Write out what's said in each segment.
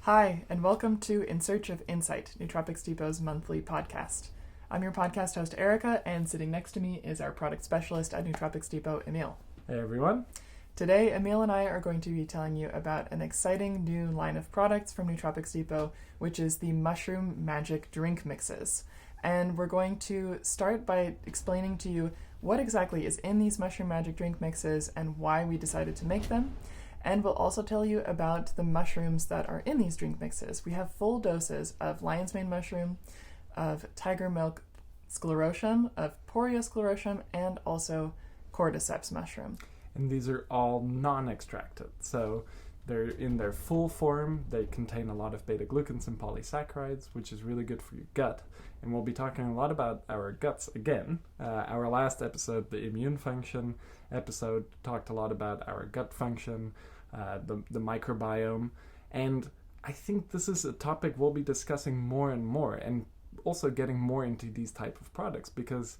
Hi, and welcome to In Search of Insight, Nootropics Depot's monthly podcast. I'm your podcast host, Erika, and sitting next to me is our product specialist at Nootropics Depot, Emiel. Hey everyone. Today, Emiel and I are going to be telling you about an exciting new line of products from Nootropics Depot, which is the Mushroom Magic Drink Mixes. And we're going to start by explaining to you what exactly is in these Mushroom Magic Drink Mixes and why we decided to make them. And we'll also tell you about the mushrooms that are in these drink mixes. We have full doses of lion's mane mushroom, of tiger milk Sclerotium, of Poria Sclerotium, and also Cordyceps mushroom. And these are all non-extracted, so they're in their full form. They contain a lot of beta-glucans and polysaccharides, which is really good for your gut. And we'll be talking a lot about our guts again. Our last episode, the immune function episode, talked a lot about our gut function, the microbiome. And I think this is a topic we'll be discussing more and more, and also getting more into these type of products, because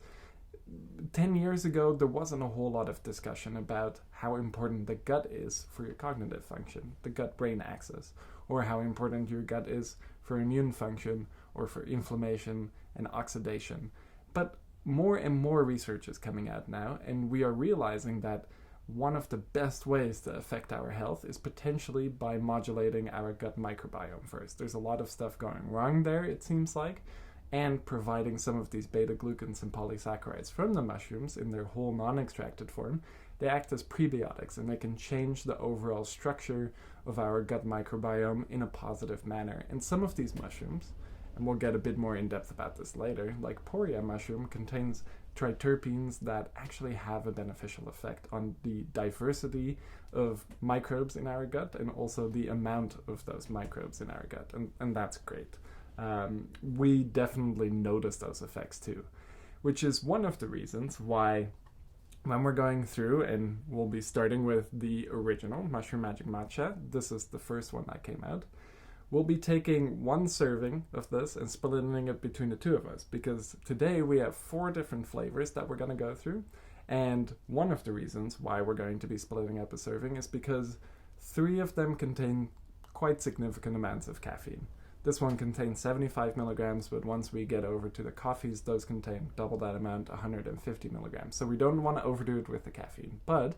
10 years ago, there wasn't a whole lot of discussion about how important the gut is for your cognitive function, the gut-brain axis, or how important your gut is for immune function or for inflammation and oxidation. But more and more research is coming out now, and we are realizing that one of the best ways to affect our health is potentially by modulating our gut microbiome first. There's a lot of stuff going wrong there, it seems like, and providing some of these beta-glucans and polysaccharides from the mushrooms in their whole non-extracted form, they act as prebiotics, and they can change the overall structure of our gut microbiome in a positive manner. And some of these mushrooms, and we'll get a bit more in depth about this later, like Poria mushroom contains triterpenes that actually have a beneficial effect on the diversity of microbes in our gut, and also the amount of those microbes in our gut, and that's great. We definitely notice those effects too, which is one of the reasons why when we're going through, and we'll be starting with the original Mushroom Magic Matcha, this is the first one that came out, we'll be taking one serving of this and splitting it between the two of us, because today we have 4 different flavors that we're going to go through, and one of the reasons why we're going to be splitting up a serving is because 3 of them contain quite significant amounts of caffeine. This one contains 75 milligrams, but once we get over to the coffees, those contain double that amount, 150 milligrams. So we don't want to overdo it with the caffeine. But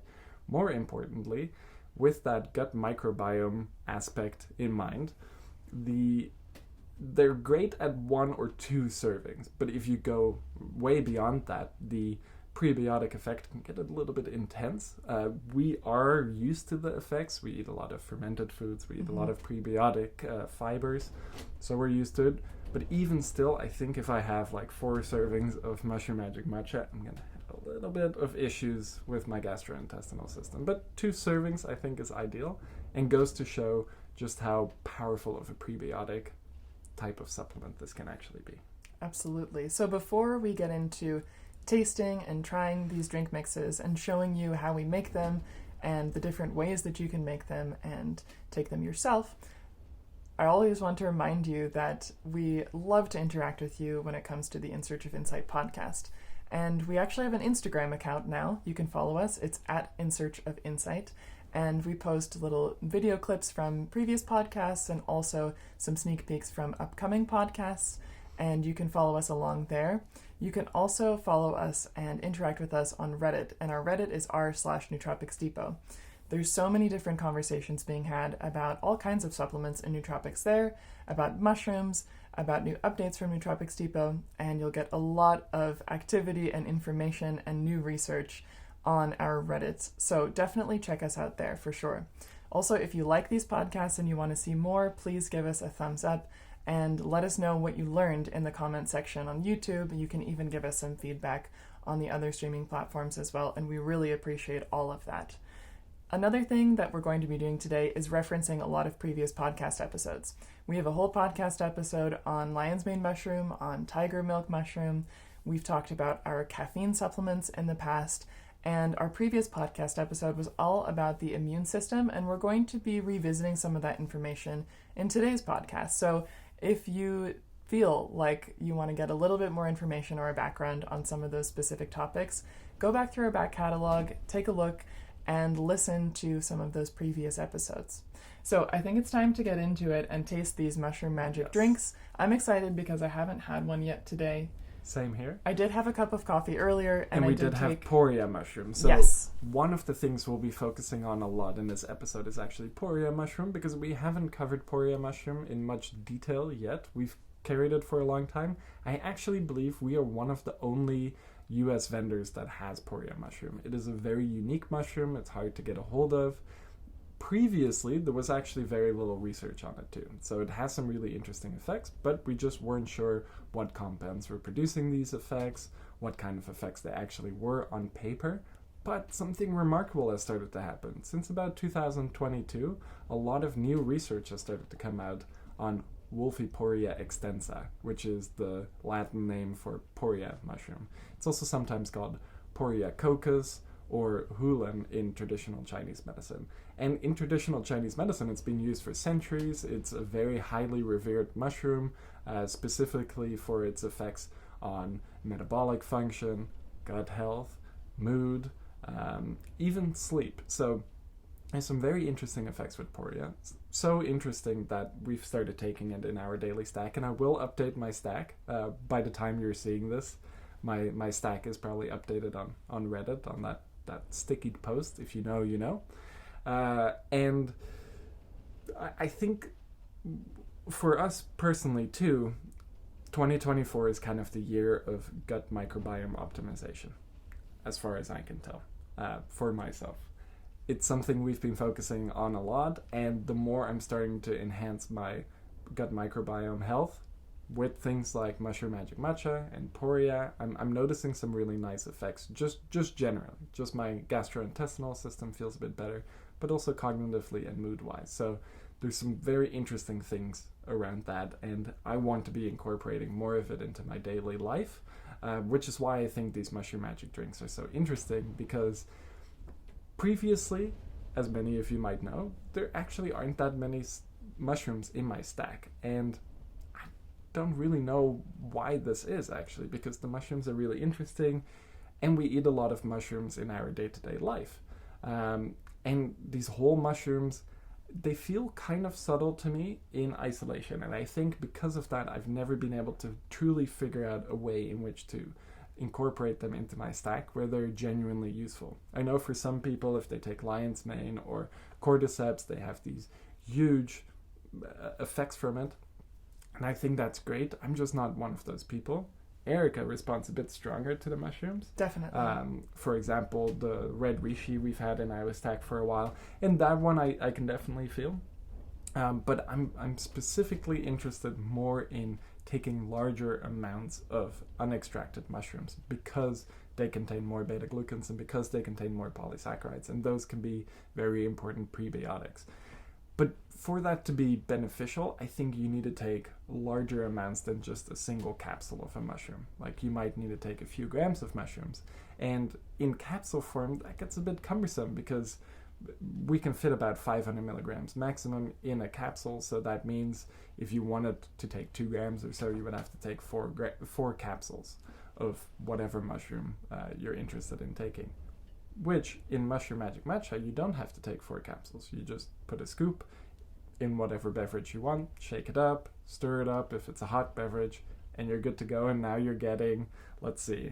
more importantly, with that gut microbiome aspect in mind, they're great at 1 or 2 servings. But if you go way beyond that, the prebiotic effect can get a little bit intense. We are used to the effects. We eat a lot of fermented foods. We eat a lot of prebiotic fibers. So we're used to it. But even still, I think if I have like 4 servings of Mushroom Magic Matcha, I'm going to have a little bit of issues with my gastrointestinal system. But 2 servings I think is ideal, and goes to show just how powerful of a prebiotic type of supplement this can actually be. Absolutely. So before we get into tasting and trying these drink mixes and showing you how we make them and the different ways that you can make them and take them yourself, I always want to remind you that we love to interact with you when it comes to the In Search of Insight podcast. And we actually have an Instagram account now. You can follow us. It's at In Search of Insight. And we post little video clips from previous podcasts and also some sneak peeks from upcoming podcasts. And you can follow us along there. You can also follow us and interact with us on Reddit, and our Reddit is r/Nootropics Depot. There's so many different conversations being had about all kinds of supplements and nootropics there, about mushrooms, about new updates from Nootropics Depot, and you'll get a lot of activity and information and new research on our Reddits. So definitely check us out there for sure. Also, if you like these podcasts and you want to see more, please give us a thumbs up and let us know what you learned in the comment section on YouTube. You can even give us some feedback on the other streaming platforms as well, and we really appreciate all of that. Another thing that we're going to be doing today is referencing a lot of previous podcast episodes. We have a whole podcast episode on lion's mane mushroom, on tiger milk mushroom. We've talked about our caffeine supplements in the past, and our previous podcast episode was all about the immune system, and we're going to be revisiting some of that information in today's podcast. So if you feel like you want to get a little bit more information or a background on some of those specific topics, go back through our back catalog, take a look, and listen to some of those previous episodes. So I think it's time to get into it and taste these Mushroom Magic drinks. I'm excited because I haven't had one yet today. Same here. I did have a cup of coffee earlier, and we I did have take Poria mushroom. So yes. One of the things we'll be focusing on a lot in this episode is actually Poria mushroom, because we haven't covered Poria mushroom in much detail yet. We've carried it for a long time. I actually believe we are one of the only US vendors that has Poria mushroom. It is a very unique mushroom. It's hard to get a hold of. Previously, there was actually very little research on it too. So it has some really interesting effects, but we just weren't sure what compounds were producing these effects, what kind of effects they actually were on paper. But something remarkable has started to happen. Since about 2022, a lot of new research has started to come out on Wolfiporia extensa, which is the Latin name for Poria mushroom. It's also sometimes called Poria cocos or hulan in traditional Chinese medicine. And in traditional Chinese medicine, it's been used for centuries. It's a very highly revered mushroom, specifically for its effects on metabolic function, gut health, mood, even sleep. So there's some very interesting effects with Poria. It's so interesting that we've started taking it in our daily stack, and I will update my stack by the time you're seeing this. My stack is probably updated on Reddit, on that sticky post. If you know, you know. And I think for us personally too, 2024 is kind of the year of gut microbiome optimization, as far as I can tell, for myself. It's something we've been focusing on a lot, and the more I'm starting to enhance my gut microbiome health with things like Mushroom Magic Matcha and Poria, I'm noticing some really nice effects, just generally. Just my gastrointestinal system feels a bit better, but also cognitively and mood-wise. So there's some very interesting things around that, and I want to be incorporating more of it into my daily life, which is why I think these Mushroom Magic drinks are so interesting, because previously, as many of you might know, there actually aren't that many mushrooms in my stack, and I don't really know why this is actually, because the mushrooms are really interesting, and we eat a lot of mushrooms in our day-to-day life. And these whole mushrooms, they feel kind of subtle to me in isolation, and I think because of that, I've never been able to truly figure out a way in which to incorporate them into my stack where they're genuinely useful. I know for some people, if they take lion's mane or cordyceps, they have these huge effects from it, and I think that's great. I'm just not one of those people. Erika responds a bit stronger to the mushrooms. Definitely. For example, the red reishi we've had in our stack for a while, and that one I can definitely feel. But I'm specifically interested more in taking larger amounts of unextracted mushrooms, because they contain more beta-glucans and because they contain more polysaccharides, and those can be very important prebiotics. But for that to be beneficial, I think you need to take larger amounts than just a single capsule of a mushroom. Like, you might need to take a few grams of mushrooms. And in capsule form, that gets a bit cumbersome, because we can fit about 500 milligrams maximum in a capsule. So that means if you wanted to take 2 grams or so, you would have to take 4 capsules of whatever mushroom you're interested in taking. Which, in Mushroom Magic Matcha, you don't have to take 4 capsules. You just put a scoop in whatever beverage you want, shake it up, stir it up if it's a hot beverage, and you're good to go. And now you're getting, let's see,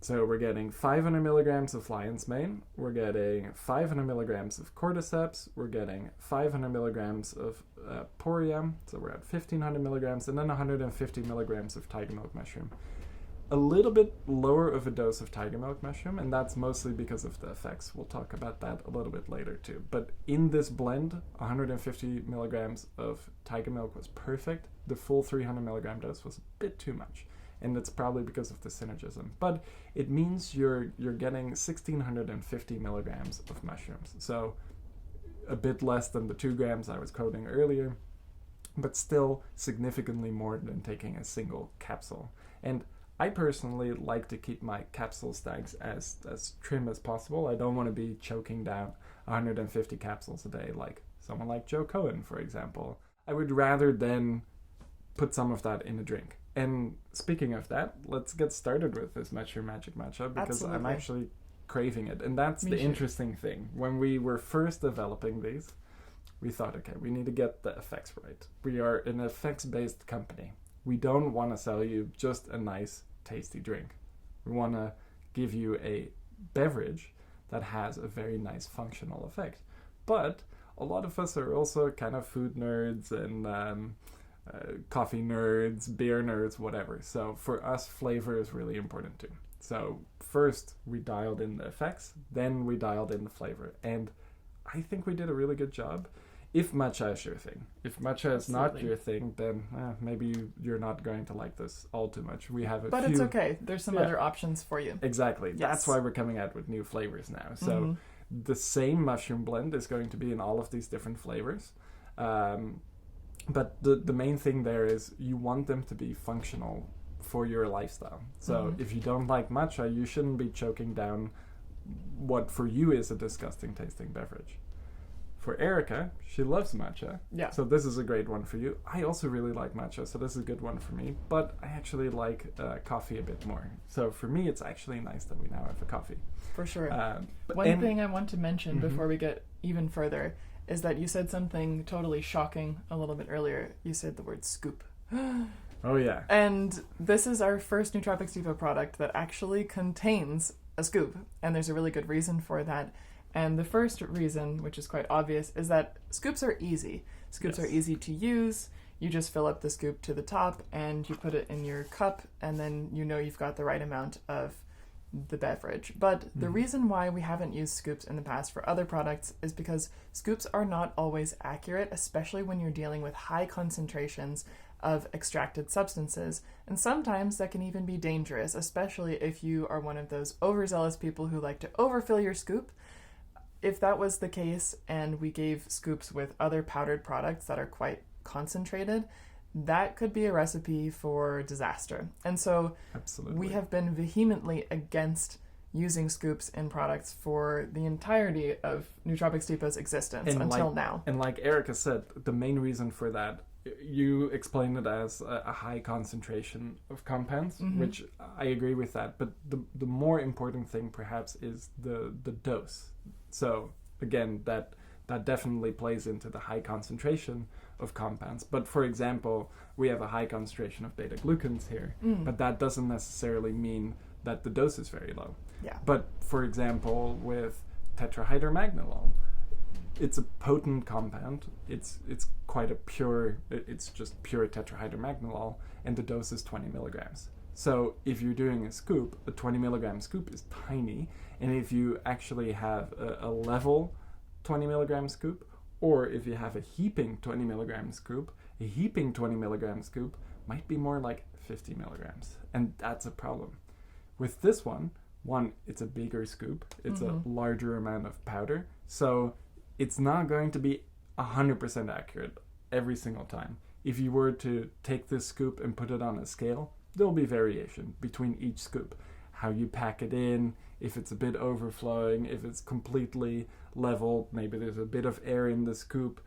so we're getting 500 milligrams of lion's mane, we're getting 500 milligrams of cordyceps, we're getting 500 milligrams of Poria, so we're at 1500 milligrams, and then 150 milligrams of tiger milk mushroom. A little bit lower of a dose of tiger milk mushroom, and that's mostly because of the effects. We'll talk about that a little bit later too. But in this blend, 150 milligrams of tiger milk was perfect. The full 300 milligram dose was a bit too much, and it's probably because of the synergism. But it means you're getting 1650 milligrams of mushrooms, so a bit less than the 2 grams I was quoting earlier, but still significantly more than taking a single capsule. And I personally like to keep my capsule stacks as trim as possible. I don't want to be choking down 150 capsules a day like someone like Joe Cohen, for example. I would rather then put some of that in a drink. And speaking of that, let's get started with this Mushroom Magic Matcha, because Absolutely. I'm actually craving it. And that's Me the too. interesting thing. When we were first developing these, we thought, okay, we need to get the effects right. We are an effects-based company. We don't want to sell you just a nice, tasty drink. We want to give you a beverage that has a very nice functional effect. But a lot of us are also kind of food nerds and coffee nerds, beer nerds, whatever. So for us, flavor is really important too. So first we dialed in the effects, then we dialed in the flavor. And I think we did a really good job. If matcha is your thing. If matcha is not Absolutely. your thing, then maybe you're not going to like this all too much. We have But few... it's okay. There's some other options for you. Exactly. Yes. That's why we're coming out with new flavors now. So the same mushroom blend is going to be in all of these different flavors. But the main thing there is you want them to be functional for your lifestyle. So if you don't like matcha, you shouldn't be choking down what for you is a disgusting tasting beverage. For Erika, she loves matcha. Yeah. So this is a great one for you. I also really like matcha, so this is a good one for me. But I actually like coffee a bit more. So for me, it's actually nice that we now have a coffee. For sure. But One thing I want to mention before we get even further is that you said something totally shocking a little bit earlier. You said the word scoop. Oh, yeah. And this is our first Nootropics Depot product that actually contains a scoop. And there's a really good reason for that. And the first reason, which is quite obvious, is that scoops are easy. Scoops are easy to use. You just fill up the scoop to the top and you put it in your cup, and then you know you've got the right amount of the beverage. But the reason why we haven't used scoops in the past for other products is because scoops are not always accurate, especially when you're dealing with high concentrations of extracted substances. And sometimes that can even be dangerous, especially if you are one of those overzealous people who like to overfill your scoop. If that was the case and we gave scoops with other powdered products that are quite concentrated, that could be a recipe for disaster. And so we have been vehemently against using scoops in products for the entirety of Nootropics Depot's existence until now. And like Erika said, the main reason for that, you explained it as a high concentration of compounds, which I agree with that. But the more important thing perhaps is the dose. So again, that definitely plays into the high concentration of compounds. But for example, we have a high concentration of beta-glucans here, but that doesn't necessarily mean that the dose is very low. Yeah. But for example, with tetrahydromagnolol, it's a potent compound. It's quite a pure, it's just pure tetrahydromagnolol, and the dose is 20 milligrams. So if you're doing a scoop, a 20 milligram scoop is tiny, and if you actually have a level 20 milligram scoop, or if you have a heaping 20 milligram scoop, a heaping 20 milligram scoop might be more like 50 milligrams, and that's a problem. With this one, it's a bigger scoop, it's a larger amount of powder, so it's not going to be 100% accurate every single time. If you were to take this scoop and put it on a scale, there'll be variation between each scoop. How you pack it in, if it's a bit overflowing, if it's completely level, maybe there's a bit of air in the scoop.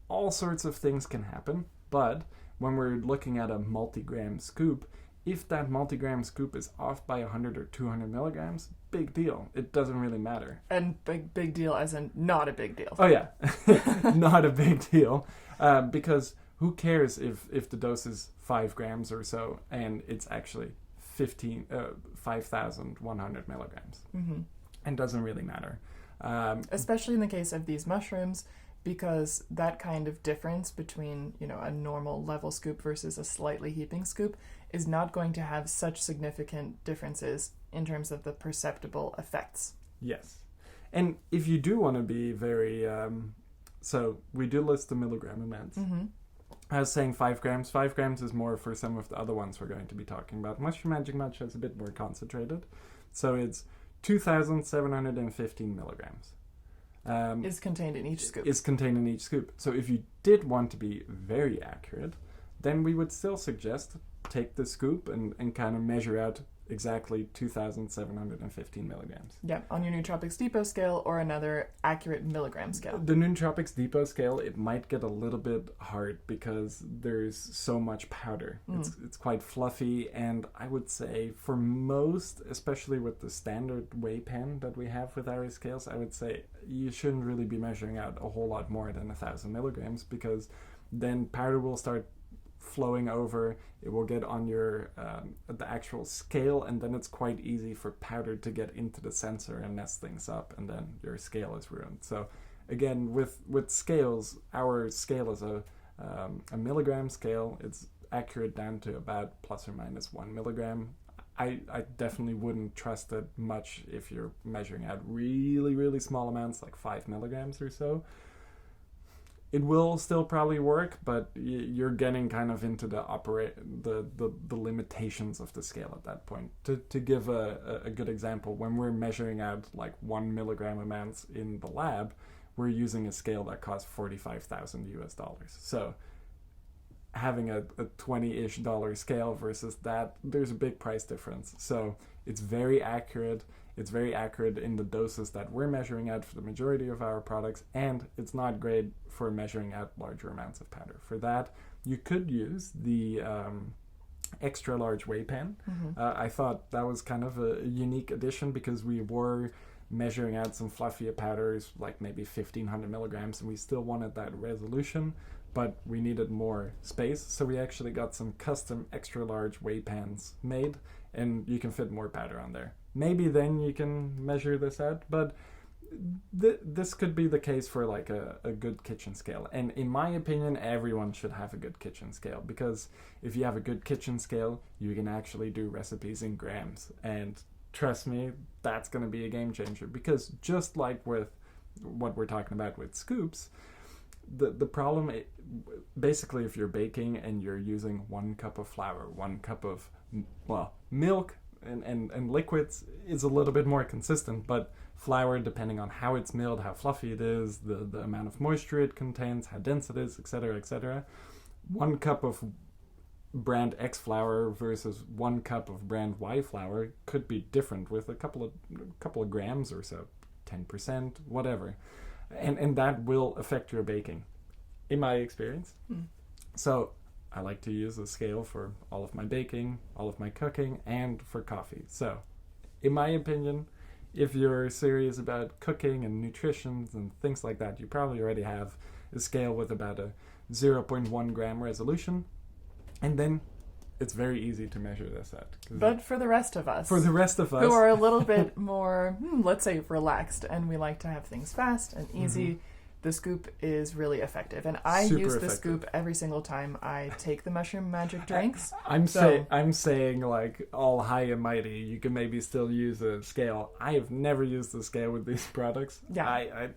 All sorts of things can happen, but when we're looking at a multi-gram scoop, if that multi-gram scoop is off by 100 or 200 milligrams, big deal. It doesn't really matter. And big deal as in not a big deal. Oh yeah, not a big deal. Because who cares if the dose is 5 grams or so and it's actually 5,100 milligrams. It doesn't really matter. Especially in the case of these mushrooms, because that kind of difference between, a normal level scoop versus a slightly heaping scoop is not going to have such significant differences in terms of the perceptible effects. Yes. And if you do want to be very... so we do list the milligram amounts. I was saying 5 grams. 5 grams is more for some of the other ones we're going to be talking about. Mushroom Magic Matcha is a bit more concentrated. So it's 2,715 milligrams. Is contained in each scoop. Is contained in each scoop. So if you did want to be very accurate, then we would still suggest take the scoop and kind of measure out exactly 2,715 milligrams. Yeah, on your Nootropics Depot scale or another accurate milligram scale. The Nootropics Depot scale, it might get a little bit hard because there's so much powder. It's quite fluffy, and I would say for most, especially with the standard weigh pen that we have with our scales, I would say you shouldn't really be measuring out a whole lot more than 1,000 milligrams, because then powder will start flowing over, it will get on your the actual scale, and then it's quite easy for powder to get into the sensor and mess things up, and then your scale is ruined. So again, with scales, our scale is a milligram scale. It's accurate down to about plus or minus 1 milligram. I definitely wouldn't trust it much if you're measuring out really, really small amounts, like 5 milligrams or so. It will still probably work, but you're getting kind of into the limitations of the scale at that point. To give a good example, when we're measuring out like 1 milligram amounts in the lab, we're using a scale that costs $45,000. So having a $20-ish scale versus that, there's a big price difference. So it's very accurate. It's very accurate in the doses that we're measuring out for the majority of our products, and it's not great for measuring out larger amounts of powder. For that, you could use the extra large weigh pen. I thought that was kind of a unique addition because we were measuring out some fluffier powders, like maybe 1,500 milligrams, and we still wanted that resolution, but we needed more space. So we actually got some custom extra large weigh pans made, and you can fit more powder on there. Maybe then you can measure this out, but this could be the case for like a good kitchen scale. And in my opinion, everyone should have a good kitchen scale, because if you have a good kitchen scale, you can actually do recipes in grams. And trust me, that's going to be a game changer, because just like with what we're talking about with scoops, the problem, basically, if you're baking and you're using 1 cup of flour, 1 cup of, milk, and liquids is a little bit more consistent, but flour, depending on how it's milled, how fluffy it is, the amount of moisture it contains, how dense it is, etc., etc. 1 cup of brand X flour versus 1 cup of brand Y flour could be different with a couple of grams or so, 10%, whatever, and that will affect your baking, in my experience. So I like to use a scale for all of my baking, all of my cooking, and for coffee. So, in my opinion, if you're serious about cooking and nutrition and things like that, you probably already have a scale with about a 0.1 gram resolution. And then it's very easy to measure this at. But for the rest of us. Who are a little bit more, let's say, relaxed, and we like to have things fast and easy, the scoop is really effective. And I use the scoop every single time I take the Mushroom Magic drinks. I'm saying like all high and mighty, you can maybe still use a scale. I have never used a scale with these products. Yeah.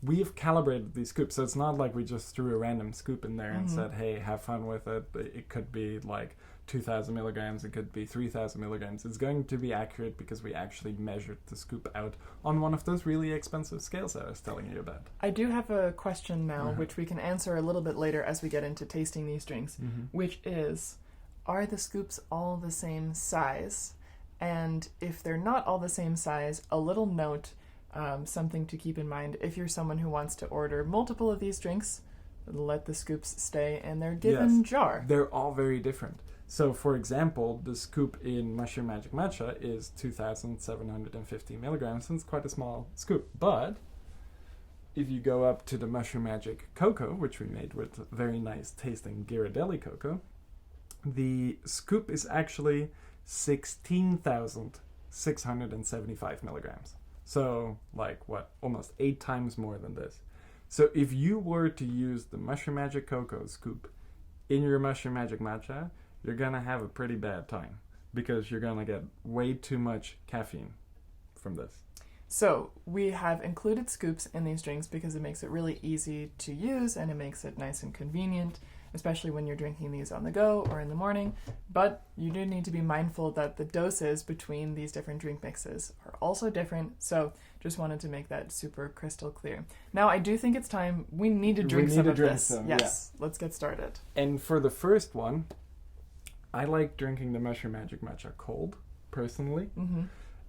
We've calibrated these scoops, so it's not like we just threw a random scoop in there and said, hey, have fun with it. It could be like 2,000 milligrams, it could be 3,000 milligrams. It's going to be accurate because we actually measured the scoop out on one of those really expensive scales that I was telling you about. I do have a question now, which we can answer a little bit later as we get into tasting these drinks, which is, are the scoops all the same size? And if they're not all the same size, a little note, something to keep in mind. If you're someone who wants to order multiple of these drinks, let the scoops stay in their given jar. They're all very different. So, for example, the scoop in Mushroom Magic Matcha is 2,750 milligrams, and it's quite a small scoop. But if you go up to the Mushroom Magic Cocoa, which we made with very nice tasting Ghirardelli cocoa, the scoop is actually 16,675 milligrams. So, almost 8 times more than this. So, if you were to use the Mushroom Magic Cocoa scoop in your Mushroom Magic Matcha, you're going to have a pretty bad time because you're going to get way too much caffeine from this. So we have included scoops in these drinks because it makes it really easy to use and it makes it nice and convenient, especially when you're drinking these on the go or in the morning. But you do need to be mindful that the doses between these different drink mixes are also different. So just wanted to make that super crystal clear. Now I do think it's time we need to drink some of this. Yes, let's get started. And for the first one, I like drinking the Mushroom Magic Matcha cold personally. Mm-hmm.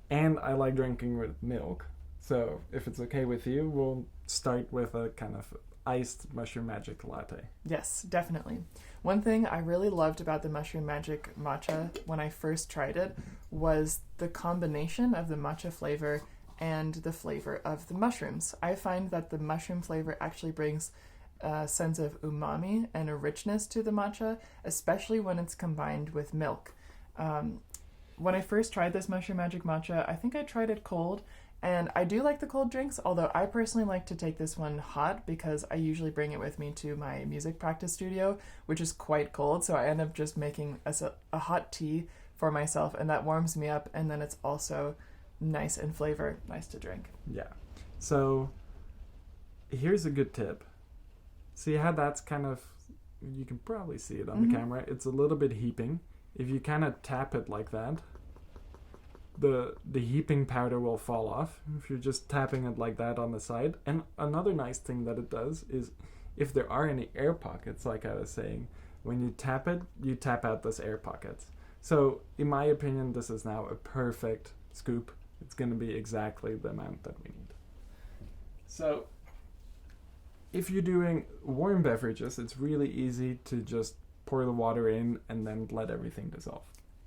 And I like drinking with milk. So if it's okay with you, we'll start with a kind of iced Mushroom Magic latte. Yes, definitely. One thing I really loved about the Mushroom Magic Matcha when I first tried it was the combination of the matcha flavor and the flavor of the mushrooms. I find that the mushroom flavor actually brings a sense of umami and a richness to the matcha, especially when it's combined with milk. When I first tried this Mushroom Magic Matcha, I think I tried it cold, and I do like the cold drinks, although I personally like to take this one hot because I usually bring it with me to my music practice studio, which is quite cold, so I end up just making a hot tea for myself, and that warms me up, and then it's also nice in flavor, nice to drink. Yeah. So here's a good tip. See how that's kind of, you can probably see it on the camera, it's a little bit heaping. If you kind of tap it like that, the heaping powder will fall off if you're just tapping it like that on the side. And another nice thing that it does is if there are any air pockets, like I was saying, when you tap it, you tap out those air pockets. So in my opinion, this is now a perfect scoop. It's going to be exactly the amount that we need. So if you're doing warm beverages, it's really easy to just pour the water in and then let everything dissolve.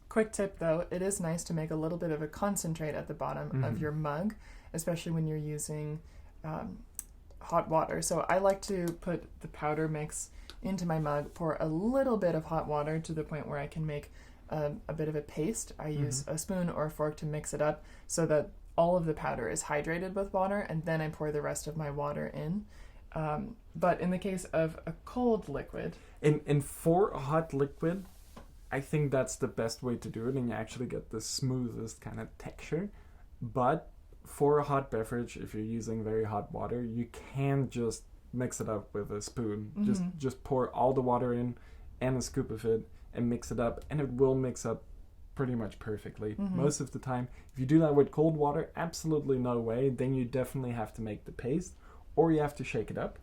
Quick tip though, it is nice to make a little bit of a concentrate at the bottom of your mug, especially when you're using hot water. So I like to put the powder mix into my mug, pour a little bit of hot water to the point where I can make a bit of a paste. I use a spoon or a fork to mix it up so that all of the powder is hydrated with water, and then I pour the rest of my water in. But in the case of a cold liquid... And for a hot liquid, I think that's the best way to do it, and you actually get the smoothest kind of texture. But for a hot beverage, if you're using very hot water, you can just mix it up with a spoon. Just pour all the water in and a scoop of it and mix it up, and it will mix up pretty much perfectly most of the time. If you do that with cold water, absolutely no way. Then you definitely have to make the paste, or you have to shake it up.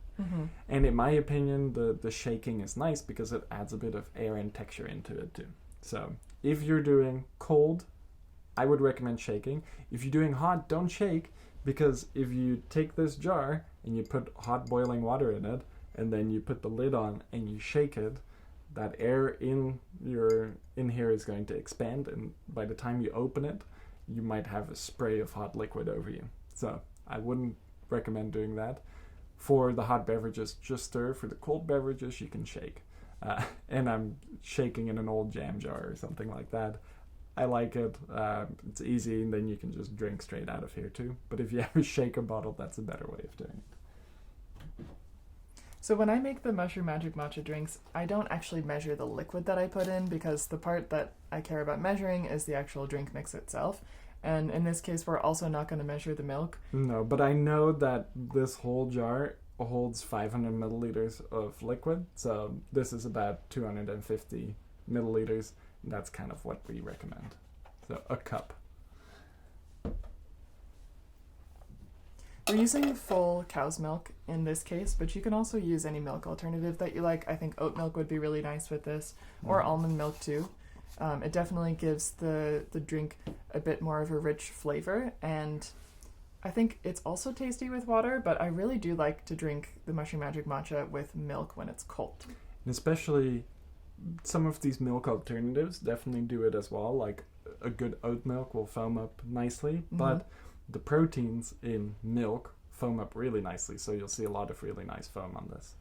And in my opinion, the shaking is nice because it adds a bit of air and texture into it too. So if you're doing cold, I would recommend shaking. If you're doing hot, don't shake, because if you take this jar and you put hot boiling water in it, and then you put the lid on and you shake it, that air in here is going to expand, and by the time you open it, you might have a spray of hot liquid over you. So I wouldn't recommend doing that. For the hot beverages, just stir. For the cold beverages, you can shake. And I'm shaking in an old jam jar or something like that. I like it. It's easy, and then you can just drink straight out of here too. But if you have a shaker bottle, that's a better way of doing it. So when I make the Mushroom Magic Matcha drinks, I don't actually measure the liquid that I put in, because the part that I care about measuring is the actual drink mix itself. And in this case, we're also not going to measure the milk. No, but I know that this whole jar holds 500 milliliters of liquid. So this is about 250 milliliters. And that's kind of what we recommend. So a cup. We're using full cow's milk in this case, but you can also use any milk alternative that you like. I think oat milk would be really nice with this, or almond milk too. It definitely gives the drink a bit more of a rich flavor, and I think it's also tasty with water, but I really do like to drink the Mushroom Magic Matcha with milk when it's cold. And especially some of these milk alternatives definitely do it as well. Like a good oat milk will foam up nicely, but the proteins in milk foam up really nicely, so you'll see a lot of really nice foam on this.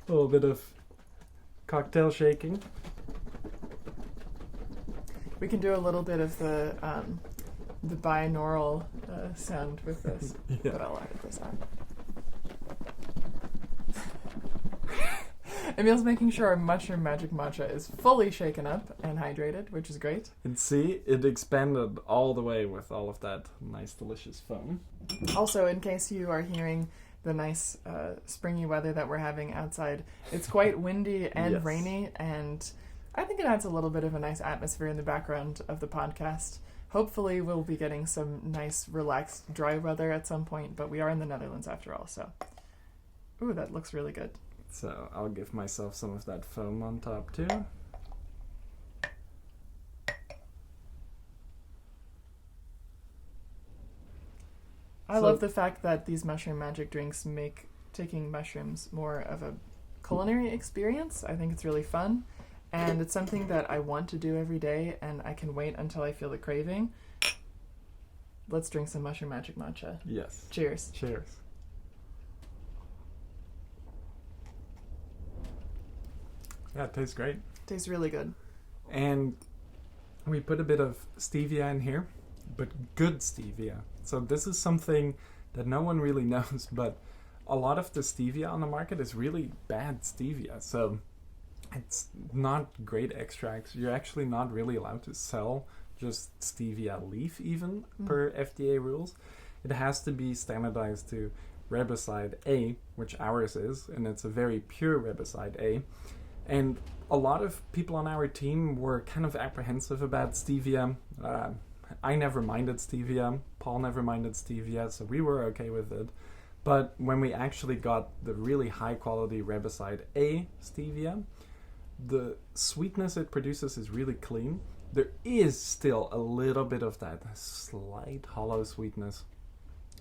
A little bit of cocktail shaking. We can do a little bit of the binaural sound with this, but I'll edit this out. Emil's making sure our Mushroom Magic Matcha is fully shaken up and hydrated, which is great. And see, it expanded all the way with all of that nice, delicious foam. Also, in case you are hearing the nice springy weather that we're having outside, it's quite windy and rainy, and I think it adds a little bit of a nice atmosphere in the background of the podcast. Hopefully we'll be getting some nice, relaxed, dry weather at some point, but we are in the Netherlands after all, so... Ooh, that looks really good. So I'll give myself some of that foam on top too. I love the fact that these mushroom magic drinks make taking mushrooms more of a culinary experience. I think it's really fun, and it's something that I want to do every day, and I can wait until I feel the craving. Let's drink some Mushroom Magic Matcha. Yes. Cheers. Cheers. Yeah, it tastes great. Tastes really good. And we put a bit of stevia in here, but good stevia. So this is something that no one really knows, but a lot of the stevia on the market is really bad stevia. So it's not great extracts. You're actually not really allowed to sell just stevia leaf even per FDA rules. It has to be standardized to riboside A, which ours is, and it's a very pure riboside A. And a lot of people on our team were kind of apprehensive about stevia. I never minded stevia. Paul never minded stevia, so we were okay with it. But when we actually got the really high quality riboside A stevia, the sweetness it produces is really clean. There is still a little bit of that slight hollow sweetness,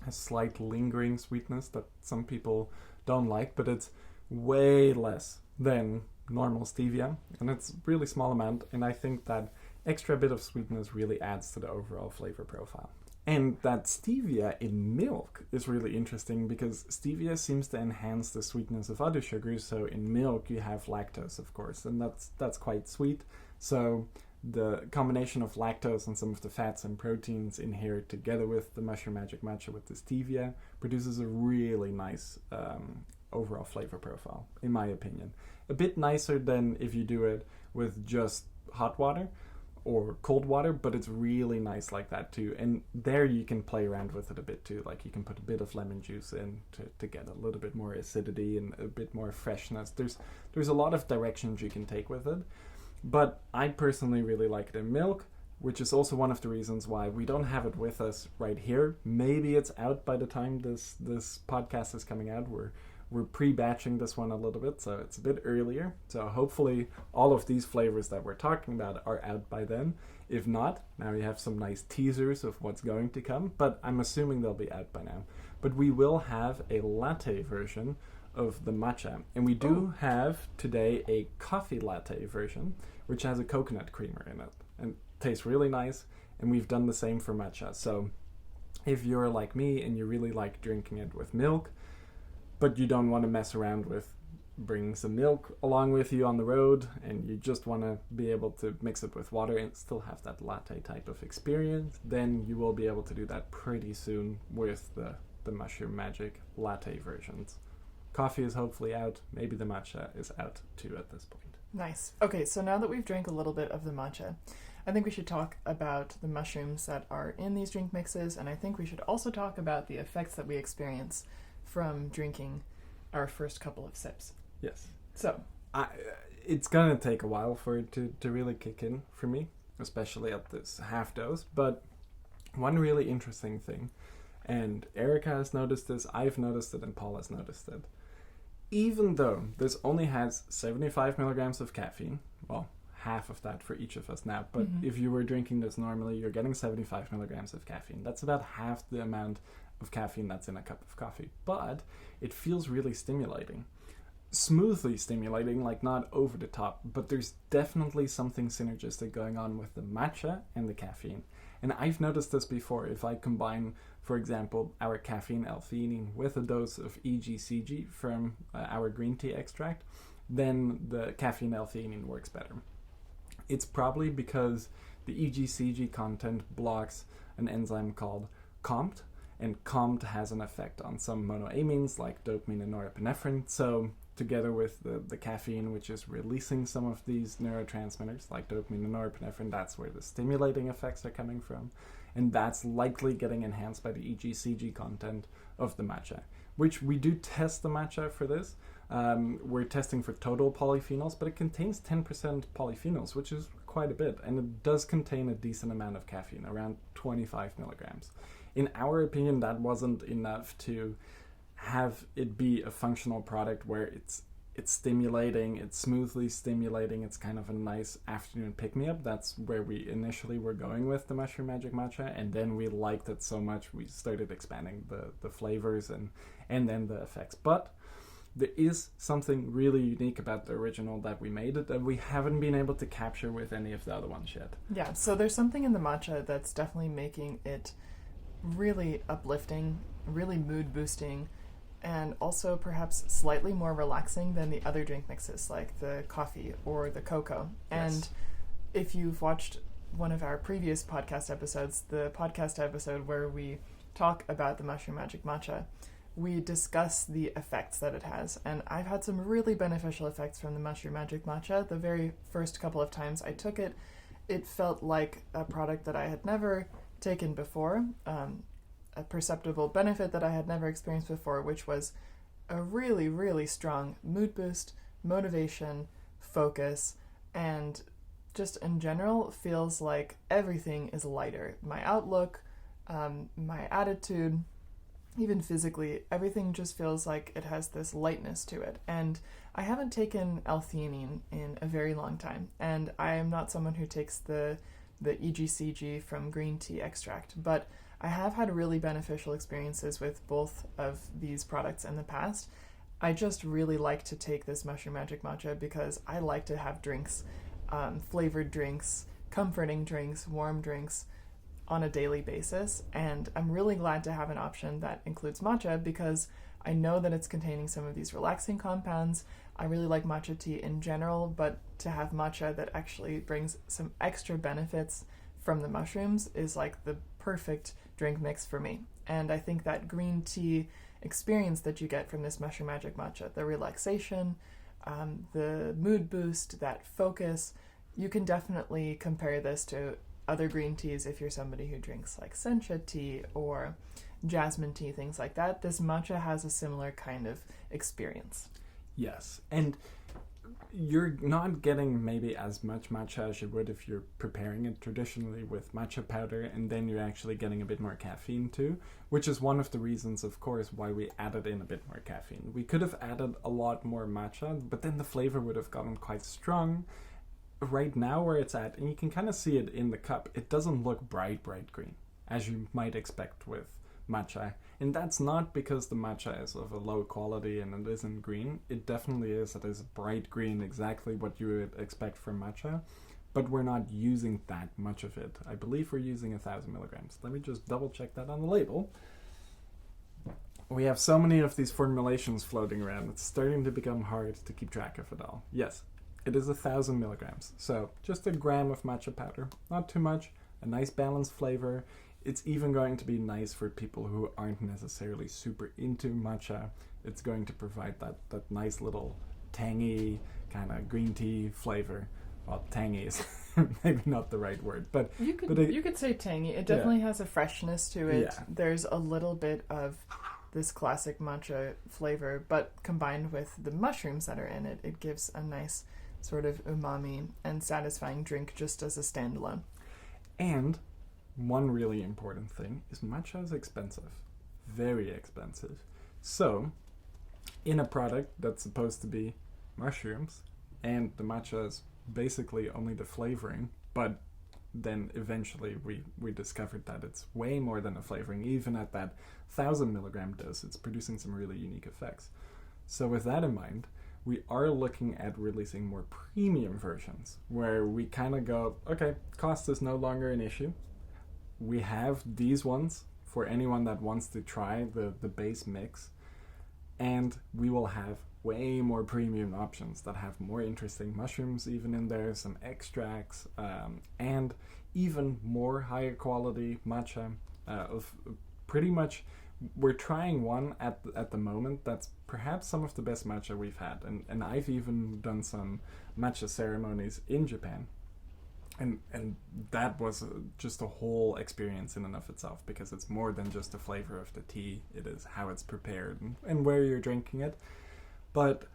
a slight lingering sweetness that some people don't like, but it's way less than normal stevia, and it's a really small amount, and I think that extra bit of sweetness really adds to the overall flavor profile. And that stevia in milk is really interesting because stevia seems to enhance the sweetness of other sugars. So in milk you have lactose, of course, and that's quite sweet. So the combination of lactose and some of the fats and proteins in here together with the Mushroom Magic Matcha with the stevia produces a really nice overall flavor profile, in my opinion. A bit nicer than if you do it with just hot water or cold water, but it's really nice like that too. And there you can play around with it a bit too. Like you can put a bit of lemon juice in to get a little bit more acidity and a bit more freshness. There's a lot of directions you can take with it. But I personally really like it in milk, which is also one of the reasons why we don't have it with us right here. Maybe it's out by the time this podcast is coming out. We're pre-batching this one a little bit, so it's a bit earlier. So hopefully all of these flavors that we're talking about are out by then. If not, now we have some nice teasers of what's going to come, but I'm assuming they'll be out by now. But we will have a latte version of the matcha, and we do have today a coffee latte version, which has a coconut creamer in it, and tastes really nice, and we've done the same for matcha. So if you're like me and you really like drinking it with milk, but you don't want to mess around with bringing some milk along with you on the road, and you just want to be able to mix it with water and still have that latte type of experience, then you will be able to do that pretty soon with the Mushroom Magic latte versions. Coffee is hopefully out. Maybe the matcha is out too at this point. Nice. Okay, so now that we've drank a little bit of the matcha, I think we should talk about the mushrooms that are in these drink mixes, and I think we should also talk about the effects that we experience from drinking our first couple of sips. Yes. So, it's going to take a while for it to really kick in for me, especially at this half dose. But one really interesting thing, and Erika has noticed this, I've noticed it, and Paul has noticed it. Even though this only has 75 milligrams of caffeine, well, half of that for each of us now, but if you were drinking this normally, you're getting 75 milligrams of caffeine. That's about half the amount of caffeine that's in a cup of coffee. But it feels really stimulating. Smoothly stimulating, like not over the top, but there's definitely something synergistic going on with the matcha and the caffeine. And I've noticed this before. If I combine, for example, our caffeine L-theanine with a dose of EGCG from our green tea extract, then the caffeine L-theanine works better. It's probably because the EGCG content blocks an enzyme called COMT, and COMT has an effect on some monoamines like dopamine and norepinephrine. So together with the caffeine, which is releasing some of these neurotransmitters like dopamine and norepinephrine, that's where the stimulating effects are coming from. And that's likely getting enhanced by the EGCG content of the matcha, which we do test the matcha for this. We're testing for total polyphenols, but it contains 10% polyphenols, which is quite a bit. And it does contain a decent amount of caffeine, around 25 milligrams. In our opinion, that wasn't enough to have it be a functional product where it's it's stimulating, it's smoothly stimulating, it's kind of a nice afternoon pick-me-up. That's where we initially were going with the Mushroom Magic Matcha, and then we liked it so much we started expanding the flavors and then the effects. But there is something really unique about the original that we made it that we haven't been able to capture with any of the other ones yet. Yeah, so there's something in the matcha that's definitely making it really uplifting, really mood boosting, and also perhaps slightly more relaxing than the other drink mixes like the coffee or the cocoa. Yes. And if you've watched one of our previous podcast episodes, the podcast episode where we talk about the Mushroom Magic Matcha, we discuss the effects that it has. And I've had some really beneficial effects from the Mushroom Magic Matcha. The very first couple of times I took it, it felt like a product that I had never taken before, a perceptible benefit that I had never experienced before, which was a really, really strong mood boost, motivation, focus, and just in general feels like everything is lighter. My outlook, my attitude, even physically, everything just feels like it has this lightness to it. And I haven't taken L-theanine in a very long time, and I am not someone who takes the EGCG from green tea extract, but I have had really beneficial experiences with both of these products in the past. I just really like to take this Mushroom Magic Matcha because I like to have drinks, flavored drinks, comforting drinks, warm drinks, on a daily basis, and I'm really glad to have an option that includes matcha because I know that it's containing some of these relaxing compounds. I really like matcha tea in general, but to have matcha that actually brings some extra benefits from the mushrooms is like the perfect drink mix for me. And I think that green tea experience that you get from this Mushroom Magic Matcha, the relaxation, the mood boost, that focus, you can definitely compare this to other green teas if you're somebody who drinks like sencha tea or jasmine tea, things like that. This matcha has a similar kind of experience. Yes, and you're not getting maybe as much matcha as you would if you're preparing it traditionally with matcha powder, and then you're actually getting a bit more caffeine too, which is one of the reasons, of course, why we added in a bit more caffeine. We could have added a lot more matcha, but then the flavor would have gotten quite strong. Right now where it's at, and you can kind of see it in the cup, it doesn't look bright green, as you might expect with matcha. And that's not because the matcha is of a low quality and it isn't green. It definitely is. It is bright green, exactly what you would expect from matcha. But we're not using that much of it. I believe we're using 1,000 milligrams. Let me just double check that on the label. We have so many of these formulations floating around, it's starting to become hard to keep track of it all. Yes, it is 1,000 milligrams. So just a gram of matcha powder, not too much, a nice balanced flavor. It's even going to be nice for people who aren't necessarily super into matcha. It's going to provide that nice little tangy kind of green tea flavor. Well, tangy is maybe not the right word, but you could say tangy. It definitely has a freshness to it. Yeah. There's a little bit of this classic matcha flavor, but combined with the mushrooms that are in it, it gives a nice sort of umami and satisfying drink just as a standalone. And one really important thing is matcha is expensive, very expensive. So in a product that's supposed to be mushrooms, and the matcha is basically only the flavoring, but then eventually we discovered that it's way more than a flavoring. Even at that 1,000 milligram dose, it's producing some really unique effects. So with that in mind, we are looking at releasing more premium versions where we kind of go, okay, cost is no longer an issue. We have these ones for anyone that wants to try the base mix, and we will have way more premium options that have more interesting mushrooms even in there, some extracts, and even more higher quality matcha. Of pretty much, we're trying one at the moment that's perhaps some of the best matcha we've had, and I've even done some matcha ceremonies in Japan. And that was just a whole experience in and of itself, because it's more than just the flavor of the tea. It is how it's prepared and where you're drinking it. But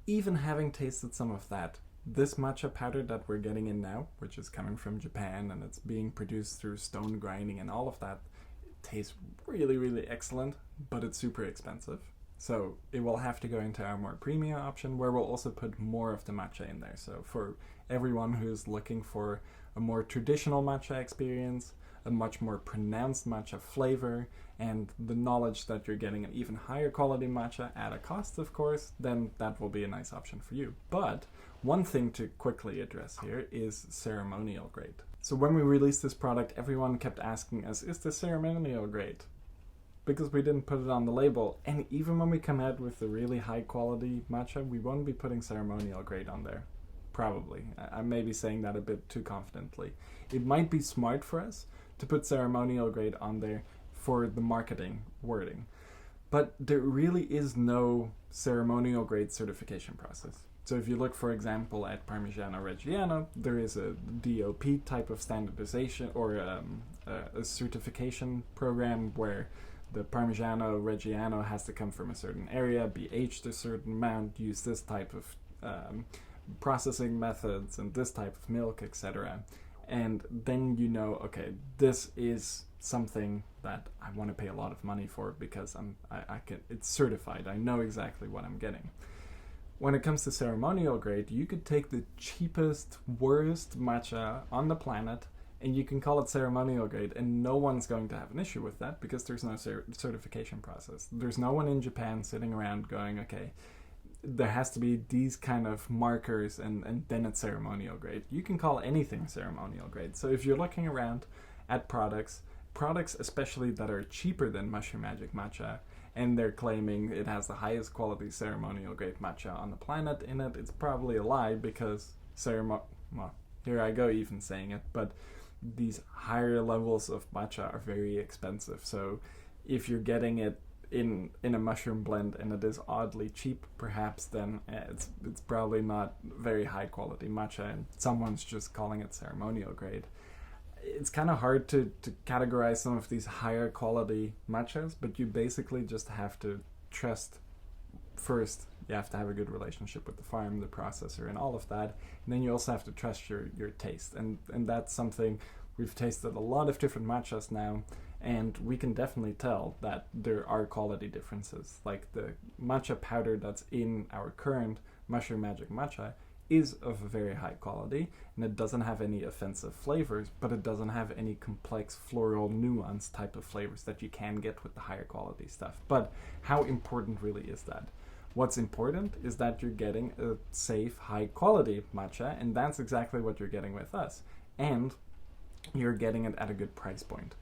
even having tasted some of that, this matcha powder that we're getting in now, which is coming from Japan and it's being produced through stone grinding and all of that, it tastes really, really excellent, but it's super expensive. So it will have to go into our more premium option, where we'll also put more of the matcha in there. So for everyone who's looking for a more traditional matcha experience, a much more pronounced matcha flavor, and the knowledge that you're getting an even higher quality matcha at a cost, of course, then that will be a nice option for you. But one thing to quickly address here is ceremonial grade. So when we released this product, everyone kept asking us, is this ceremonial grade? Because we didn't put it on the label. And even when we come out with the really high quality matcha, we won't be putting ceremonial grade on there. Probably. I may be saying that a bit too confidently. It might be smart for us to put ceremonial grade on there for the marketing wording. But there really is no ceremonial grade certification process. So if you look, for example, at Parmigiano Reggiano, there is a DOP type of standardization or a certification program where the Parmigiano Reggiano has to come from a certain area, be aged a certain amount, use this type of processing methods and this type of milk, etc. And then you know, okay, this is something that I want to pay a lot of money for because it's certified. I know exactly what I'm getting. When it comes to ceremonial grade, you could take the cheapest, worst matcha on the planet and you can call it ceremonial grade, and no one's going to have an issue with that because there's no certification process. There's no one in Japan sitting around going, okay, there has to be these kind of markers and then it's ceremonial grade. You can call anything ceremonial grade. So if you're looking around at products especially that are cheaper than Mushroom Magic Matcha, and they're claiming it has the highest quality ceremonial grade matcha on the planet in it, it's probably a lie because here I go even saying it, but these higher levels of matcha are very expensive. So if you're getting it in a mushroom blend and it is oddly cheap, perhaps then it's probably not very high quality matcha and someone's just calling it ceremonial grade. It's kind of hard to categorize some of these higher quality matchas, but you basically just have to trust first. You have to have a good relationship with the farm, the processor, and all of that. And then you also have to trust your taste. And that's something we've tasted a lot of different matchas now, and we can definitely tell that there are quality differences. Like the matcha powder that's in our current Mushroom Magic Matcha is of a very high quality, and it doesn't have any offensive flavors, but it doesn't have any complex floral nuance type of flavors that you can get with the higher quality stuff. But how important really is that? What's important is that you're getting a safe, high quality matcha, and that's exactly what you're getting with us. And you're getting it at a good price point.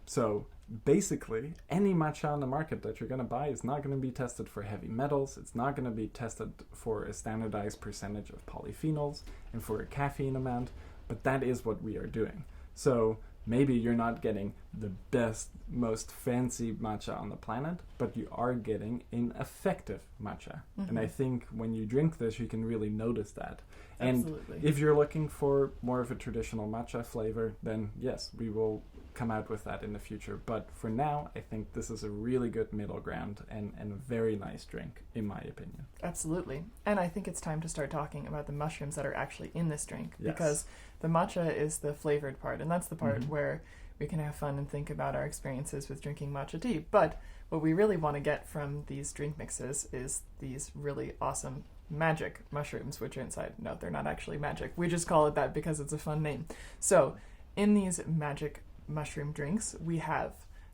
So basically, any matcha on the market that you're going to buy is not going to be tested for heavy metals. It's not going to be tested for a standardized percentage of polyphenols and for a caffeine amount, but that is what we are doing. So maybe you're not getting the best, most fancy matcha on the planet, but you are getting an effective matcha. Mm-hmm. And I think when you drink this, you can really notice that. Absolutely. And if you're looking for more of a traditional matcha flavor, then yes, we will come out with that in the future. But for now, I think this is a really good middle ground and a very nice drink, in my opinion. Absolutely. And I think it's time to start talking about the mushrooms that are actually in this drink. Yes. Because the matcha is the flavored part, and that's the part where we can have fun and think about our experiences with drinking matcha tea. But what we really want to get from these drink mixes is these really awesome magic mushrooms, which are inside. No, they're not actually magic. We just call it that because it's a fun name. So in these magic mushroom drinks, we have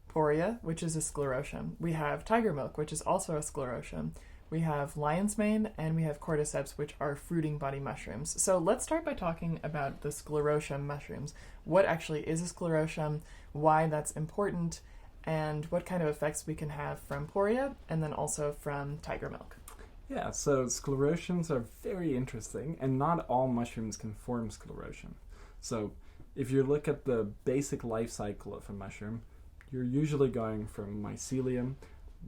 Poria, which is a Sclerotium. We have Tiger Milk, which is also a Sclerotium. We have Lion's Mane, and we have Cordyceps, which are fruiting body mushrooms. So let's start by talking about the Sclerotium mushrooms. What actually is a Sclerotium, why that's important, and what kind of effects we can have from Poria, and then also from Tiger Milk. Yeah, so Sclerotiums are very interesting, and not all mushrooms can form Sclerotium. So if you look at the basic life cycle of a mushroom, you're usually going from mycelium.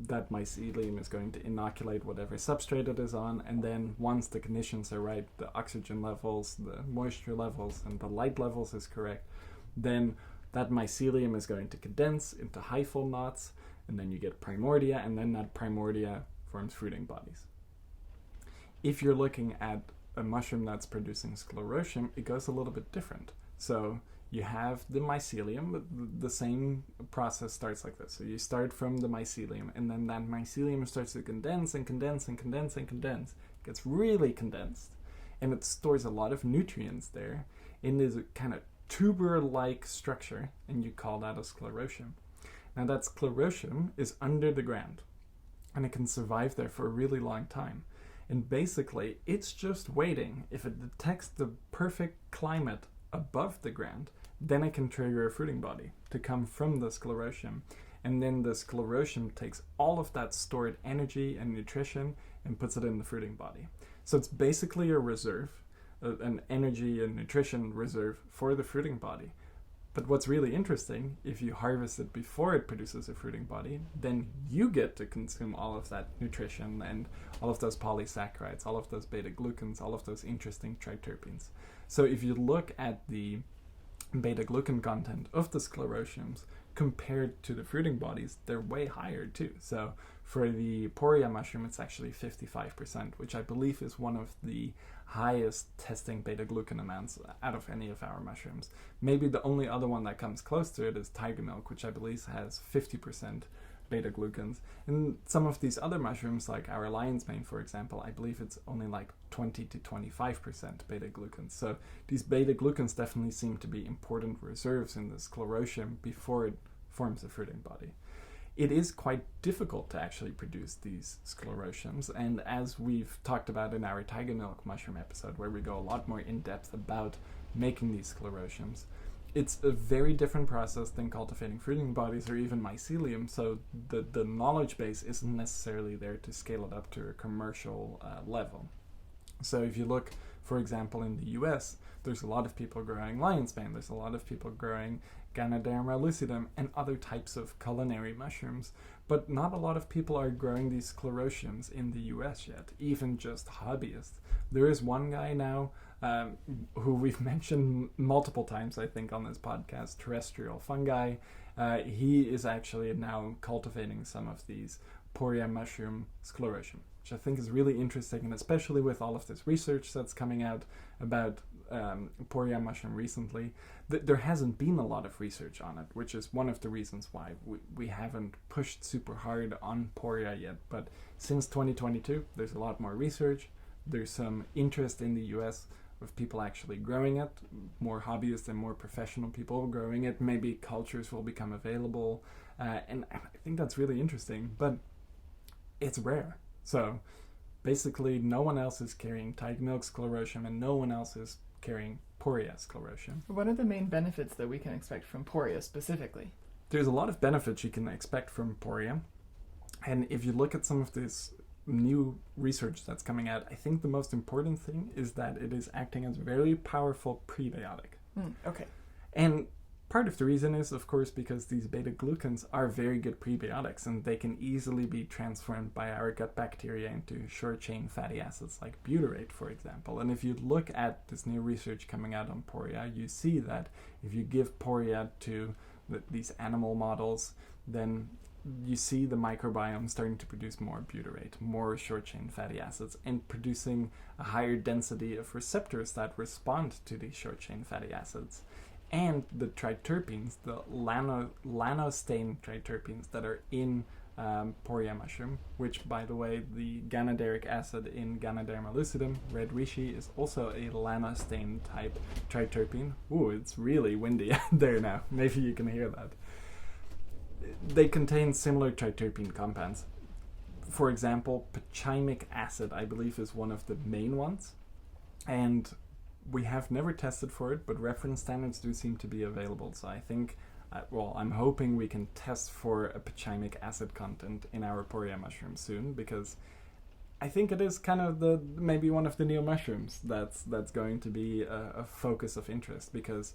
That mycelium is going to inoculate whatever substrate it is on, and then once the conditions are right, the oxygen levels, the moisture levels, and the light levels is correct, then that mycelium is going to condense into hyphal knots, and then you get primordia, and then that primordia forms fruiting bodies. If you're looking at a mushroom that's producing Sclerotium, it goes a little bit different. So you have the mycelium. The same process starts like this. So you start from the mycelium, and then that mycelium starts to condense and condense and condense and condense. It gets really condensed, and it stores a lot of nutrients there in this kind of tuber-like structure, and you call that a sclerotium. Now that sclerotium is under the ground, and it can survive there for a really long time. And basically, it's just waiting. If it detects the perfect climate above the ground, then it can trigger a fruiting body to come from the sclerotium. And then the sclerotium takes all of that stored energy and nutrition and puts it in the fruiting body. So it's basically a reserve, an energy and nutrition reserve for the fruiting body. But what's really interesting, if you harvest it before it produces a fruiting body, then you get to consume all of that nutrition and all of those polysaccharides, all of those beta-glucans, all of those interesting triterpenes. So if you look at the beta-glucan content of the sclerotiums compared to the fruiting bodies, they're way higher too. So for the Poria mushroom, it's actually 55%, which I believe is one of the highest testing beta-glucan amounts out of any of our mushrooms. Maybe the only other one that comes close to it is tiger milk, which I believe has 50% beta-glucans. And some of these other mushrooms, like our lion's mane, for example, I believe it's only like 20 to 25% beta-glucans. So these beta-glucans definitely seem to be important reserves in the sclerotium before it forms a fruiting body. It is quite difficult to actually produce these sclerotiums, and as we've talked about in our tiger milk mushroom episode, where we go a lot more in depth about making these sclerotiums, it's a very different process than cultivating fruiting bodies or even mycelium, so the knowledge base isn't necessarily there to scale it up to a commercial level. So if you look, for example, in the US, there's a lot of people growing lion's mane, there's a lot of people growing Ganoderma lucidum and other types of culinary mushrooms, but not a lot of people are growing these sclerotiums in the US yet, even just hobbyists. There is one guy now who we've mentioned multiple times, I think, on this podcast, Terrestrial Fungi. He is actually now cultivating some of these Poria mushroom sclerotium, which I think is really interesting, and especially with all of this research that's coming out about Poria mushroom recently, there hasn't been a lot of research on it, which is one of the reasons why we haven't pushed super hard on Poria yet. But since 2022, there's a lot more research. There's some interest in the US of people actually growing it, more hobbyists and more professional people growing it. Maybe cultures will become available, and I think that's really interesting, but it's rare. So basically no one else is carrying tiger milk sclerotium and no one else is carrying Poria sclerotium. What are the main benefits that we can expect from Poria specifically? There's a lot of benefits you can expect from Poria, and if you look at some of this new research that's coming out, I think the most important thing is that it is acting as a very powerful prebiotic. Okay. And part of the reason is, of course, because these beta-glucans are very good prebiotics and they can easily be transformed by our gut bacteria into short-chain fatty acids like butyrate, for example. And if you look at this new research coming out on Poria, you see that if you give Poria to these animal models, then you see the microbiome starting to produce more butyrate, more short-chain fatty acids, and producing a higher density of receptors that respond to these short-chain fatty acids. And the triterpenes, the lanostane triterpenes that are in Poria mushroom, which, by the way, the ganoderic acid in Ganoderma lucidum, red reishi, is also a lanostane type triterpene. Ooh, it's really windy out there now. Maybe you can hear that. They contain similar triterpene compounds. For example, pachimic acid, I believe, is one of the main ones. And we have never tested for it, but reference standards do seem to be available. So I think, I'm hoping we can test for a pachimic acid content in our Poria mushroom soon, because I think it is kind of maybe one of the new mushrooms that's going to be a focus of interest, because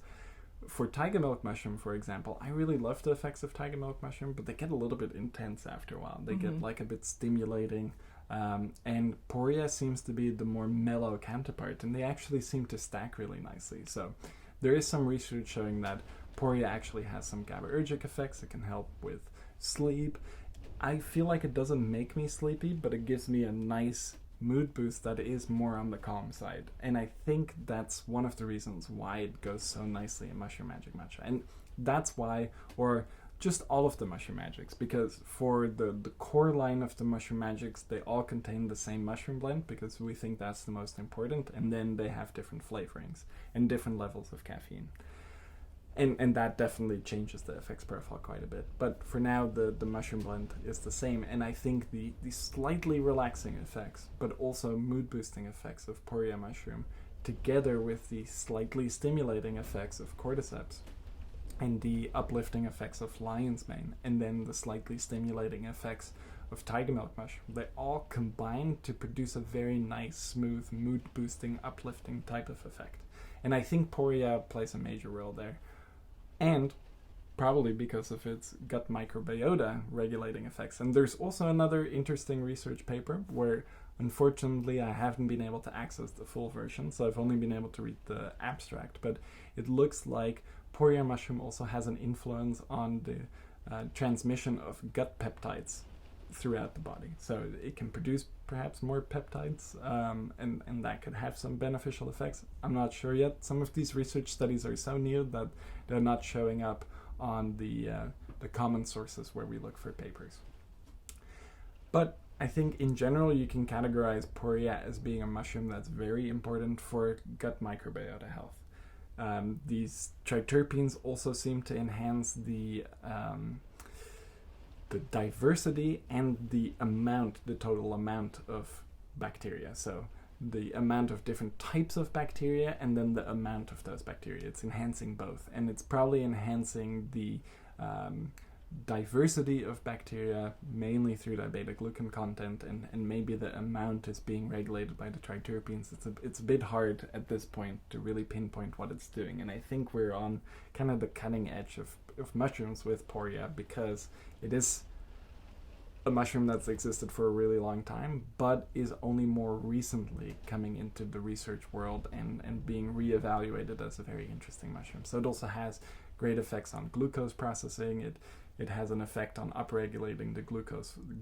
for tiger milk mushroom, for example, I really love the effects of tiger milk mushroom, but they get a little bit intense after a while. They get like a bit stimulating. And Poria seems to be the more mellow counterpart, and they actually seem to stack really nicely. So there is some research showing that Poria actually has some GABAergic effects. It can help with sleep. I feel like it doesn't make me sleepy, but it gives me a nice mood boost that is more on the calm side. And I think that's one of the reasons why it goes so nicely in Mushroom Magic Matcha. And that's why, or just all of the Mushroom Magics, because for the core line of the Mushroom Magics, they all contain the same mushroom blend because we think that's the most important, and then they have different flavorings and different levels of caffeine. And that definitely changes the effects profile quite a bit. But for now, the mushroom blend is the same. And I think the slightly relaxing effects, but also mood-boosting effects of Poria mushroom, together with the slightly stimulating effects of Cordyceps, and the uplifting effects of lion's mane, and then the slightly stimulating effects of tiger milk mushroom, they all combine to produce a very nice, smooth, mood-boosting, uplifting type of effect. And I think Poria plays a major role there. And probably because of its gut microbiota regulating effects. And there's also another interesting research paper where, unfortunately, I haven't been able to access the full version, so I've only been able to read the abstract, but it looks like Poria mushroom also has an influence on the transmission of gut peptides throughout the body. So it can produce perhaps more peptides, and that could have some beneficial effects. I'm not sure yet. Some of these research studies are so new that they're not showing up on the common sources where we look for papers. But I think in general you can categorize Poria as being a mushroom that's very important for gut microbiota health. These triterpenes also seem to enhance the diversity and the total amount of bacteria. So the amount of different types of bacteria and then the amount of those bacteria. It's enhancing both. And it's probably enhancing the diversity of bacteria mainly through the beta-glucan content, and maybe the amount is being regulated by the triterpenes. It's a bit hard at this point to really pinpoint what it's doing, and I think we're on kind of the cutting edge of mushrooms with Poria, because it is a mushroom that's existed for a really long time, but is only more recently coming into the research world and being reevaluated as a very interesting mushroom. So it also has great effects on glucose processing. It has an effect on upregulating the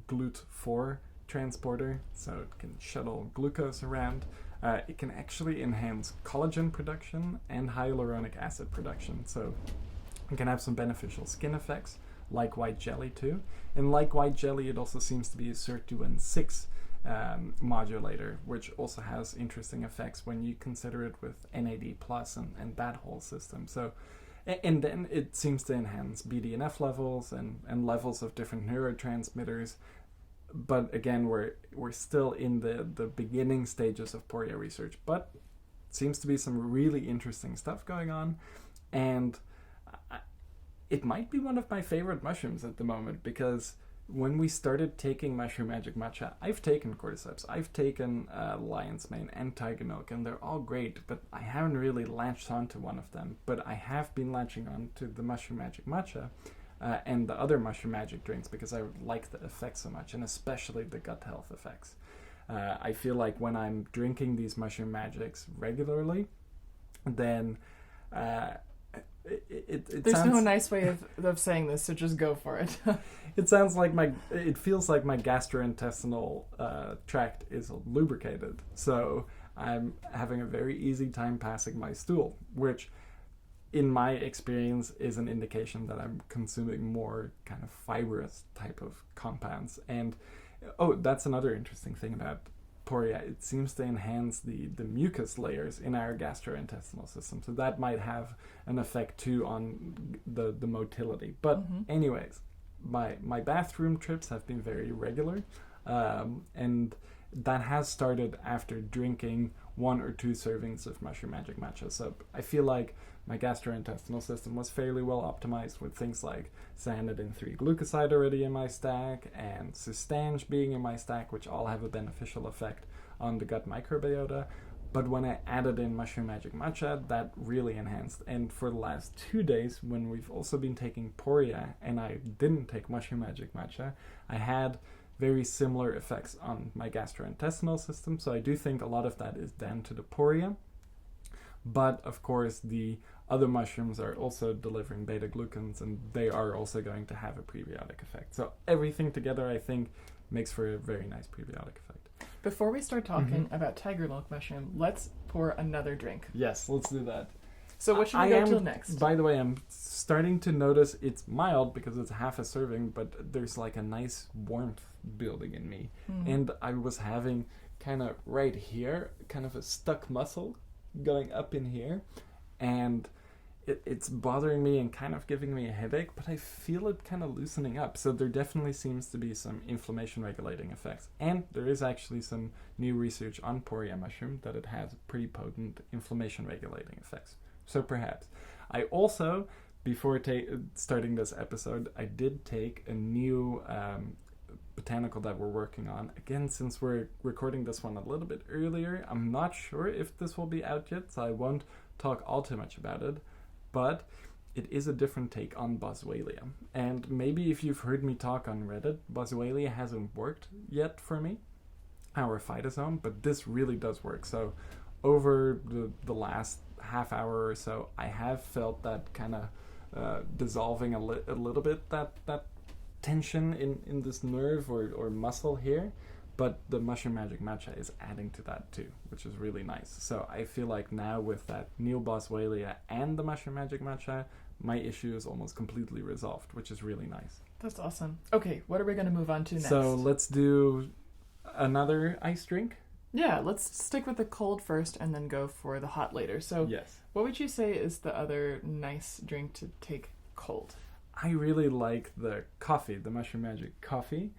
GLUT4 transporter, so it can shuttle glucose around. It can actually enhance collagen production and hyaluronic acid production, so it can have some beneficial skin effects, like white jelly too. And like white jelly, it also seems to be a SIRT2 modulator, which also has interesting effects when you consider it with NAD+ and that whole system. So, and then it seems to enhance BDNF levels and levels of different neurotransmitters. But again, we're still in the beginning stages of Poria research, but it seems to be some really interesting stuff going on. And it might be one of my favorite mushrooms at the moment, because when we started taking Mushroom Magic Matcha, I've taken Cordyceps, I've taken lion's mane and tiger milk, and they're all great, but I haven't really latched onto one of them. But I have been latching on to the Mushroom Magic Matcha and the other Mushroom Magic drinks, because I like the effects so much, and especially the gut health effects. I feel like when I'm drinking these Mushroom Magics regularly, then it There's sounds, no nice way of saying this, so just go for it. it feels like my gastrointestinal tract is lubricated, so I'm having a very easy time passing my stool, which in my experience is an indication that I'm consuming more kind of fibrous type of compounds. And that's another interesting thing about Poria. It seems to enhance the mucus layers in our gastrointestinal system, so that might have an effect too on the motility. But anyways, my bathroom trips have been very regular, and that has started after drinking 1 or 2 servings of Mushroom Magic Matcha. So I feel like my gastrointestinal system was fairly well optimized, with things like Xanadin 3 glucoside already in my stack and Sustange being in my stack, which all have a beneficial effect on the gut microbiota. But when I added in Mushroom Magic Matcha, that really enhanced. And for the last 2 days, when we've also been taking Poria and I didn't take Mushroom Magic Matcha, I had very similar effects on my gastrointestinal system. So I do think a lot of that is down to the Poria. But of course, the other mushrooms are also delivering beta-glucans, and they are also going to have a prebiotic effect. So everything together, I think, makes for a very nice prebiotic effect. Before we start talking about tiger milk mushroom, let's pour another drink. Yes, let's do that. So what should we go till next? By the way, I'm starting to notice it's mild because it's half a serving, but there's like a nice warmth building in me. And I was having kind of right here, kind of a stuck muscle going up in here. And it's bothering me and kind of giving me a headache, but I feel it kind of loosening up. So there definitely seems to be some inflammation regulating effects. And there is actually some new research on Poria mushroom that it has pretty potent inflammation regulating effects. So perhaps. I also, before starting this episode, I did take a new botanical that we're working on. Again, since we're recording this one a little bit earlier, I'm not sure if this will be out yet, so I won't talk all too much about it. But it is a different take on Boswellia. And maybe if you've heard me talk on Reddit, Boswellia hasn't worked yet for me, our phytosome, but this really does work. So over the last half hour or so, I have felt that kind of dissolving a little bit, that tension in this nerve or muscle here. But the Mushroom Magic Matcha is adding to that too, which is really nice. So I feel like now with that new Boswellia and the Mushroom Magic Matcha, my issue is almost completely resolved, which is really nice. That's awesome. Okay, what are we going to move on to next? So let's do another ice drink. Yeah, let's stick with the cold first and then go for the hot later. So yes. What would you say is the other nice drink to take cold? I really like the coffee, the Mushroom Magic coffee,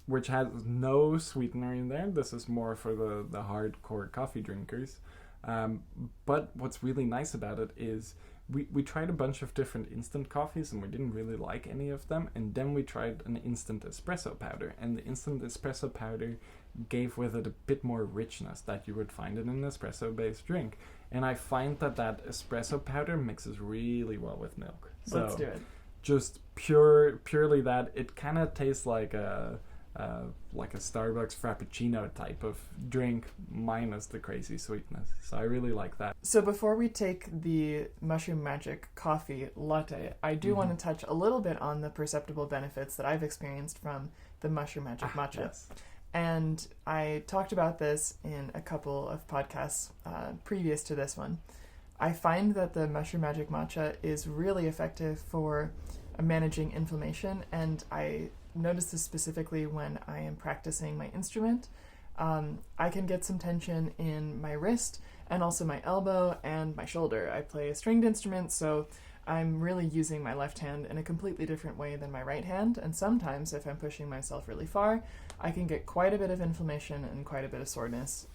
which has no sweetener in there. This is more for the hardcore coffee drinkers. But what's really nice about it is we tried a bunch of different instant coffees and we didn't really like any of them. And then we tried an instant espresso powder. And the instant espresso powder gave with it a bit more richness that you would find in an espresso-based drink. And I find that espresso powder mixes really well with milk. So let's do it. Just purely that. It kind of tastes like a Starbucks Frappuccino type of drink minus the crazy sweetness. So I really like that. So before we take the Mushroom Magic coffee latte, I do want to touch a little bit on the perceptible benefits that I've experienced from the Mushroom Magic Matcha. Yes. And I talked about this in a couple of podcasts previous to this one. I find that the Mushroom Magic Matcha is really effective for managing inflammation, and I notice this specifically when I am practicing my instrument. I can get some tension in my wrist and also my elbow and my shoulder. I play a stringed instrument, so I'm really using my left hand in a completely different way than my right hand, and sometimes if I'm pushing myself really far, I can get quite a bit of inflammation and quite a bit of soreness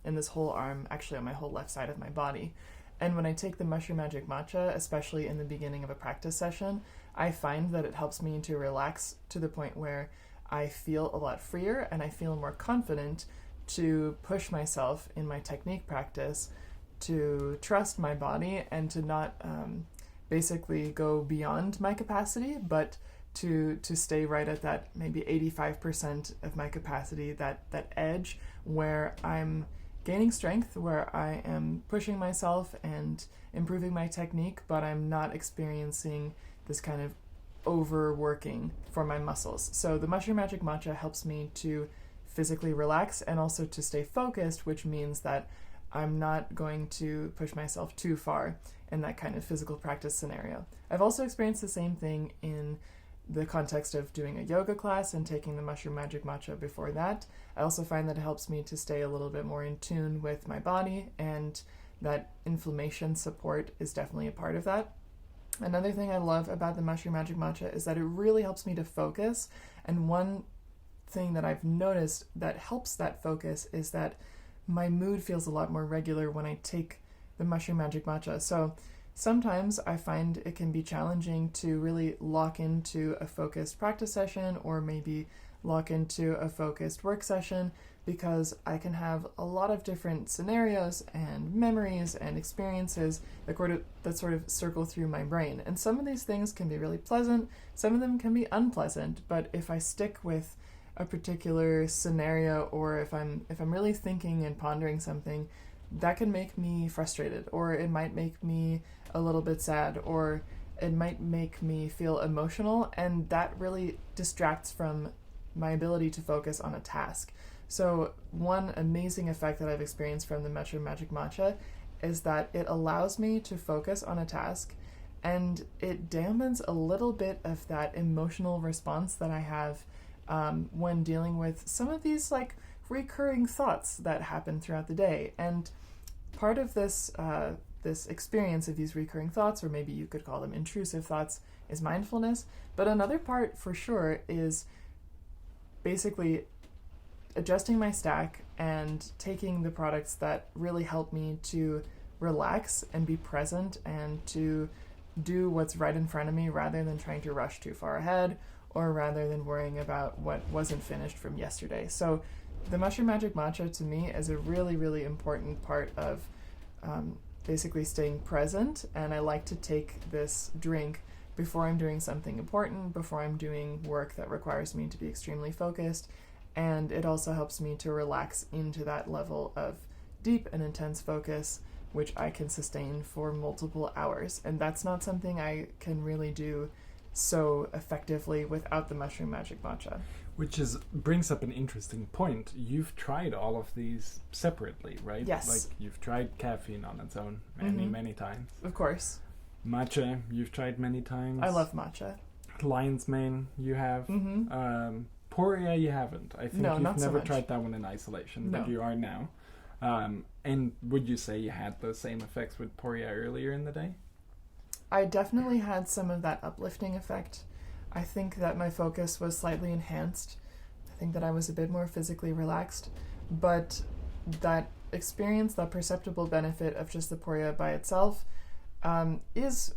in this whole arm, actually on my whole left side of my body. And when I take the Mushroom Magic Matcha, especially in the beginning of a practice session, I find that it helps me to relax to the point where I feel a lot freer and I feel more confident to push myself in my technique practice, to trust my body and to not basically go beyond my capacity, but to stay right at that maybe 85% of my capacity, that edge where I'm gaining strength, where I am pushing myself and improving my technique, but I'm not experiencing this kind of overworking for my muscles. So the Mushroom Magic Matcha helps me to physically relax and also to stay focused, which means that I'm not going to push myself too far in that kind of physical practice scenario. I've also experienced the same thing in the context of doing a yoga class and taking the Mushroom Magic Matcha before that. I also find that it helps me to stay a little bit more in tune with my body, and that inflammation support is definitely a part of that. Another thing I love about the Mushroom Magic Matcha is that it really helps me to focus, and one thing that I've noticed that helps that focus is that my mood feels a lot more regular when I take the Mushroom Magic Matcha. So sometimes I find it can be challenging to really lock into a focused practice session or maybe lock into a focused work session, because I can have a lot of different scenarios and memories and experiences that sort of circle through my brain. And some of these things can be really pleasant, some of them can be unpleasant, but if I stick with a particular scenario, or if I'm really thinking and pondering something, that can make me frustrated, or it might make me a little bit sad, or it might make me feel emotional, and that really distracts from my ability to focus on a task. So one amazing effect that I've experienced from the Mushroom Magic Matcha is that it allows me to focus on a task, and it dampens a little bit of that emotional response that I have when dealing with some of these like recurring thoughts that happen throughout the day. And part of this this experience of these recurring thoughts, or maybe you could call them intrusive thoughts, is mindfulness. But another part for sure is basically adjusting my stack and taking the products that really help me to relax and be present and to do what's right in front of me rather than trying to rush too far ahead, or rather than worrying about what wasn't finished from yesterday. So the Mushroom Magic Matcha to me is a really, really important part of basically staying present. And I like to take this drink before I'm doing something important, before I'm doing work that requires me to be extremely focused. And it also helps me to relax into that level of deep and intense focus, which I can sustain for multiple hours. And that's not something I can really do so effectively without the Mushroom Magic Matcha. Which brings up an interesting point. You've tried all of these separately, right? Yes. Like you've tried caffeine on its own many times. Of course. Matcha, you've tried many times. I love matcha. Lion's mane, you have. Poria, you haven't. I think No, you've not so never much. tried that one in isolation, No. but you are now. And would you say you had those same effects with Poria earlier in the day? I definitely had some of that uplifting effect. I think that my focus was slightly enhanced. I think that I was a bit more physically relaxed, but that experience, that perceptible benefit of just the Poria by itself, is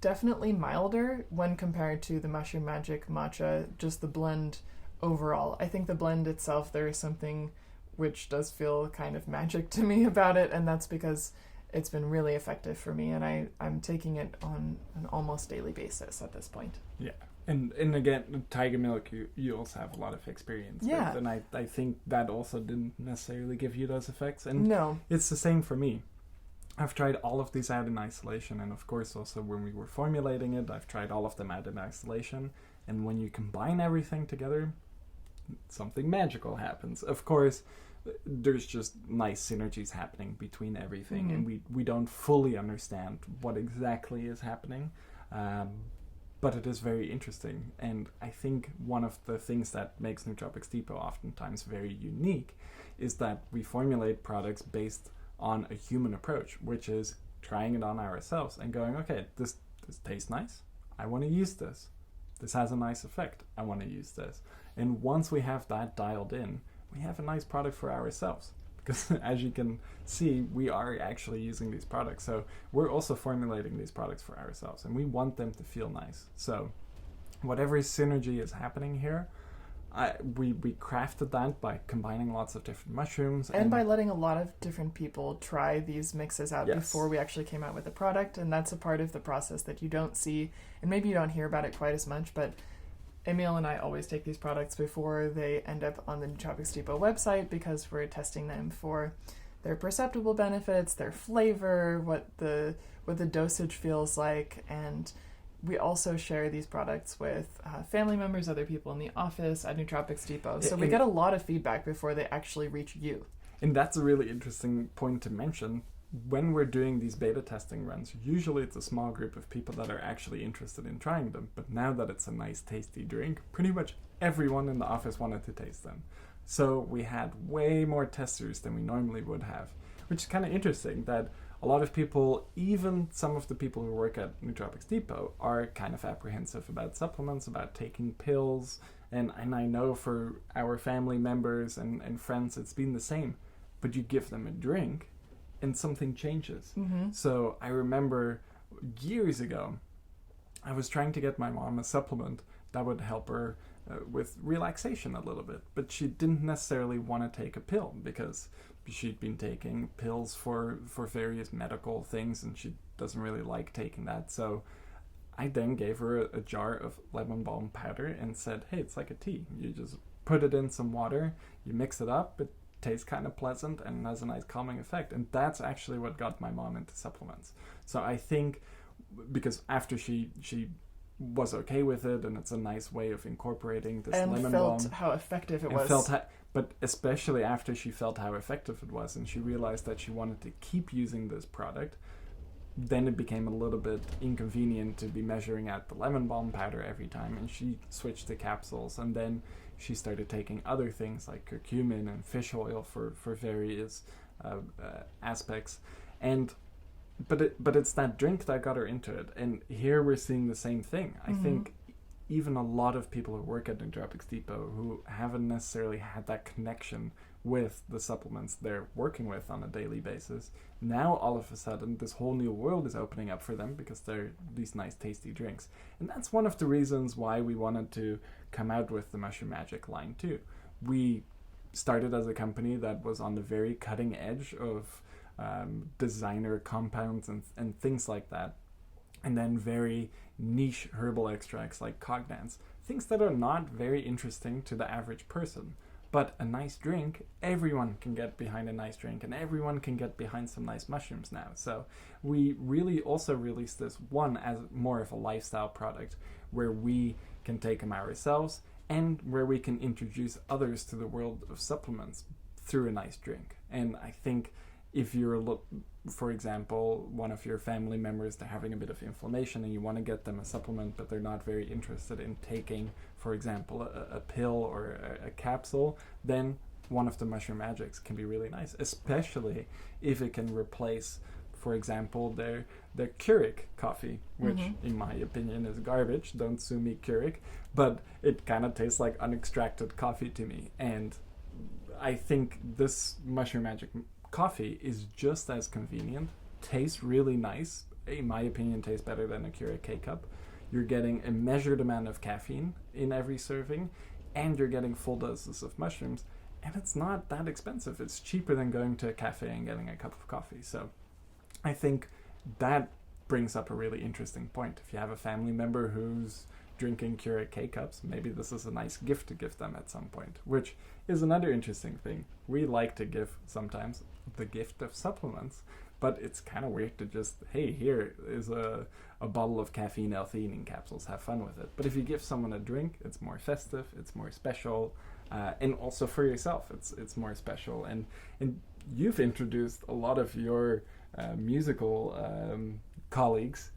definitely milder when compared to the Mushroom Magic Matcha, just the blend overall. I think the blend itself, there is something which does feel kind of magic to me about it, and that's because it's been really effective for me, and I'm taking it on an almost daily basis at this point. Yeah. And again, Tiger Milk, you also have a lot of experience with, and I think that also didn't necessarily give you those effects. And no, it's the same for me. I've tried all of these out in isolation, and of course also when we were formulating it, I've tried all of them out in isolation. And when you combine everything together, something magical happens. Of course, there's just nice synergies happening between everything, and we don't fully understand what exactly is happening. But it is very interesting, and I think one of the things that makes Nootropics Depot oftentimes very unique is that we formulate products based on a human approach, which is trying it on ourselves and going, okay, this tastes nice, I want to use this. This has a nice effect, I want to use this. And once we have that dialed in, we have a nice product for ourselves. Because as you can see, we are actually using these products. So we're also formulating these products for ourselves, and we want them to feel nice. So whatever synergy is happening here, we crafted that by combining lots of different mushrooms. And by letting a lot of different people try these mixes out Yes. before we actually came out with the product. And that's a part of the process that you don't see, and maybe you don't hear about it quite as much, but Emiel and I always take these products before they end up on the Nootropics Depot website, because we're testing them for their perceptible benefits, their flavor, what the dosage feels like, and we also share these products with family members, other people in the office at Nootropics Depot. So we get a lot of feedback before they actually reach you. And that's a really interesting point to mention. When we're doing these beta testing runs, usually it's a small group of people that are actually interested in trying them. But now that it's a nice, tasty drink, pretty much everyone in the office wanted to taste them. So we had way more testers than we normally would have, which is kind of interesting that a lot of people, even some of the people who work at Nootropics Depot, are kind of apprehensive about supplements, about taking pills. And I know for our family members and friends, it's been the same. But you give them a drink, and something changes. So I remember years ago, I was trying to get my mom a supplement that would help her with relaxation a little bit, but she didn't necessarily want to take a pill because she'd been taking pills for various medical things, and she doesn't really like taking that. So I then gave her a jar of lemon balm powder and said, hey, it's like a tea. You just put it in some water, you mix it up, it tastes kind of pleasant and has a nice calming effect. And that's actually what got my mom into supplements. So I think because after she was okay with it, and it's a nice way of incorporating this and lemon felt balm. how effective it And was. but especially after she felt how effective it was, and she realized that she wanted to keep using this product, then it became a little bit inconvenient to be measuring out the lemon balm powder every time, and she switched to capsules. And then she started taking other things like curcumin and fish oil for various aspects. But it's that drink that got her into it. And here we're seeing the same thing. I think even a lot of people who work at Nootropics Depot who haven't necessarily had that connection with the supplements they're working with on a daily basis, now all of a sudden this whole new world is opening up for them because they're these nice tasty drinks. And that's one of the reasons why we wanted to come out with the Mushroom Magic line too. We started as a company that was on the very cutting edge of designer compounds and things like that, and then very niche herbal extracts like cognans, things that are not very interesting to the average person. But a nice drink, everyone can get behind a nice drink, and everyone can get behind some nice mushrooms now. So we really also released this one as more of a lifestyle product where we can take them ourselves and where we can introduce others to the world of supplements through a nice drink. And I think if you're, for example, one of your family members, they're having a bit of inflammation and you want to get them a supplement, but they're not very interested in taking, for example, a pill or a capsule, then one of the Mushroom Magics can be really nice, especially if it can replace, for example, their Keurig coffee, which in my opinion is garbage. Don't sue me, Keurig, but it kind of tastes like unextracted coffee to me. And I think this Mushroom Magic coffee is just as convenient, tastes really nice, in my opinion tastes better than a Keurig K-Cup. You're getting a measured amount of caffeine in every serving, and you're getting full doses of mushrooms, and it's not that expensive. It's cheaper than going to a cafe and getting a cup of coffee. So I think that brings up a really interesting point. If you have a family member who's drinking Keurig K-Cups, maybe this is a nice gift to give them at some point, which is another interesting thing. We like to give sometimes the gift of supplements, but it's kind of weird to just, hey, here is a bottle of caffeine L-theanine capsules, have fun with it. But if you give someone a drink, it's more festive, it's more special, and also for yourself, it's more special. And you've introduced a lot of your musical colleagues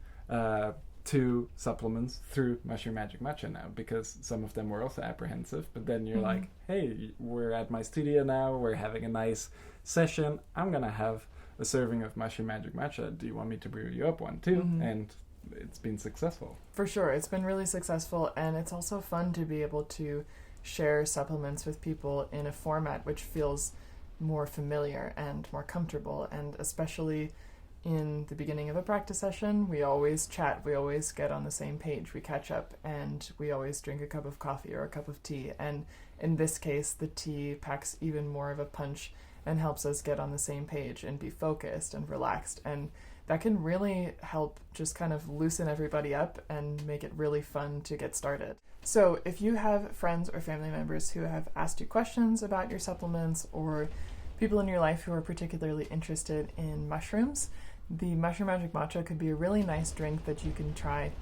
to supplements through Mushroom Magic Matcha now, because some of them were also apprehensive, but then you're like, hey, we're at my studio now, we're having a nice session, I'm gonna have a serving of Mushroom Magic Matcha, do you want me to brew you up one too? And it's been successful. For sure, it's been really successful, and it's also fun to be able to share supplements with people in a format which feels more familiar and more comfortable. And especially in the beginning of a practice session, we always chat, we always get on the same page, we catch up, and we always drink a cup of coffee or a cup of tea. And in this case, the tea packs even more of a punch and helps us get on the same page and be focused and relaxed. And that can really help just kind of loosen everybody up and make it really fun to get started. So if you have friends or family members who have asked you questions about your supplements, or people in your life who are particularly interested in mushrooms, the Mushroom Magic Matcha could be a really nice drink that you can try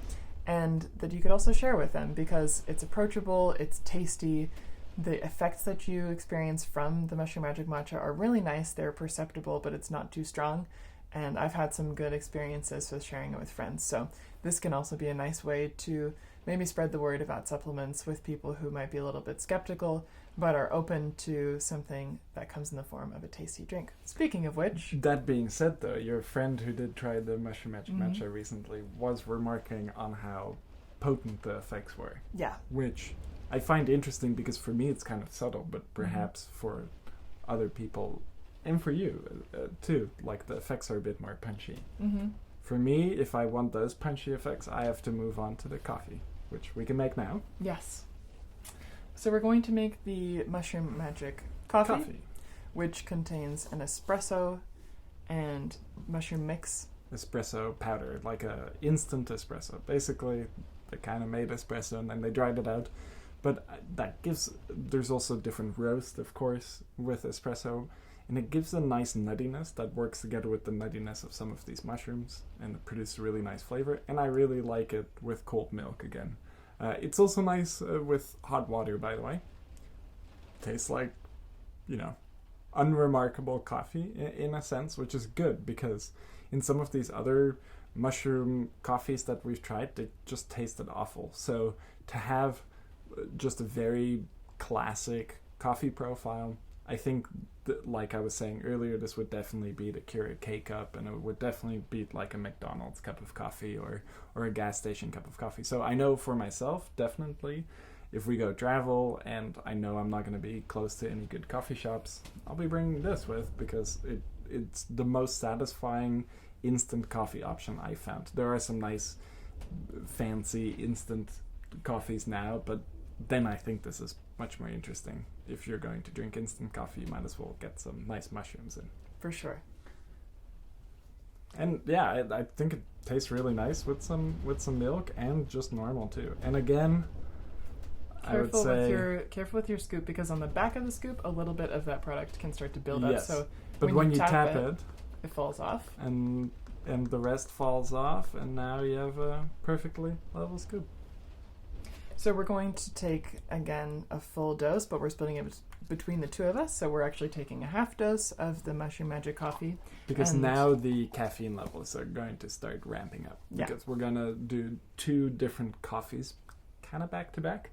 and that you could also share with them, because it's approachable, it's tasty, the effects that you experience from the Mushroom Magic Matcha are really nice, they're perceptible, but it's not too strong, and I've had some good experiences with sharing it with friends. So this can also be a nice way to maybe spread the word about supplements with people who might be a little bit skeptical but are open to something that comes in the form of a tasty drink. Speaking of which... That being said, though, your friend who did try the Mushroom Magic Matcha recently was remarking on how potent the effects were. Yeah. Which I find interesting, because for me it's kind of subtle, but perhaps for other people, and for you too, like the effects are a bit more punchy. For me, if I want those punchy effects, I have to move on to the coffee, which we can make now. Yes. So we're going to make the Mushroom Magic coffee, which contains an espresso and mushroom mix. Espresso powder, like a instant espresso. Basically, they kind of made espresso and then they dried it out. But that gives, there's also different roast, of course, with espresso. and it gives a nice nuttiness that works together with the nuttiness of some of these mushrooms, and it produces a really nice flavor, and I really like it with cold milk again. It's also nice with hot water, by the way. Tastes like, unremarkable coffee in a sense, which is good, because in some of these other mushroom coffees that we've tried, they just tasted awful. So to have just a very classic coffee profile, I think that, like I was saying earlier, this would definitely beat a Keurig K-Cup, and it would definitely beat like a McDonald's cup of coffee or a gas station cup of coffee. So I know for myself, definitely, if we go travel and I know I'm not going to be close to any good coffee shops, I'll be bringing this with, because it's the most satisfying instant coffee option I found. There are some nice fancy instant coffees now, but then I think this is much more interesting. If you're going to drink instant coffee, you might as well get some nice mushrooms in. For sure. And yeah, I think it tastes really nice with some milk, and just normal too. And again, I would say careful with your scoop, because on the back of the scoop, a little bit of that product can start to build up. So but when you tap it, it falls off, and the rest falls off, and now you have a perfectly level scoop. So we're going to take, again, a full dose, but we're splitting it between the two of us. So we're actually taking a half dose of the Mushroom Magic coffee. Because now the caffeine levels are going to start ramping up. Because we're going to do 2 different coffees kind of back to back.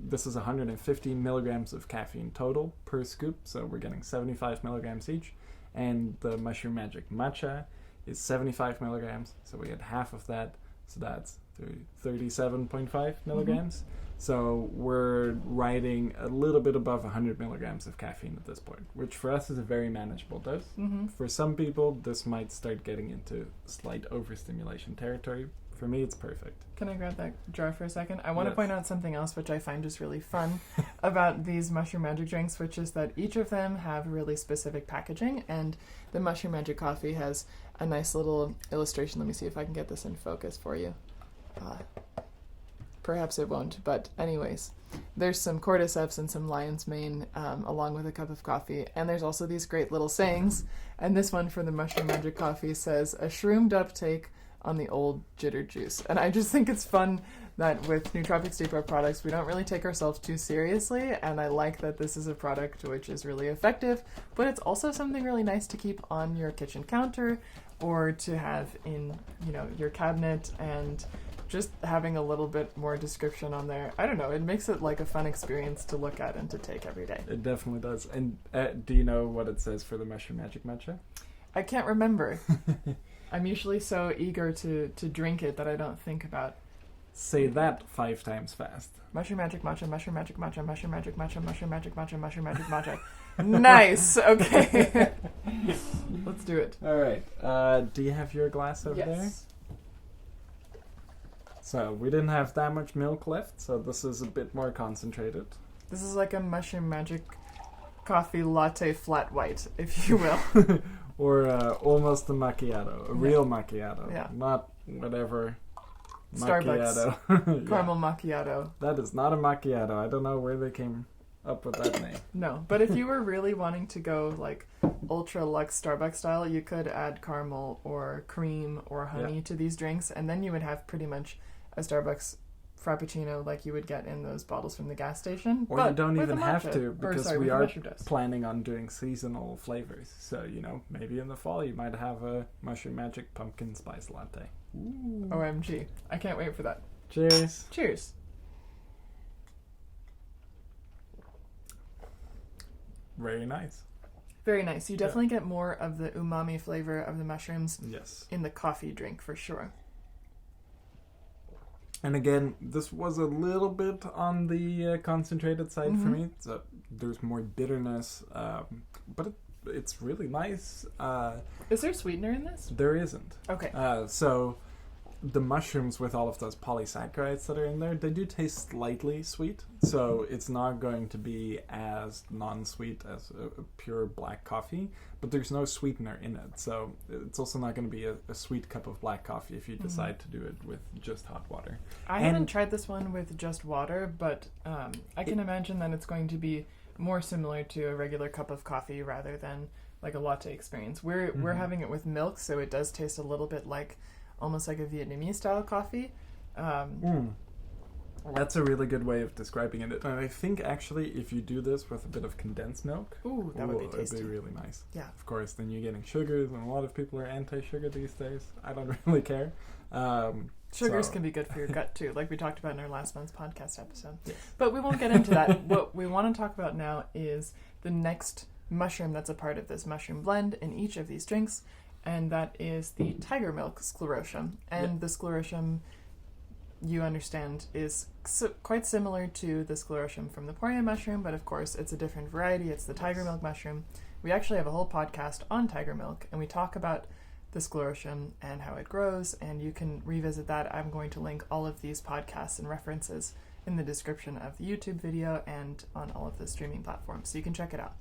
This is 150 milligrams of caffeine total per scoop. So we're getting 75 milligrams each. And the Mushroom Magic Matcha is 75 milligrams. So we get half of that. So that's 37.5 milligrams. So we're riding a little bit above 100 milligrams of caffeine at this point, which for us is a very manageable dose. For some people, this might start getting into slight overstimulation territory. For me, it's perfect. Can I grab that jar for a second? I want to point out something else which I find just really fun about these Mushroom Magic drinks, which is that each of them have really specific packaging, and the Mushroom Magic coffee has a nice little illustration. Let me see if I can get this in focus for you. Perhaps it won't, but anyways, there's some cordyceps and some lion's mane along with a cup of coffee, and there's also these great little sayings, and this one for the Mushroom Magic coffee says, "A shroomed up take on the old jitter juice." And I just think it's fun that with Nootropics Depot products, we don't really take ourselves too seriously, and I like that this is a product which is really effective, but it's also something really nice to keep on your kitchen counter or to have in, your cabinet, and just having a little bit more description on there. I don't know, it makes it like a fun experience to look at and to take every day. It definitely does. And do you know what it says for the Mushroom Magic Matcha? I can't remember. I'm usually so eager to drink it that I don't think about. Say that 5 times fast. Mushroom Magic Matcha, Mushroom Magic Matcha, Mushroom Magic Matcha, Mushroom Magic Matcha, Mushroom Magic Matcha. Nice! Okay. Let's do it. All right. Do you have your glass over there? Yes. So we didn't have that much milk left, so this is a bit more concentrated. This is like a Mushroom Magic coffee latte flat white, if you will. Or almost a macchiato, a real macchiato. Yeah. Not whatever Starbucks macchiato. caramel macchiato. That is not a macchiato. I don't know where they came up with that name. No, but if you were really wanting to go like ultra luxe Starbucks style, you could add caramel or cream or honey to these drinks, and then you would have pretty much a Starbucks Frappuccino like you would get in those bottles from the gas station. Or but you don't even have to, because we are planning on doing seasonal flavors. So, maybe in the fall you might have a Mushroom Magic pumpkin spice latte. Ooh. OMG. I can't wait for that. Cheers. Cheers. Very nice. Very nice. You definitely get more of the umami flavor of the mushrooms in the coffee drink for sure. And again, this was a little bit on the concentrated side for me. So there's more bitterness, but it's really nice. Is there sweetener in this? There isn't. Okay. So the mushrooms with all of those polysaccharides that are in there, they do taste slightly sweet. So it's not going to be as non-sweet as a pure black coffee, but there's no sweetener in it. So it's also not going to be a sweet cup of black coffee if you decide to do it with just hot water. I haven't tried this one with just water, but I can imagine that it's going to be more similar to a regular cup of coffee rather than like a latte experience. We're having it with milk, so it does taste a little bit like almost like a Vietnamese style coffee. That's a really good way of describing it. And I think actually if you do this with a bit of condensed milk, that would be tasty. It'd be really nice. Yeah. Of course, then you're getting sugars, and a lot of people are anti-sugar these days. I don't really care. Sugars can be good for your gut too, like we talked about in our last month's podcast episode. Yes. But we won't get into that. What we want to talk about now is the next mushroom that's a part of this mushroom blend in each of these drinks, and that is the tiger milk Sclerotium. And the Sclerotium, you understand, is quite similar to the Sclerotium from the Poria mushroom, but of course it's a different variety. It's the tiger milk mushroom. We actually have a whole podcast on tiger milk, and we talk about the Sclerotium and how it grows, and you can revisit that. I'm going to link all of these podcasts and references in the description of the YouTube video and on all of the streaming platforms, so you can check it out.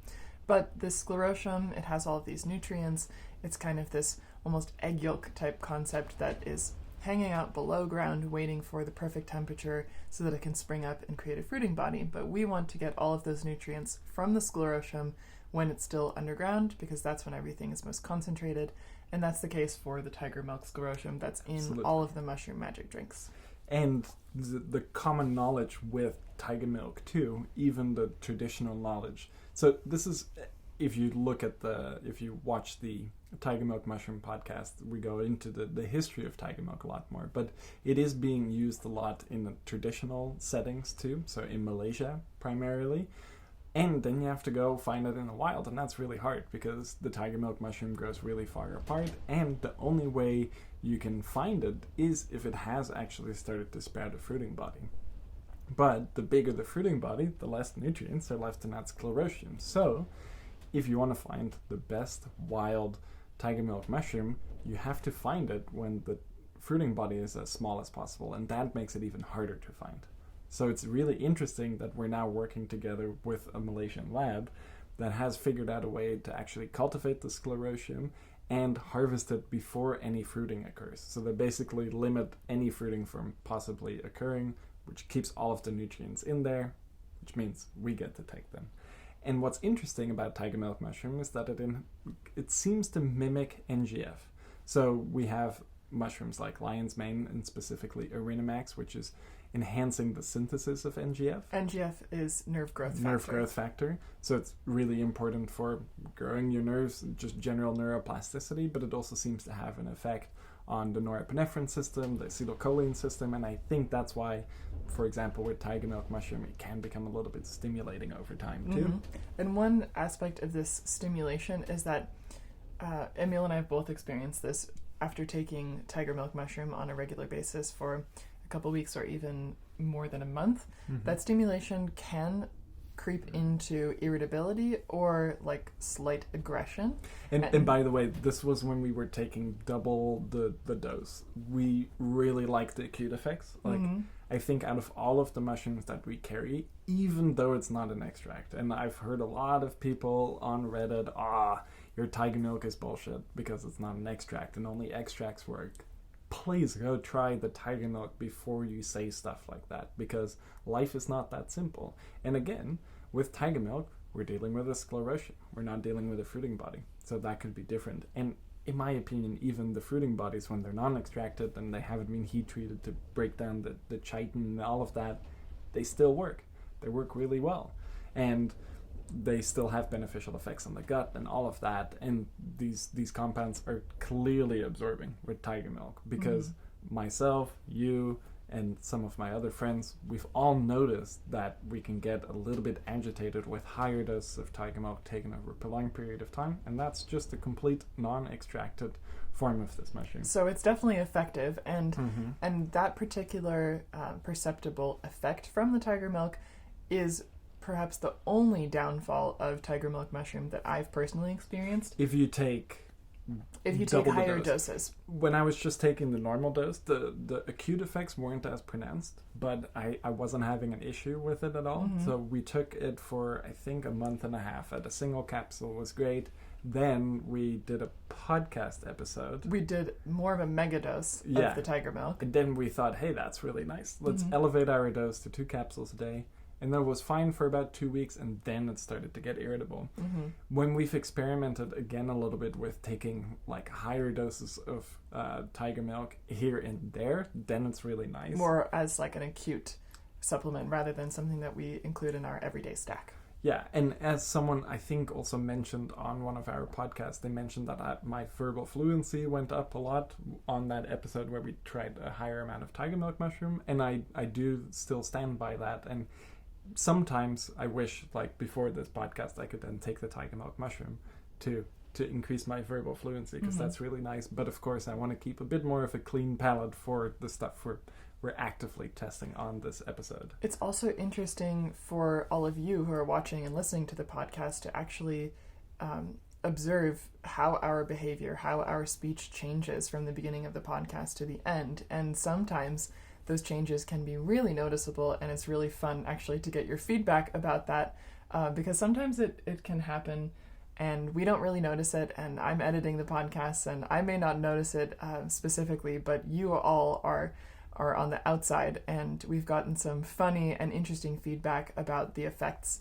But this Sclerotium, it has all of these nutrients. It's kind of this almost egg yolk type concept that is hanging out below ground, waiting for the perfect temperature so that it can spring up and create a fruiting body. But we want to get all of those nutrients from the Sclerotium when it's still underground, because that's when everything is most concentrated. And that's the case for the tiger milk Sclerotium that's in all of the Mushroom Magic drinks. And the common knowledge with tiger milk too, even the traditional knowledge. So this is, if you watch the Tiger Milk Mushroom podcast, we go into the history of tiger milk a lot more, but it is being used a lot in the traditional settings too, so in Malaysia primarily. And then you have to go find it in the wild, and that's really hard because the tiger milk mushroom grows really far apart, and the only way you can find it is if it has actually started to sprout a fruiting body. But the bigger the fruiting body, the less nutrients are left in that Sclerotium. So if you want to find the best wild tiger milk mushroom, you have to find it when the fruiting body is as small as possible, and that makes it even harder to find. So it's really interesting that we're now working together with a Malaysian lab that has figured out a way to actually cultivate the Sclerotium and harvest it before any fruiting occurs. So they basically limit any fruiting from possibly occurring, which keeps all of the nutrients in there, which means we get to take them. And what's interesting about tiger milk mushroom is that it seems to mimic NGF. So we have mushrooms like lion's mane and specifically Arinimax, which is enhancing the synthesis of NGF. NGF is nerve growth factor. Nerve growth factor. So it's really important for growing your nerves, just general neuroplasticity, but it also seems to have an effect on the norepinephrine system, the acetylcholine system, and I think that's why, for example, with tiger milk mushroom, it can become a little bit stimulating over time too. Mm-hmm. And one aspect of this stimulation is that Emiel and I have both experienced this after taking tiger milk mushroom on a regular basis for a couple weeks or even more than a month. Mm-hmm. That stimulation can creep into irritability or like slight aggression. And by the way, this was when we were taking double the dose. We really like the acute effects. Like I think out of all of the mushrooms that we carry, even though it's not an extract, and I've heard a lot of people on Reddit, your tiger milk is bullshit because it's not an extract and only extracts work. Please go try the tiger milk before you say stuff like that, because life is not that simple. And again, with tiger milk, we're dealing with a Sclerotium. We're not dealing with a fruiting body. So that could be different. And in my opinion, even the fruiting bodies, when they're non-extracted and they haven't been heat treated to break down the chitin and all of that, they still work. They work really well. And they still have beneficial effects on the gut and all of that. And these compounds are clearly absorbing with tiger milk because myself, you, and some of my other friends, we've all noticed that we can get a little bit agitated with higher doses of tiger milk taken over a prolonged period of time, and that's just a complete non-extracted form of this mushroom. So it's definitely effective, and that particular perceptible effect from the tiger milk is perhaps the only downfall of tiger milk mushroom that I've personally experienced. If you take if you take double the higher dose. doses. When I was just taking the normal dose, the acute effects weren't as pronounced, but I wasn't having an issue with it at all. Mm-hmm. So we took it for, I think, a month and a half at a single capsule. Was great. Then we did a podcast episode. We did more of a mega dose Yeah. of the tiger milk. And then we thought, hey, that's really nice. Let's Mhm. elevate our dose to 2 capsules a day. And that was fine for about 2 weeks, and then it started to get irritable. Mm-hmm. When we've experimented again a little bit with taking like higher doses of tiger milk here and there, then it's really nice. More as like an acute supplement rather than something that we include in our everyday stack. Yeah, and as someone I think also mentioned on one of our podcasts, they mentioned that my verbal fluency went up a lot on that episode where we tried a higher amount of tiger milk mushroom, and I do still stand by that. And sometimes I wish, like before this podcast, I could then take the tiger milk mushroom to increase my verbal fluency, because Mhm. that's really nice. But of course, I want to keep a bit more of a clean palate for the stuff we're actively testing on this episode. It's also interesting for all of you who are watching and listening to the podcast to actually observe how our behavior, how our speech changes from the beginning of the podcast to the end. And sometimes those changes can be really noticeable, and it's really fun actually to get your feedback about that, because sometimes it can happen and we don't really notice it, and I'm editing the podcast and I may not notice it specifically, but you all are on the outside, and we've gotten some funny and interesting feedback about the effects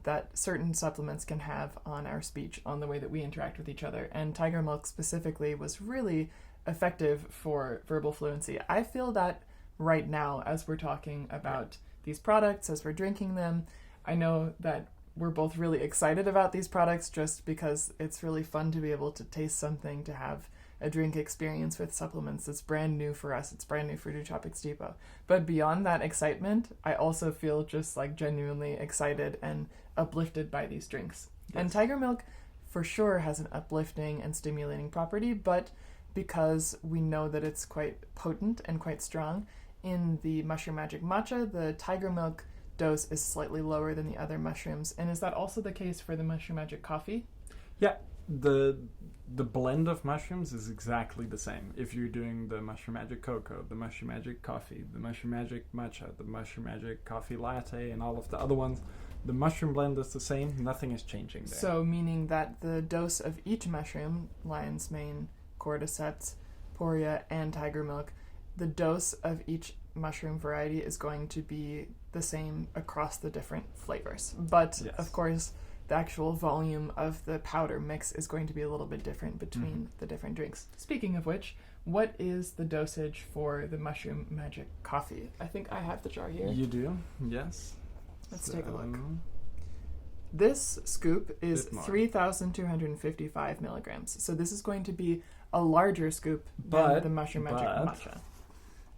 that certain supplements can have on our speech, on the way that we interact with each other. And tiger milk specifically was really effective for verbal fluency. I feel that right now as we're talking about these products, as we're drinking them. I know that we're both really excited about these products just because it's really fun to be able to taste something, to have a drink experience with supplements that's brand new for us. It's brand new for Nootropics Depot. But beyond that excitement, I also feel just like genuinely excited and uplifted by these drinks. Yes. And tiger milk for sure has an uplifting and stimulating property, but because we know that it's quite potent and quite strong, in the Mushroom Magic Matcha, the tiger milk dose is slightly lower than the other mushrooms. And is that also the case for the Mushroom Magic Coffee? Yeah, the blend of mushrooms is exactly the same. If you're doing the Mushroom Magic Cocoa, the Mushroom Magic Coffee, the Mushroom Magic Matcha, the Mushroom Magic Coffee Latte, and all of the other ones, the mushroom blend is the same. Nothing is changing there. So meaning that the dose of each mushroom, lion's mane, cordyceps, poria, and tiger milk, the dose of each mushroom variety is going to be the same across the different flavors. But yes, of course, the actual volume of the powder mix is going to be a little bit different between the different drinks. Speaking of which, what is the dosage for the Mushroom Magic Coffee? I think I have the jar here. You do? Yes. Let's take a look. This scoop is 3,255 milligrams. So this is going to be a larger scoop than the Mushroom Magic Matcha.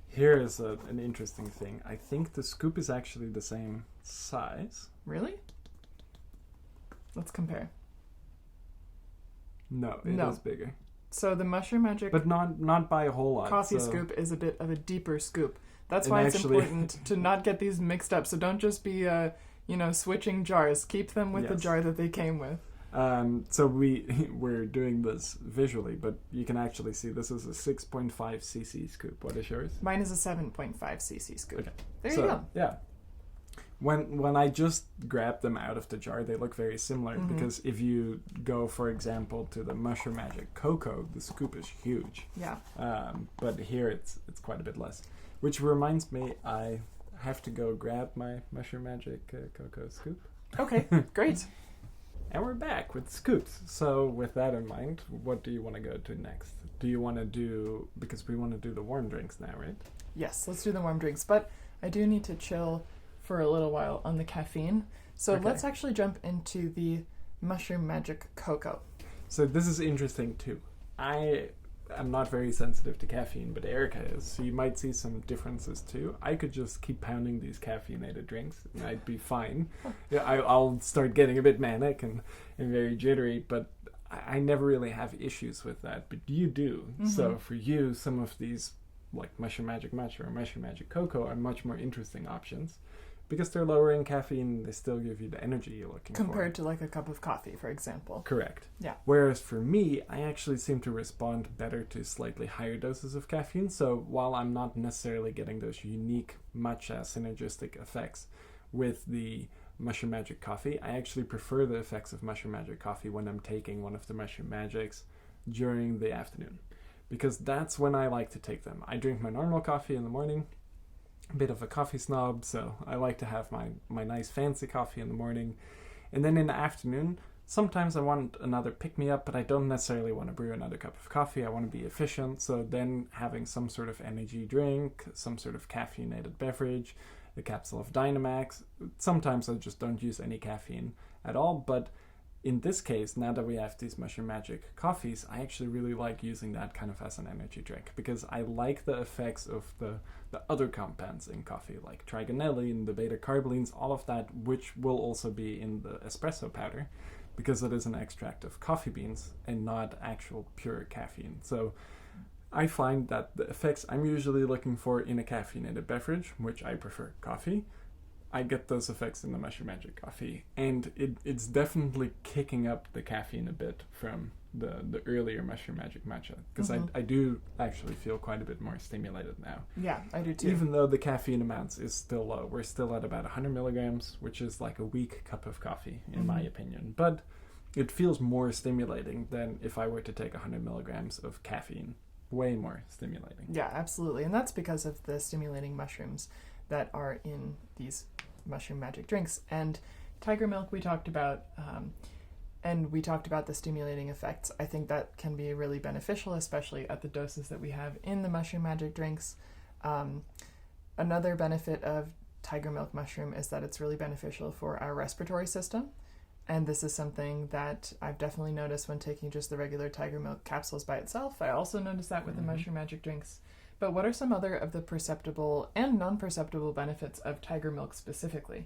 Here is an interesting thing. I think the scoop is actually the same size. Really? Let's compare. No, it is bigger. So the Mushroom Magic, but not by a whole lot. Coffee scoop is a bit of a deeper scoop. That's why it's important to not get these mixed up. So don't just be switching jars. Keep them with the jar that they came with. So we're doing this visually, but you can actually see this is a 6.5 cc scoop. What is yours? Mine is a 7.5 cc scoop. Okay. There you go. Yeah. When I just grabbed them out of the jar, they look very similar, because if you go, for example, to the Mushroom Magic Cocoa, the scoop is huge. Yeah. But here it's quite a bit less. Which reminds me, I have to go grab my Mushroom Magic Cocoa scoop. Okay, great. And we're back with scoops. So with that in mind, what do you want to go to next? Do you want to do, because we want to do the warm drinks now, right? Yes, let's do the warm drinks. But I do need to chill for a little while on the caffeine. So let's actually jump into the Mushroom Magic Cocoa. So this is interesting too. I'm not very sensitive to caffeine, but Erika is, so you might see some differences too. I could just keep pounding these caffeinated drinks and I'd be fine. Yeah, I'll start getting a bit manic and very jittery, but I never really have issues with that, but you do. So for you, some of these, like Mushroom Magic Matcha or Mushroom Magic Cocoa, are much more interesting options. because they're lower in caffeine, they still give you the energy you're looking for. Compared to like a cup of coffee, for example. Correct. Yeah. Whereas for me, I actually seem to respond better to slightly higher doses of caffeine. So while I'm not necessarily getting those unique matcha synergistic effects with the Mushroom Magic coffee, I actually prefer the effects of Mushroom Magic coffee when I'm taking one of the Mushroom Magics during the afternoon, because that's when I like to take them. I drink my normal coffee in the morning, a bit of a coffee snob, so I like to have my nice fancy coffee in the morning, and then in the afternoon, sometimes I want another pick-me-up, but I don't necessarily want to brew another cup of coffee. I want to be efficient, so then having some sort of energy drink, some sort of caffeinated beverage, a capsule of Dynamax. Sometimes I just don't use any caffeine at all, but in this case, now that we have these Mushroom Magic coffees, I actually really like using that kind of as an energy drink, because I like the effects of the other compounds in coffee, like trigonelline, the beta-carbolines, all of that, which will also be in the espresso powder, because it is an extract of coffee beans and not actual pure caffeine. So I find that the effects I'm usually looking for in a caffeinated beverage, which I prefer coffee, I get those effects in the Mushroom Magic coffee, and it's definitely kicking up the caffeine a bit from the earlier Mushroom Magic Matcha, because I do actually feel quite a bit more stimulated now. Yeah, I do too. Even though the caffeine amounts is still low. We're still at about 100 milligrams, which is like a weak cup of coffee, in my opinion. But it feels more stimulating than if I were to take 100 milligrams of caffeine. Way more stimulating. Yeah, absolutely. And that's because of the stimulating mushrooms that are in these Mushroom Magic drinks. And Tiger Milk we talked about, and we talked about the stimulating effects. I think that can be really beneficial, especially at the doses that we have in the Mushroom Magic drinks. Another benefit of Tiger Milk mushroom is that it's really beneficial for our respiratory system. And this is something that I've definitely noticed when taking just the regular Tiger Milk capsules by itself. I also noticed that with the Mushroom Magic drinks. But what are some other of the perceptible and non-perceptible benefits of Tiger Milk specifically?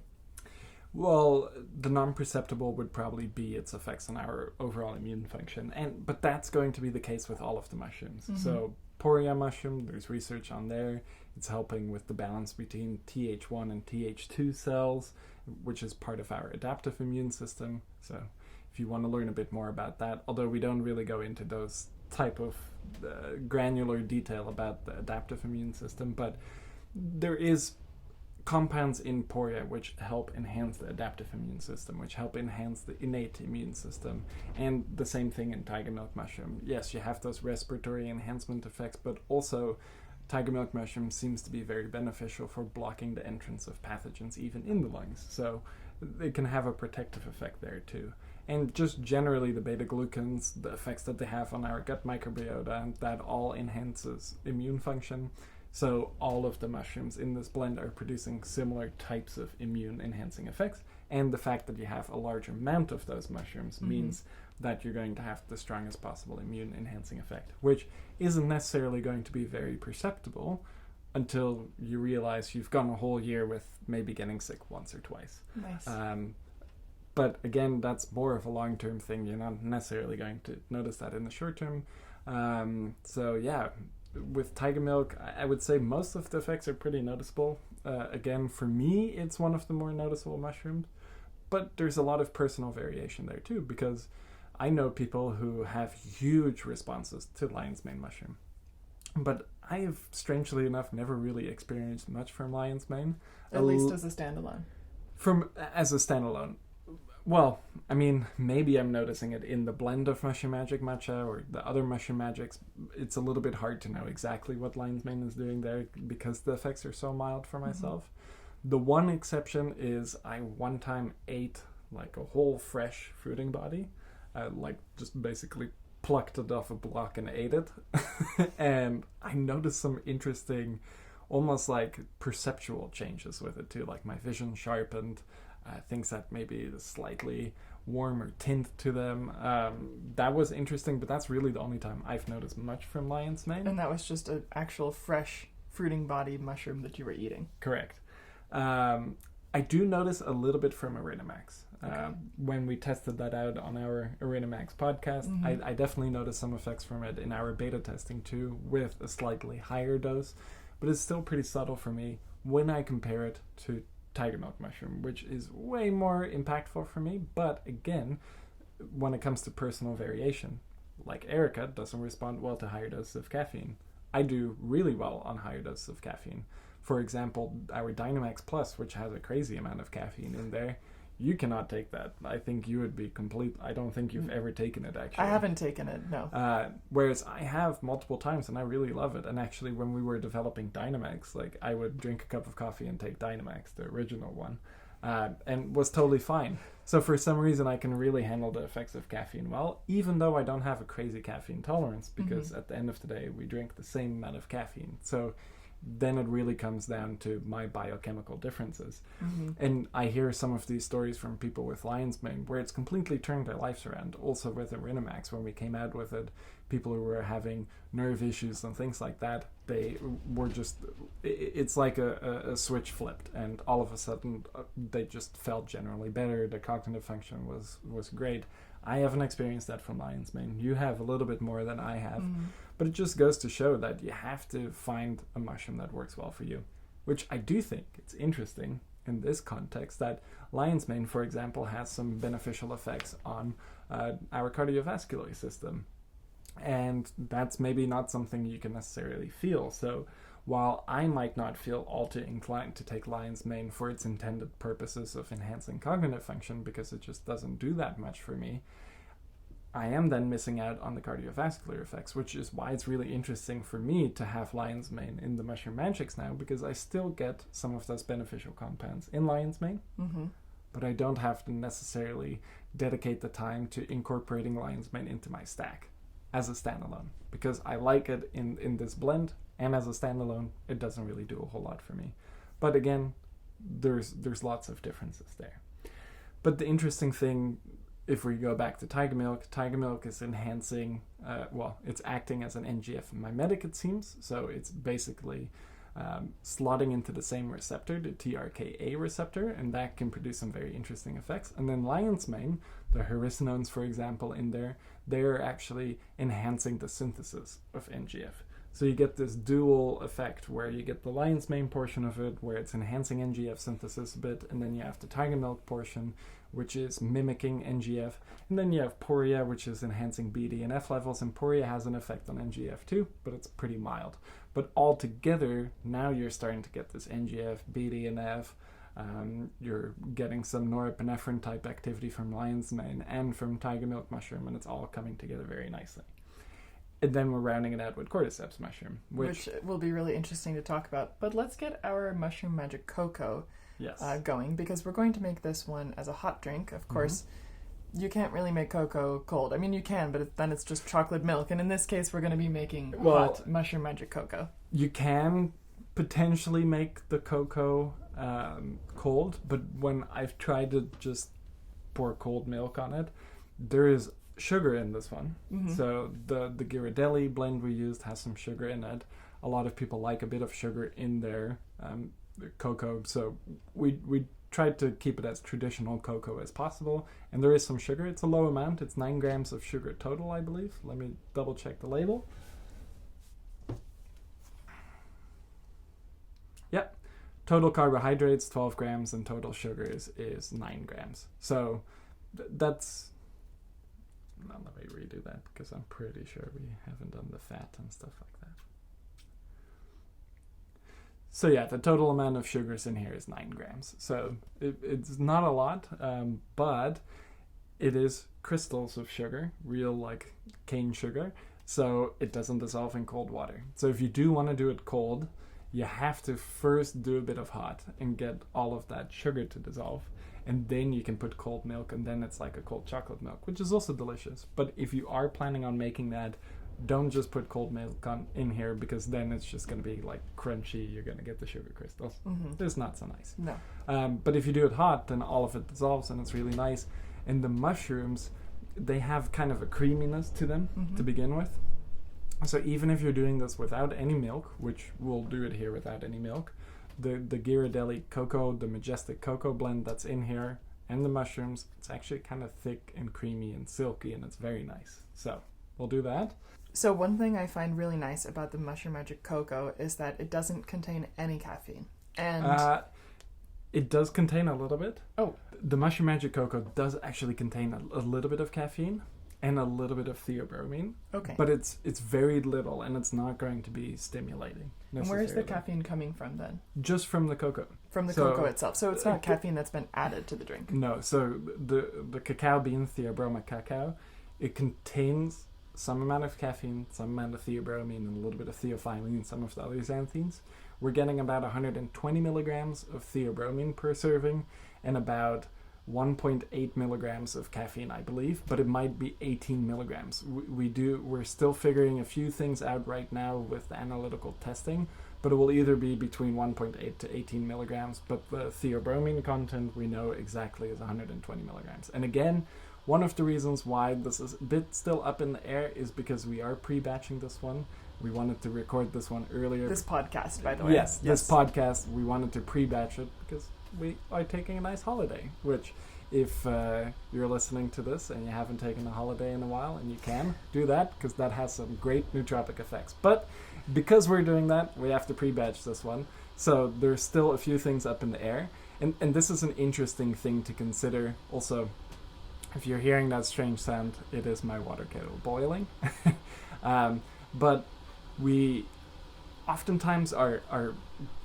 Well, the non-perceptible would probably be its effects on our overall immune function, but that's going to be the case with all of the mushrooms. So Poria mushroom, there's research on there. It's helping with the balance between Th1 and Th2 cells, which is part of our adaptive immune system. So if you want to learn a bit more about that, although we don't really go into those type of granular detail about the adaptive immune system, but there is compounds in Poria which help enhance the adaptive immune system, which help enhance the innate immune system, and the same thing in Tiger Milk mushroom. Yes, you have those respiratory enhancement effects, but also Tiger Milk mushroom seems to be very beneficial for blocking the entrance of pathogens even in the lungs, so it can have a protective effect there too. And just generally the beta-glucans, the effects that they have on our gut microbiota, that all enhances immune function. So all of the mushrooms in this blend are producing similar types of immune-enhancing effects. And the fact that you have a large amount of those mushrooms means that you're going to have the strongest possible immune-enhancing effect, which isn't necessarily going to be very perceptible until you realize you've gone a whole year with maybe getting sick once or twice. Nice. But again, that's more of a long-term thing. You're not necessarily going to notice that in the short term. So yeah, with Tiger Milk, I would say most of the effects are pretty noticeable. Again, for me, it's one of the more noticeable mushrooms. But there's a lot of personal variation there too, because I know people who have huge responses to lion's mane mushroom. But I have, strangely enough, never really experienced much from lion's mane. At least as a standalone. As a standalone. Well, I mean, maybe I'm noticing it in the blend of Mushroom Magic Matcha or the other Mushroom Magics. It's a little bit hard to know exactly what lion's mane is doing there because the effects are so mild for myself. The one exception is I one time ate like a whole fresh fruiting body. Like just basically plucked it off a block and ate it. And I noticed some interesting, almost like perceptual changes with it too. Like my vision sharpened. Things that maybe slightly warmer tint to them. That was interesting, but that's really the only time I've noticed much from lion's mane. And that was just an actual fresh fruiting body mushroom that you were eating. Correct. I do notice a little bit from Arenamax. When we tested that out on our Arenamax podcast, I definitely noticed some effects from it in our beta testing too, with a slightly higher dose, but it's still pretty subtle for me when I compare it to tiger milk mushroom, which is way more impactful for me. But again, when it comes to personal variation, like Erika doesn't respond well to higher doses of caffeine. I do really well on higher doses of caffeine. For example, our Dynamax Plus, which has a crazy amount of caffeine in there, you cannot take that. I think you would be complete. I don't think you've ever taken it, actually. I haven't taken it, no. Whereas I have multiple times, and I really love it. And actually, when we were developing Dynamax, like, I would drink a cup of coffee and take Dynamax, the original one, and was totally fine. So for some reason, I can really handle the effects of caffeine well, even though I don't have a crazy caffeine tolerance, because at the end of the day, we drink the same amount of caffeine. So then it really comes down to my biochemical differences. And I hear some of these stories from people with lion's mane where it's completely turned their lives around. Also with Arinimax, when we came out with it, people who were having nerve issues and things like that, they were just, it's like a switch flipped, and all of a sudden they just felt generally better. Their cognitive function was great. I haven't experienced that from lion's mane. You have a little bit more than I have. But it just goes to show that you have to find a mushroom that works well for you, which I do think it's interesting in this context that lion's mane, for example, has some beneficial effects on our cardiovascular system. And that's maybe not something you can necessarily feel. So while I might not feel all too inclined to take lion's mane for its intended purposes of enhancing cognitive function, because it just doesn't do that much for me, I am then missing out on the cardiovascular effects, which is why it's really interesting for me to have lion's mane in the Mushroom Magics now, because I still get some of those beneficial compounds in lion's mane, but I don't have to necessarily dedicate the time to incorporating lion's mane into my stack as a standalone, because I like it in this blend, and as a standalone, it doesn't really do a whole lot for me. But again, there's lots of differences there. But the interesting thing, if we go back to tiger milk is enhancing, it's acting as an NGF mimetic, it seems. So it's basically slotting into the same receptor, the TRKA receptor, and that can produce some very interesting effects. And then lion's mane, the hericenones, for example, in there, they're actually enhancing the synthesis of NGF. So you get this dual effect where you get the lion's mane portion of it, where it's enhancing NGF synthesis a bit, and then you have the tiger milk portion, which is mimicking NGF, and then you have Poria, which is enhancing BDNF levels, and Poria has an effect on NGF too, but it's pretty mild. But all together, now you're starting to get this NGF, BDNF, you're getting some norepinephrine type activity from lion's mane and from tiger milk mushroom, and it's all coming together very nicely. And then we're rounding it out with Cordyceps mushroom, which will be really interesting to talk about. But let's get our Mushroom Magic Cocoa going, because we're going to make this one as a hot drink. Of course, you can't really make cocoa cold. I mean, you can, but then it's just chocolate milk. And in this case, we're going to be making hot Mushroom Magic Cocoa. You can potentially make the cocoa cold, but when I've tried to just pour cold milk on it, there is sugar in this one. So the Ghirardelli blend we used has some sugar in it. A lot of people like a bit of sugar in their cocoa, so we tried to keep it as traditional cocoa as possible, and there is some sugar. It's a low amount. It's 9 grams of sugar total, I believe. Let me double check the label. Yep, total carbohydrates 12 grams and total sugars is 9 grams. So that's, now let me redo that, because I'm pretty sure we haven't done the fat and stuff like that. So yeah, the total amount of sugars in here is 9 grams. So it's not a lot, but it is crystals of sugar, real like cane sugar. So it doesn't dissolve in cold water. So if you do want to do it cold, you have to first do a bit of hot and get all of that sugar to dissolve. And then you can put cold milk, and then it's like a cold chocolate milk, which is also delicious. But if you are planning on making that, don't just put cold milk in here, because then it's just going to be like crunchy. You're going to get the sugar crystals. It's not so nice. No. But if you do it hot, then all of it dissolves, and it's really nice. And the mushrooms, they have kind of a creaminess to them to begin with. So even if you're doing this without any milk, which we'll do it here without any milk, the Ghirardelli cocoa, the Majestic cocoa blend that's in here, and the mushrooms, it's actually kind of thick and creamy and silky, and it's very nice. So we'll do that. So one thing I find really nice about the Mushroom Magic Cocoa is that it doesn't contain any caffeine. And It does contain a little bit. Oh. The Mushroom Magic Cocoa does actually contain a little bit of caffeine and a little bit of theobromine. Okay. But it's very little, and it's not going to be stimulating. And where is the caffeine coming from then? Just from the cocoa. From the cocoa itself. So it's not caffeine that's been added to the drink. No. So the cacao bean, theobroma cacao, it contains some amount of caffeine, some amount of theobromine, and a little bit of theophylline, and some of the other xanthines. We're getting about 120 milligrams of theobromine per serving, and about 1.8 milligrams of caffeine, I believe, but it might be 18 milligrams. We're still figuring a few things out right now with the analytical testing, but it will either be between 1.8 to 18 milligrams, but the theobromine content we know exactly is 120 milligrams. And again, one of the reasons why this is a bit still up in the air is because we are pre-batching this one. We wanted to record this one earlier. This podcast, by the way. Yes, this podcast, we wanted to pre-batch it because we are taking a nice holiday, which if you're listening to this and you haven't taken a holiday in a while, and you can do that because that has some great nootropic effects. But because we're doing that, we have to pre-batch this one. So there's still a few things up in the air. And this is an interesting thing to consider. Also, if you're hearing that strange sound, it is my water kettle boiling. But we oftentimes are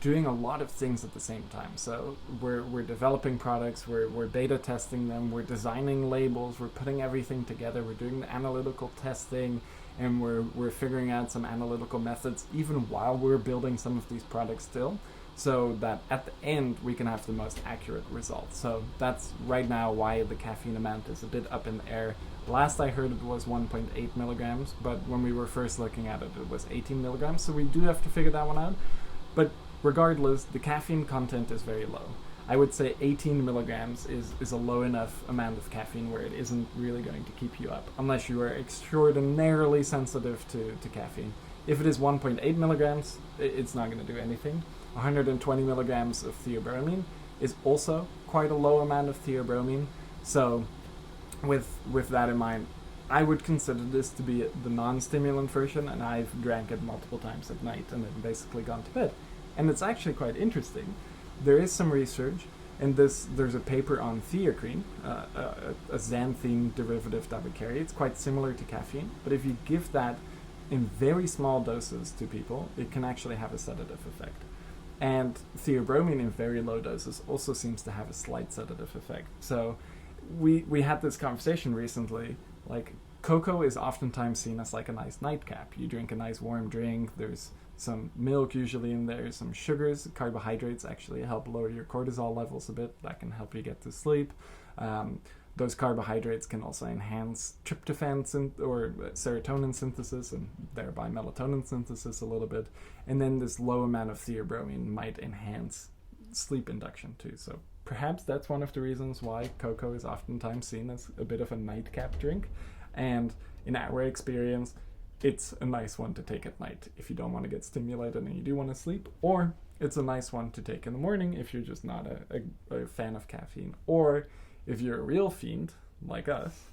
doing a lot of things at the same time. So we're developing products, we're beta testing them, we're designing labels, we're putting everything together, we're doing the analytical testing, and we're figuring out some analytical methods even while we're building some of these products still, so that at the end we can have the most accurate results. So that's right now why the caffeine amount is a bit up in the air. Last I heard it was 1.8 milligrams, but when we were first looking at it, it was 18 milligrams, so we do have to figure that one out. But regardless, the caffeine content is very low. I would say 18 milligrams is a low enough amount of caffeine where it isn't really going to keep you up, unless you are extraordinarily sensitive to caffeine. If it is 1.8 milligrams, it's not going to do anything. 120 milligrams of theobromine is also quite a low amount of theobromine, so with that in mind, I would consider this to be the non-stimulant version, and I've drank it multiple times at night and then basically gone to bed. And it's actually quite interesting. There is some research, and there's a paper on theacrine, a xanthine derivative that we carry. It's quite similar to caffeine, but if you give that in very small doses to people, it can actually have a sedative effect. And theobromine in very low doses also seems to have a slight sedative effect. So we had this conversation recently, like cocoa is oftentimes seen as like a nice nightcap. You drink a nice warm drink, there's some milk usually in there, some sugars, carbohydrates actually help lower your cortisol levels a bit. That can help you get to sleep. Those carbohydrates can also enhance tryptophan or serotonin synthesis and thereby melatonin synthesis a little bit. And then this low amount of theobromine might enhance sleep induction too. So perhaps that's one of the reasons why cocoa is oftentimes seen as a bit of a nightcap drink. And in our experience, it's a nice one to take at night if you don't want to get stimulated and you do want to sleep. Or it's a nice one to take in the morning if you're just not a fan of caffeine. Or if you're a real fiend, like us,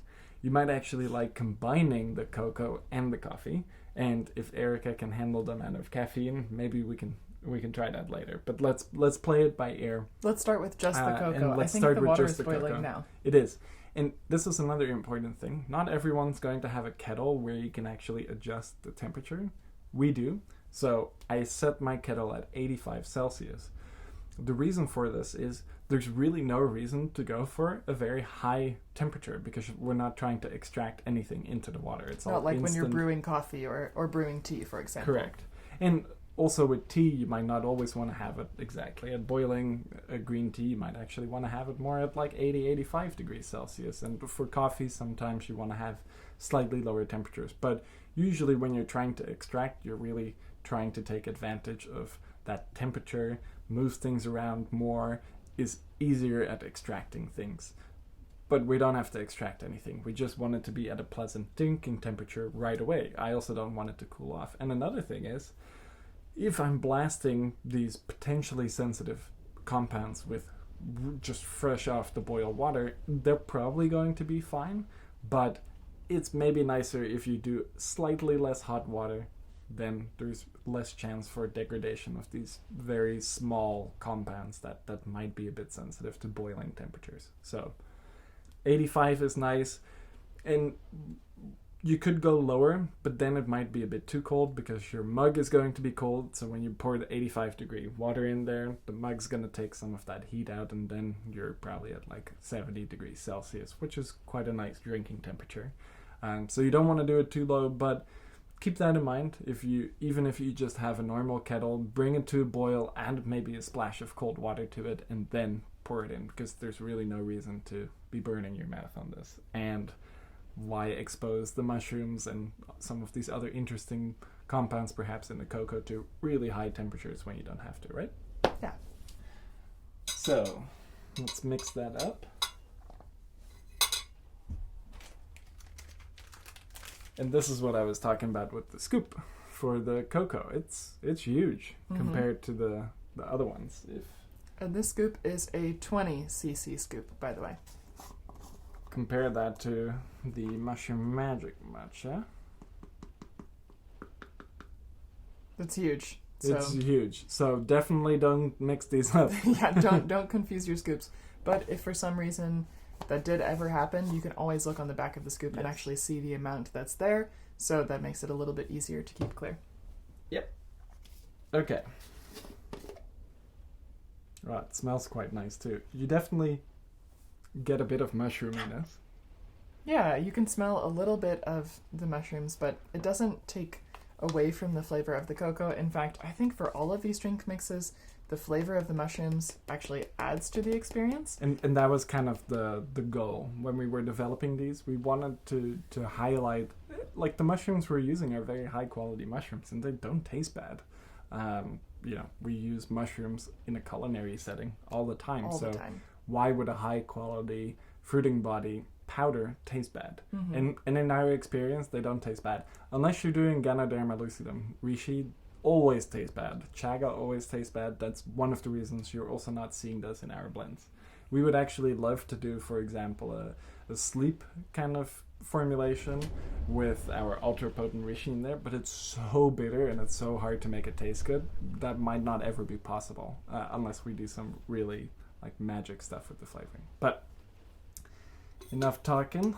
you might actually like combining the cocoa and the coffee. And if Erika can handle the amount of caffeine, maybe we can try that later. But let's play it by ear. Let's start with just the cocoa. And let's I think start the with water just is the boiling cocoa. now. It is. And this is another important thing. Not everyone's going to have a kettle where you can actually adjust the temperature. We do. So I set my kettle at 85 Celsius. The reason for this is there's really no reason to go for a very high temperature because we're not trying to extract anything into the water. It's not all like instant. when you're brewing coffee or brewing tea, for example. Correct. And also with tea, you might not always want to have it exactly at boiling. A green tea, you might actually want to have it more at like 80, 85 degrees Celsius. And for coffee, sometimes you want to have slightly lower temperatures. But usually when you're trying to extract, you're really trying to take advantage of that temperature, move things around more, is easier at extracting things. But we don't have to extract anything. We just want it to be at a pleasant drinking temperature right away. I also don't want it to cool off. And another thing is, if I'm blasting these potentially sensitive compounds with just fresh off the boiled water, they're probably going to be fine. But it's maybe nicer if you do slightly less hot water then there's less chance for degradation of these very small compounds that might be a bit sensitive to boiling temperatures. So 85 is nice, and you could go lower, but then it might be a bit too cold because your mug is going to be cold. So when you pour the 85 degree water in there, the mug's going to take some of that heat out, and then you're probably at like 70 degrees Celsius, which is quite a nice drinking temperature. So you don't want to do it too low, but keep that in mind. Even if you just have a normal kettle, bring it to a boil, add maybe a splash of cold water to it, and then pour it in, because there's really no reason to be burning your mouth on this. And why expose the mushrooms and some of these other interesting compounds perhaps in the cocoa to really high temperatures when you don't have to, right? Yeah. So let's mix that up. And this is what I was talking about with the scoop for the cocoa. It's huge compared to the other ones. And this scoop is a 20 cc scoop, by the way. Compare that to the Mushroom Magic Matcha. That's huge. It's huge. So definitely don't mix these up. Yeah, don't confuse your scoops. But if for some reason that did ever happen, you can always look on the back of the scoop and actually see the amount that's there. So that makes it a little bit easier to keep clear. Yep. Okay. Right, it smells quite nice too. You definitely get a bit of mushroominess. Yeah, you can smell a little bit of the mushrooms, but it doesn't take away from the flavor of the cocoa. In fact, I think for all of these drink mixes, the flavor of the mushrooms actually adds to the experience. And that was kind of the goal when we were developing these. We wanted to highlight, like, the mushrooms we're using are very high quality mushrooms and they don't taste bad. We use mushrooms in a culinary setting all the time. All the time. Why would a high quality fruiting body powder taste bad? Mm-hmm. And in our experience, they don't taste bad. Unless you're doing Ganoderma lucidum. Reishi always tastes bad. Chaga always tastes bad. That's one of the reasons you're also not seeing this in our blends. We would actually love to do, for example, a sleep kind of formulation with our ultra potent reishi in there, but it's so bitter and it's so hard to make it taste good. That might not ever be possible unless we do some really like magic stuff with the flavoring. But enough talking.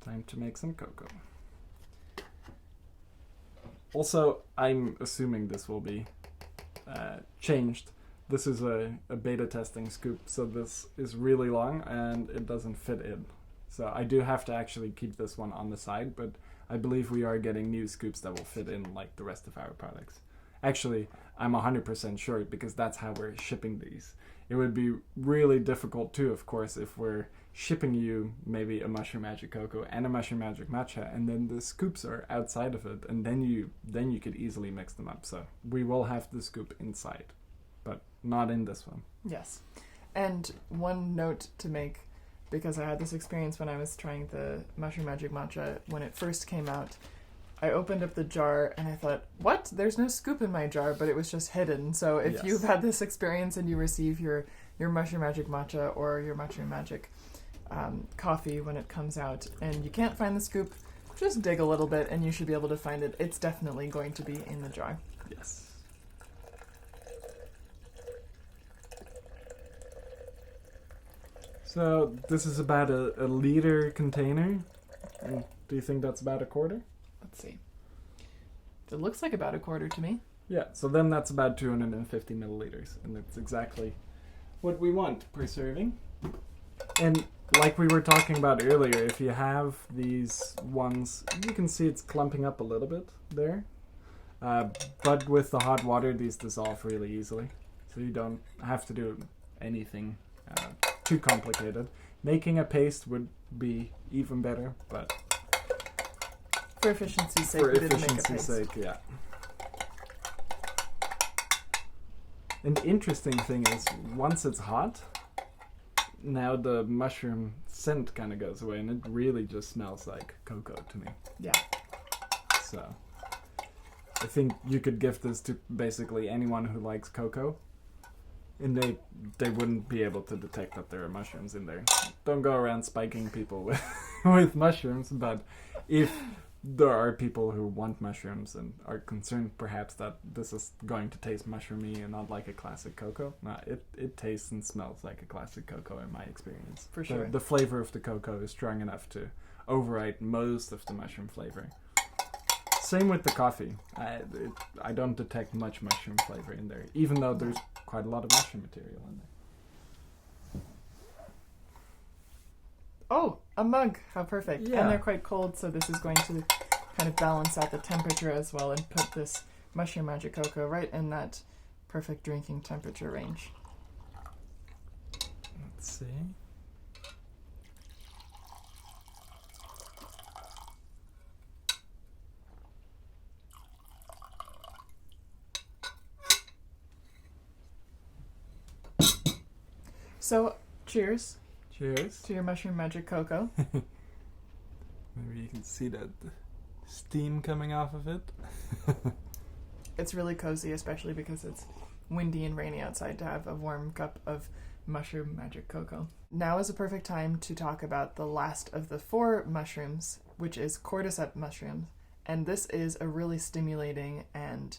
Time to make some cocoa. Also, I'm assuming this will be changed. This is a beta testing scoop, so this is really long and it doesn't fit in. So I do have to actually keep this one on the side, but I believe we are getting new scoops that will fit in like the rest of our products. Actually, I'm 100% sure because that's how we're shipping these. It would be really difficult too, of course, if we're shipping you maybe a Mushroom Magic Cocoa and a Mushroom Magic Matcha, and then the scoops are outside of it, and then you could easily mix them up. So we will have the scoop inside, but not in this one. Yes. And one note to make, because I had this experience when I was trying the Mushroom Magic Matcha when it first came out. I opened up the jar and I thought, what? There's no scoop in my jar, but it was just hidden. So if you've had this experience and you receive your Mushroom Magic Matcha or your Mushroom Magic coffee when it comes out and you can't find the scoop, just dig a little bit and you should be able to find it. It's definitely going to be in the jar. Yes. So this is about a liter container. And do you think that's about a quarter? Let's see. It looks like about a quarter to me. Yeah, so then that's about 250 milliliters, and that's exactly what we want per serving. And like we were talking about earlier, if you have these ones, you can see it's clumping up a little bit there. But with the hot water, these dissolve really easily. So you don't have to do anything too complicated. Making a paste would be even better, but for efficiency's sake, we didn't make a paste. Yeah. And the interesting thing is, once it's hot, now the mushroom scent kind of goes away, and it really just smells like cocoa to me. Yeah. So I think you could give this to basically anyone who likes cocoa, and they wouldn't be able to detect that there are mushrooms in there. Don't go around spiking people with mushrooms, but if there are people who want mushrooms and are concerned perhaps that this is going to taste mushroomy and not like a classic cocoa. No, it tastes and smells like a classic cocoa in my experience. For sure. The flavor of the cocoa is strong enough to override most of the mushroom flavor. Same with the coffee. I don't detect much mushroom flavor in there, even though there's quite a lot of mushroom material in there. Oh, a mug. How perfect. Yeah. And they're quite cold, so this is going to kind of balance out the temperature as well and put this Mushroom Magic Cocoa right in that perfect drinking temperature range. Let's see. So, cheers Cheers. to your Mushroom Magic Cocoa. Maybe you can see that steam coming off of it. It's really cozy, especially because it's windy and rainy outside, to have a warm cup of Mushroom Magic Cocoa. Now is a perfect time to talk about the last of the 4 mushrooms, which is Cordyceps mushrooms. And this is a really stimulating and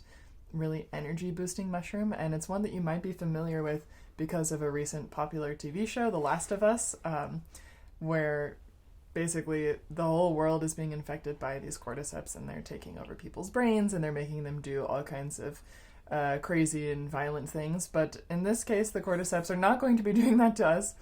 really energy boosting mushroom, and it's one that you might be familiar with because of a recent popular TV show, The Last of Us, where basically the whole world is being infected by these cordyceps, and they're taking over people's brains and they're making them do all kinds of crazy and violent things. But in this case, the cordyceps are not going to be doing that to us.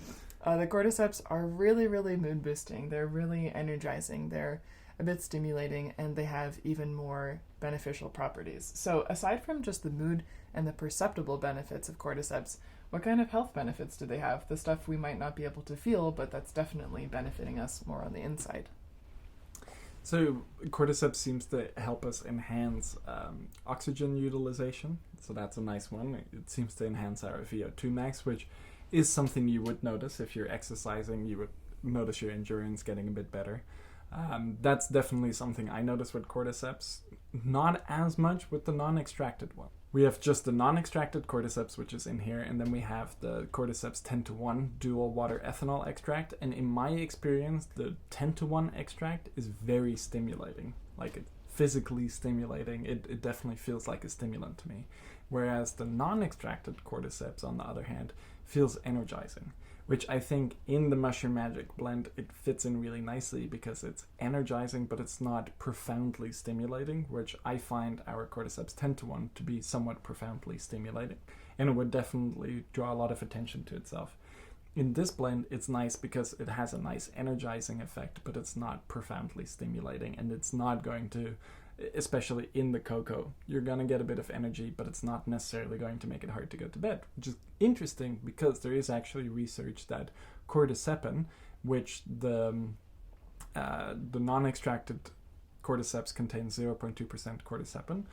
The cordyceps are really, really mood boosting. They're really energizing. They're a bit stimulating, and they have even more beneficial properties. So aside from just the mood and the perceptible benefits of cordyceps, what kind of health benefits do they have? The stuff we might not be able to feel, but that's definitely benefiting us more on the inside. So cordyceps seems to help us enhance oxygen utilization. So that's a nice one. It seems to enhance our VO2 max, which is something you would notice if you're exercising. You would notice your endurance getting a bit better. That's definitely something I notice with cordyceps. Not as much with the non-extracted one. We have just the non-extracted cordyceps, which is in here, and then we have the cordyceps 10-to-1 dual water ethanol extract. And in my experience, the 10-to-1 extract is very stimulating. Like, it's physically stimulating. It definitely feels like a stimulant to me. Whereas the non-extracted cordyceps, on the other hand, feels energizing, which I think in the Mushroom Magic blend, it fits in really nicely because it's energizing, but it's not profoundly stimulating, which I find our cordyceps 10-to-1 to be somewhat profoundly stimulating, and it would definitely draw a lot of attention to itself. In this blend, it's nice because it has a nice energizing effect, but it's not profoundly stimulating, and it's not going to, especially in the cocoa, you're going to get a bit of energy, but it's not necessarily going to make it hard to go to bed, which is interesting because there is actually research that cordycepin, which the non-extracted cordyceps contains 0.2% cordycepin,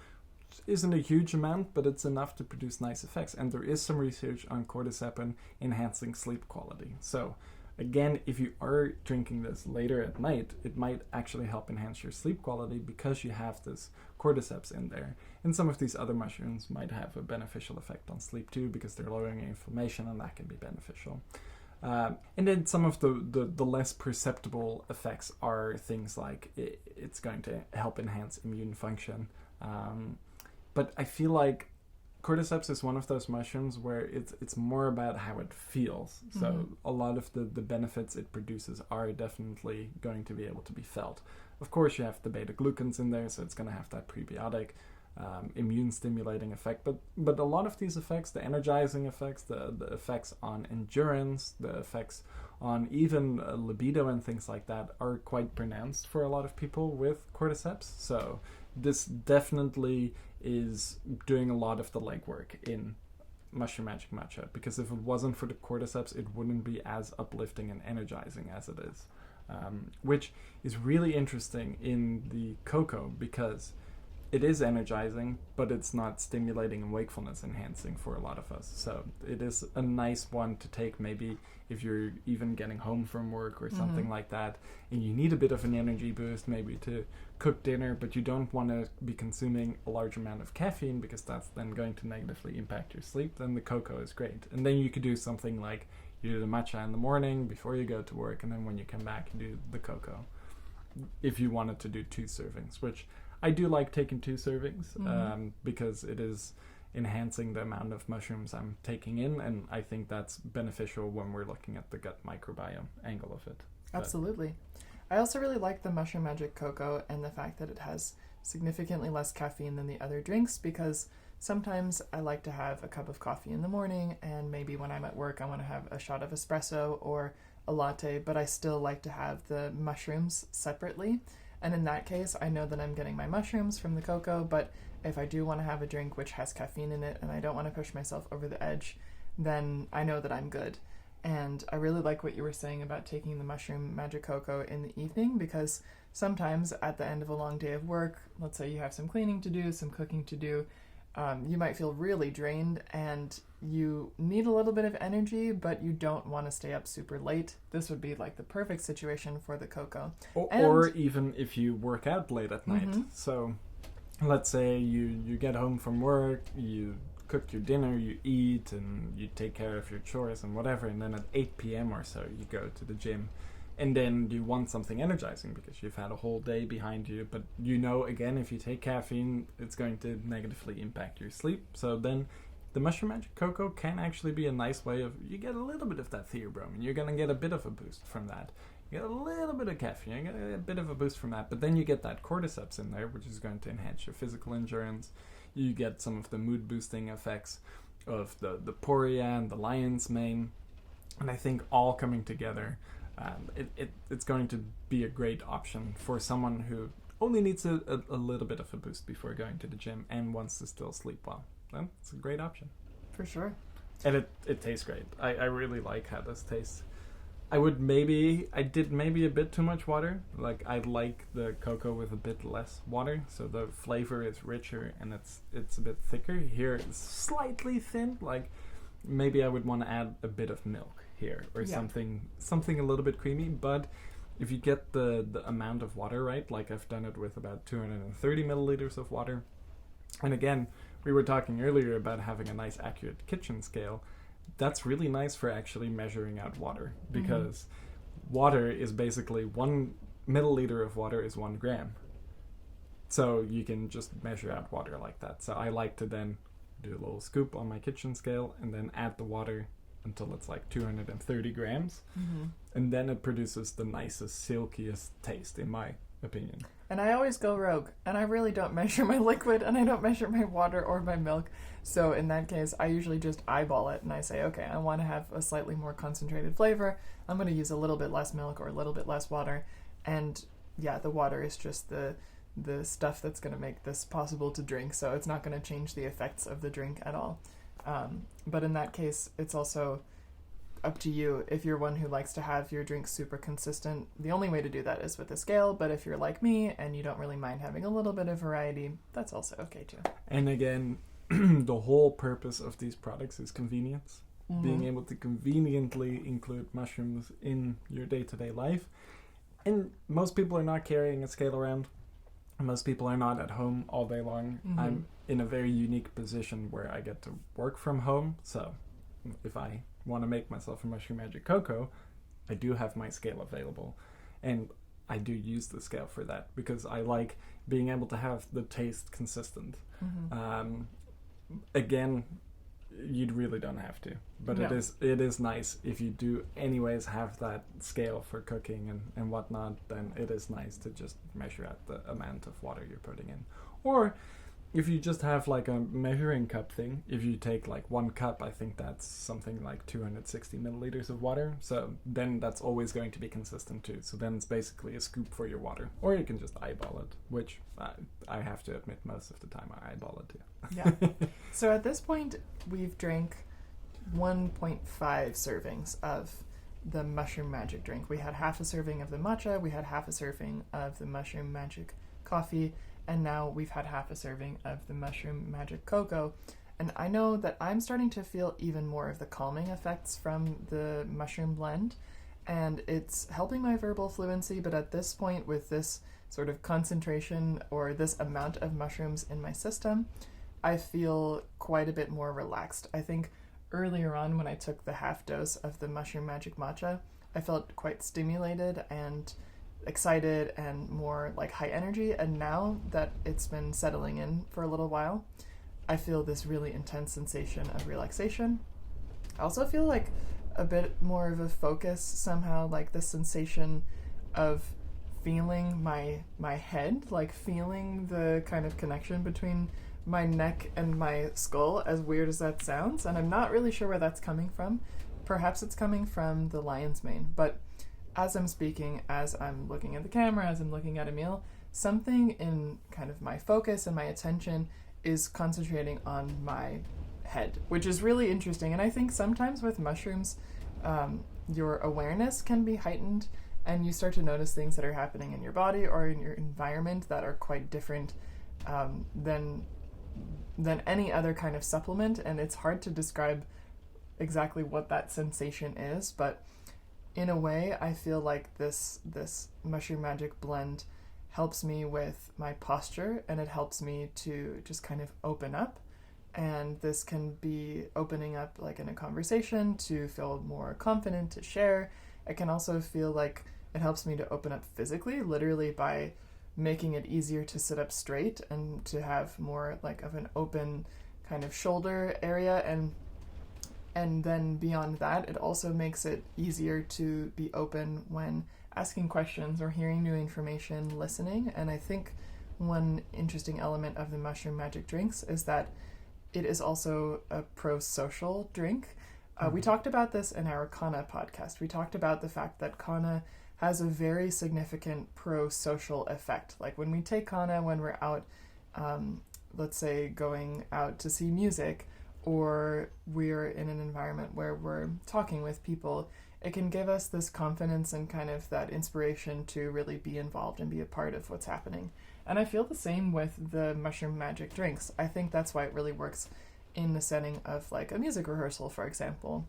isn't a huge amount, but it's enough to produce nice effects. And there is some research on cordycepin enhancing sleep quality. So again, if you are drinking this later at night, it might actually help enhance your sleep quality because you have this cordyceps in there. And some of these other mushrooms might have a beneficial effect on sleep too because they're lowering inflammation, and that can be beneficial. And then some of the less perceptible effects are things like it's going to help enhance immune function. But I feel like cordyceps is one of those mushrooms where it's more about how it feels. So a lot of the benefits it produces are definitely going to be able to be felt. Of course, you have the beta-glucans in there, so it's going to have that prebiotic, immune stimulating effect. But a lot of these effects, the energizing effects, the effects on endurance, the effects on even libido and things like that are quite pronounced for a lot of people with cordyceps. So this definitely is doing a lot of the legwork in Mushroom Magic Matcha, because if it wasn't for the cordyceps, it wouldn't be as uplifting and energizing as it is, which is really interesting in the cocoa because it is energizing, but it's not stimulating and wakefulness enhancing for a lot of us. So it is a nice one to take maybe if you're even getting home from work or something like that, and you need a bit of an energy boost maybe to cook dinner, but you don't want to be consuming a large amount of caffeine because that's then going to negatively impact your sleep, then the cocoa is great. And then you could do something like you do the matcha in the morning before you go to work, and then when you come back you do the cocoa. if you wanted to do 2 servings, which I do like taking 2 servings because it is enhancing the amount of mushrooms I'm taking in, and I think that's beneficial when we're looking at the gut microbiome angle of it. Absolutely. I also really like the Mushroom Magic Cocoa and the fact that it has significantly less caffeine than the other drinks, because sometimes I like to have a cup of coffee in the morning, and maybe when I'm at work I want to have a shot of espresso or a latte, but I still like to have the mushrooms separately. And in that case, I know that I'm getting my mushrooms from the cocoa, but if I do want to have a drink which has caffeine in it and I don't want to push myself over the edge, then I know that I'm good. And I really like what you were saying about taking the Mushroom Magic Cocoa in the evening, because sometimes at the end of a long day of work, let's say you have some cleaning to do, some cooking to do, you might feel really drained and you need a little bit of energy, but you don't want to stay up super late. This would be like the perfect situation for the cocoa. Or even if you work out late at night. So let's say you get home from work, you cook your dinner, you eat, and you take care of your chores and whatever, and then at 8 p.m. or so you go to the gym, and then you want something energizing because you've had a whole day behind you, but you know, again, if you take caffeine, it's going to negatively impact your sleep. So then the Mushroom Magic Cocoa can actually be a nice way of, you get a little bit of that theobromine, you're going to get a bit of a boost from that. You get a little bit of caffeine, you get a bit of a boost from that, but then you get that cordyceps in there, which is going to enhance your physical endurance. You get some of the mood boosting effects of the Poria and the lion's mane, and I think all coming together, it's going to be a great option for someone who only needs a little bit of a boost before going to the gym and wants to still sleep well. Then it's a great option. For sure. And it tastes great. I really like how this tastes. I did maybe a bit too much water. Like, I like the cocoa with a bit less water, so the flavor is richer and it's a bit thicker. Here it's slightly thin. Like, maybe I would want to add a bit of milk here or something a little bit creamy. But if you get the amount of water right, like I've done it with about 230 milliliters of water. And again, we were talking earlier about having a nice accurate kitchen scale. That's really nice for actually measuring out water, because water is basically 1 milliliter of water is 1 gram. So you can just measure out water like that. So I like to then do a little scoop on my kitchen scale and then add the water until it's like 230 grams. And then it produces the nicest, silkiest taste, in my opinion. And I always go rogue, and I really don't measure my liquid, and I don't measure my water or my milk. So in that case, I usually just eyeball it, and I say, okay, I want to have a slightly more concentrated flavor. I'm going to use a little bit less milk or a little bit less water. And yeah, the water is just the stuff that's going to make this possible to drink, so it's not going to change the effects of the drink at all. But in that case, it's also up to you. If you're one who likes to have your drinks super consistent, the only way to do that is with a scale. But if you're like me and you don't really mind having a little bit of variety, that's also okay too. And again, the whole purpose of these products is convenience. Being able to conveniently include mushrooms in your day-to-day life. And most people are not carrying a scale around. Most people are not at home all day long. I'm in a very unique position where I get to work from home. So if I want to make myself a Mushroom Magic Cocoa, I do have my scale available, and I do use the scale for that because I like being able to have the taste consistent. Again, you really don't have to, but no. it is nice if you do anyways have that scale for cooking and whatnot. Then it is nice to just measure out the amount of water you're putting in. Or if you just have like a measuring cup thing, if you take like 1 cup, I think that's something like 260 milliliters of water. So then that's always going to be consistent too. So then it's basically a scoop for your water. Or you can just eyeball it, which I have to admit most of the time I eyeball it too. Yeah. So at this point, we've drank 1.5 servings of the Mushroom Magic drink. We had half a serving of the matcha, we had half a serving of the Mushroom Magic coffee, and now we've had half a serving of the Mushroom Magic Cocoa. And I know that I'm starting to feel even more of the calming effects from the mushroom blend, and it's helping my verbal fluency, but at this point, with this sort of concentration or this amount of mushrooms in my system, I feel quite a bit more relaxed. I think earlier on when I took the half dose of the Mushroom Magic Matcha, I felt quite stimulated and excited and more like high energy. And now that it's been settling in for a little while, I feel this really intense sensation of relaxation. I also feel like a bit more of a focus somehow, like the sensation of feeling my head, like feeling the kind of connection between my neck and my skull, as weird as that sounds. And I'm not really sure where that's coming from. Perhaps it's coming from the lion's mane. But as I'm speaking, as I'm looking at the camera, as I'm looking at Emiel, something in kind of my focus and my attention is concentrating on my head, which is really interesting. And I think sometimes with mushrooms, your awareness can be heightened, and you start to notice things that are happening in your body or in your environment that are quite different than any other kind of supplement. And it's hard to describe exactly what that sensation is, but in a way, I feel like this Mushroom Magic blend helps me with my posture, and it helps me to just kind of open up. And this can be opening up like in a conversation to feel more confident to share. It can also feel like it helps me to open up physically, literally by making it easier to sit up straight and to have more like of an open kind of shoulder area. And then beyond that, it also makes it easier to be open when asking questions or hearing new information, listening. And I think one interesting element of the Mushroom Magic drinks is that it is also a pro-social drink. We talked about this in our Kana podcast. We talked about the fact that Kana has a very significant pro-social effect. Like when we take Kana, when we're out, let's say going out to see music, or we're in an environment where we're talking with people, it can give us this confidence and kind of that inspiration to really be involved and be a part of what's happening. And I feel the same with the Mushroom Magic drinks. I think that's why it really works in the setting of like a music rehearsal, for example.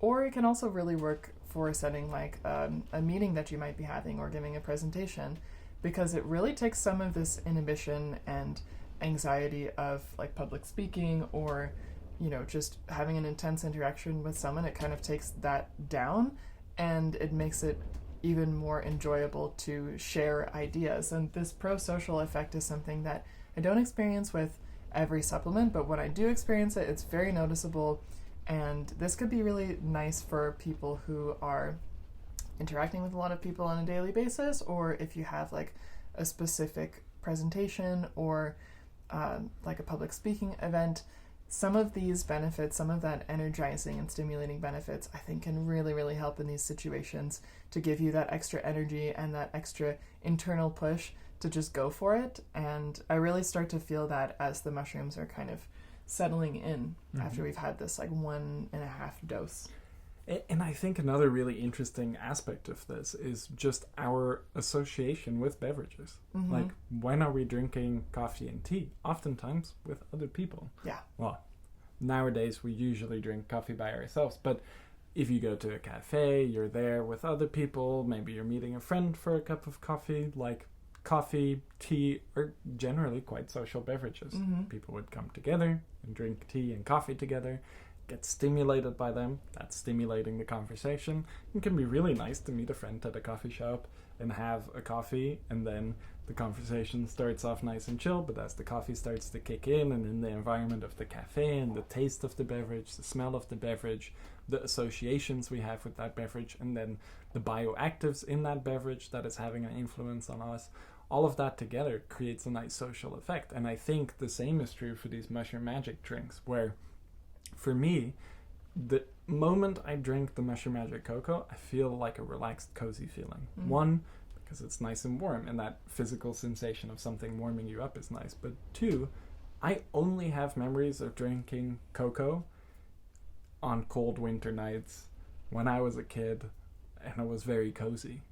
Or it can also really work for a setting like a meeting that you might be having or giving a presentation, because it really takes some of this inhibition and anxiety of like public speaking or just having an intense interaction with someone. It kind of takes that down, and it makes it even more enjoyable to share ideas. And this pro-social effect is something that I don't experience with every supplement, but when I do experience it, it's very noticeable. And this could be really nice for people who are interacting with a lot of people on a daily basis, or if you have like a specific presentation or like a public speaking event. Some of these benefits, some of that energizing and stimulating benefits, I think can really, really help in these situations to give you that extra energy and that extra internal push to just go for it. And I really start to feel that as the mushrooms are kind of settling in after we've had this like 1.5 dose. And I think another really interesting aspect of this is just our association with beverages. Like, when are we drinking coffee and tea? Oftentimes with other people. Yeah. Well, nowadays we usually drink coffee by ourselves, but if you go to a cafe, you're there with other people, maybe you're meeting a friend for a cup of coffee, like coffee, tea are generally quite social beverages. People would come together and drink tea and coffee together, get stimulated by them. That's stimulating the conversation. It can be really nice to meet a friend at a coffee shop and have a coffee, and then the conversation starts off nice and chill, but as the coffee starts to kick in, and in the environment of the cafe and the taste of the beverage, the smell of the beverage, the associations we have with that beverage, and then the bioactives in that beverage that is having an influence on us, all of that together creates a nice social effect. And I think the same is true for these Mushroom Magic drinks, where for me, the moment I drink the Mushroom Magic cocoa, I feel like a relaxed, cozy feeling. One, because it's nice and warm, and that physical sensation of something warming you up is nice. But two, I only have memories of drinking cocoa on cold winter nights when I was a kid, and it was very cozy.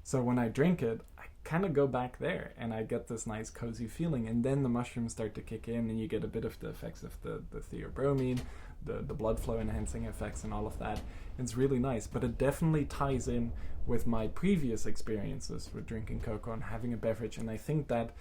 So when I drink it, I kind of go back there, and I get this nice cozy feeling, and then the mushrooms start to kick in, and you get a bit of the effects of the theobromine, the blood flow enhancing effects and all of that. It's really nice, but it definitely ties in with my previous experiences with drinking cocoa and having a beverage, and I think that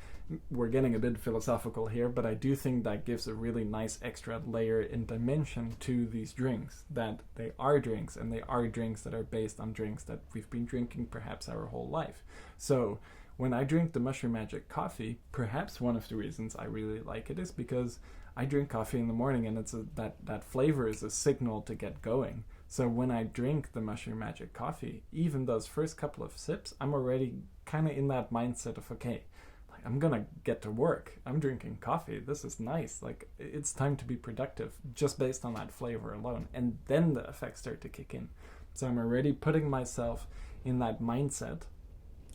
we're getting a bit philosophical here, but I do think that gives a really nice extra layer and dimension to these drinks, that they are drinks, and they are drinks that are based on drinks that we've been drinking perhaps our whole life. So when I drink the Mushroom Magic coffee, perhaps one of the reasons I really like it is because I drink coffee in the morning, and it's that flavor is a signal to get going. So when I drink the Mushroom Magic coffee, even those first couple of sips, I'm already kind of in that mindset of, okay, like I'm gonna get to work. I'm drinking coffee. This is nice. Like, it's time to be productive just based on that flavor alone. And then the effects start to kick in. So I'm already putting myself in that mindset,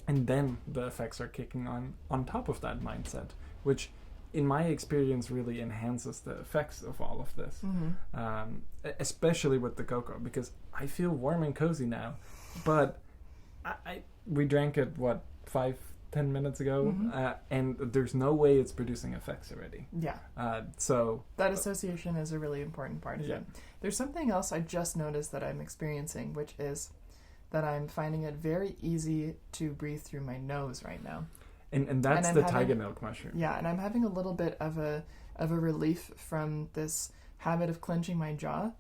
and then the effects are kicking on top of that mindset, which in my experience really enhances the effects of all of this. Especially with the cocoa, because I feel warm and cozy now, but we drank it 5-10 minutes ago, and there's no way it's producing effects already. So that association is a really important part of it. There's something else I just noticed that I'm experiencing, which is that I'm finding it very easy to breathe through my nose right now. And that's the tiger milk mushroom. Yeah, and I'm having a little bit of a relief from this habit of clenching my jaw.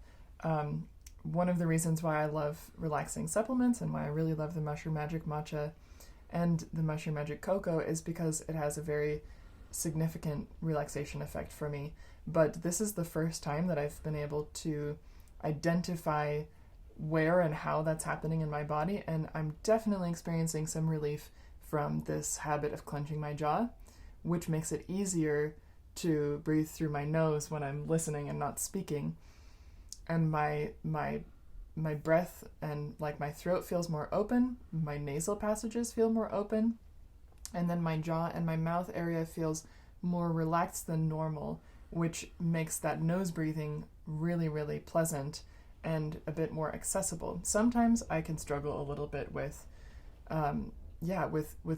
One of the reasons why I love relaxing supplements and why I really love the Mushroom Magic Matcha and the Mushroom Magic Cocoa is because it has a very significant relaxation effect for me. But this is the first time that I've been able to identify where and how that's happening in my body, and I'm definitely experiencing some relief from this habit of clenching my jaw, which makes it easier to breathe through my nose when I'm listening and not speaking. And my breath and like my throat feels more open, my nasal passages feel more open, and then my jaw and my mouth area feels more relaxed than normal, which makes that nose breathing really, really pleasant and a bit more accessible. Sometimes I can struggle a little bit with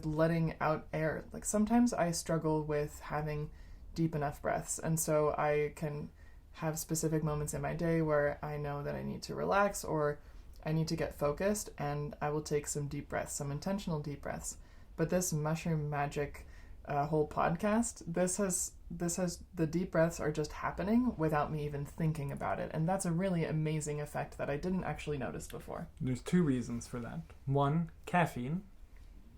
letting out air. Like sometimes I struggle with having deep enough breaths, and so I can have specific moments in my day where I know that I need to relax or I need to get focused, and I will take some deep breaths, some intentional deep breaths. But this Mushroom Magic whole podcast, this has the deep breaths are just happening without me even thinking about it, and that's a really amazing effect that I didn't actually notice before. There's two reasons for that. One, caffeine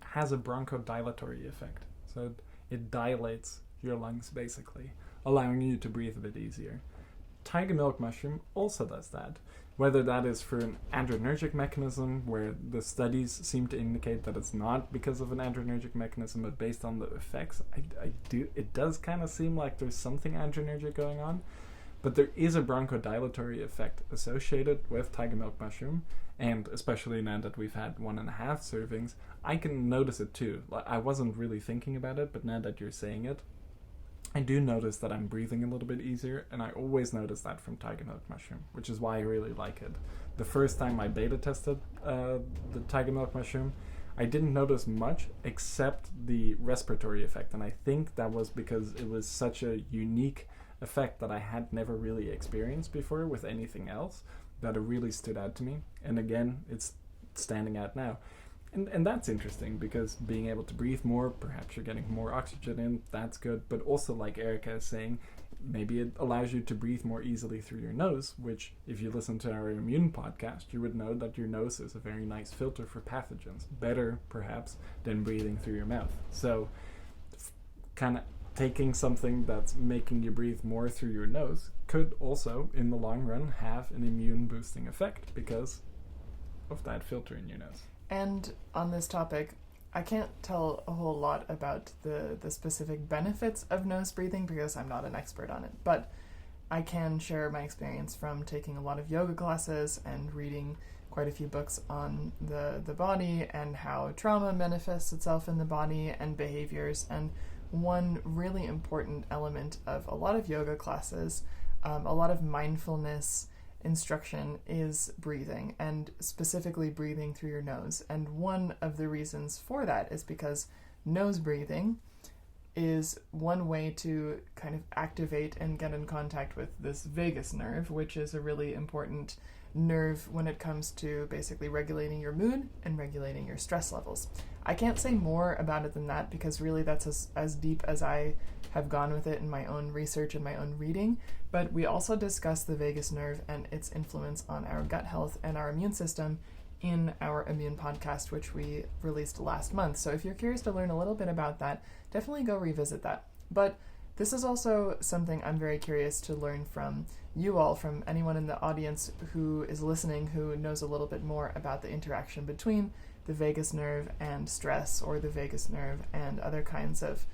has a bronchodilatory effect, so it dilates your lungs basically, allowing you to breathe a bit easier. Tiger milk mushroom also does that, whether that is for an adrenergic mechanism, where the studies seem to indicate that it's not because of an adrenergic mechanism, but based on the effects, it does kind of seem like there's something adrenergic going on, but there is a bronchodilatory effect associated with tiger milk mushroom, and especially now that we've had 1.5 servings, I can notice it too. I wasn't really thinking about it, but now that you're saying it, I do notice that I'm breathing a little bit easier, and I always notice that from tiger milk mushroom, which is why I really like it. The first time I beta tested the tiger milk mushroom, I didn't notice much except the respiratory effect, and I think that was because it was such a unique effect that I had never really experienced before with anything else, that it really stood out to me. And again, it's standing out now. And that's interesting, because being able to breathe more, perhaps you're getting more oxygen in, that's good. But also, like Erika is saying, maybe it allows you to breathe more easily through your nose, which, if you listen to our immune podcast, you would know that your nose is a very nice filter for pathogens. Better, perhaps, than breathing through your mouth. So, kind of taking something that's making you breathe more through your nose could also, in the long run, have an immune boosting effect because of that filter in your nose. And on this topic, I can't tell a whole lot about the specific benefits of nose breathing because I'm not an expert on it, but I can share my experience from taking a lot of yoga classes and reading quite a few books on the body and how trauma manifests itself in the body and behaviors. And one really important element of a lot of yoga classes, a lot of mindfulness instruction, is breathing, and specifically breathing through your nose. And one of the reasons for that is because nose breathing is one way to kind of activate and get in contact with this vagus nerve, which is a really important nerve when it comes to basically regulating your mood and regulating your stress levels. I can't say more about it than that because really that's as deep as I have gone with it in my own research and my own reading, but we also discuss the vagus nerve and its influence on our gut health and our immune system in our immune podcast, which we released last month. So if you're curious to learn a little bit about that, definitely go revisit that. But this is also something I'm very curious to learn from you all, from anyone in the audience who is listening who knows a little bit more about the interaction between the vagus nerve and stress, or the vagus nerve and other kinds of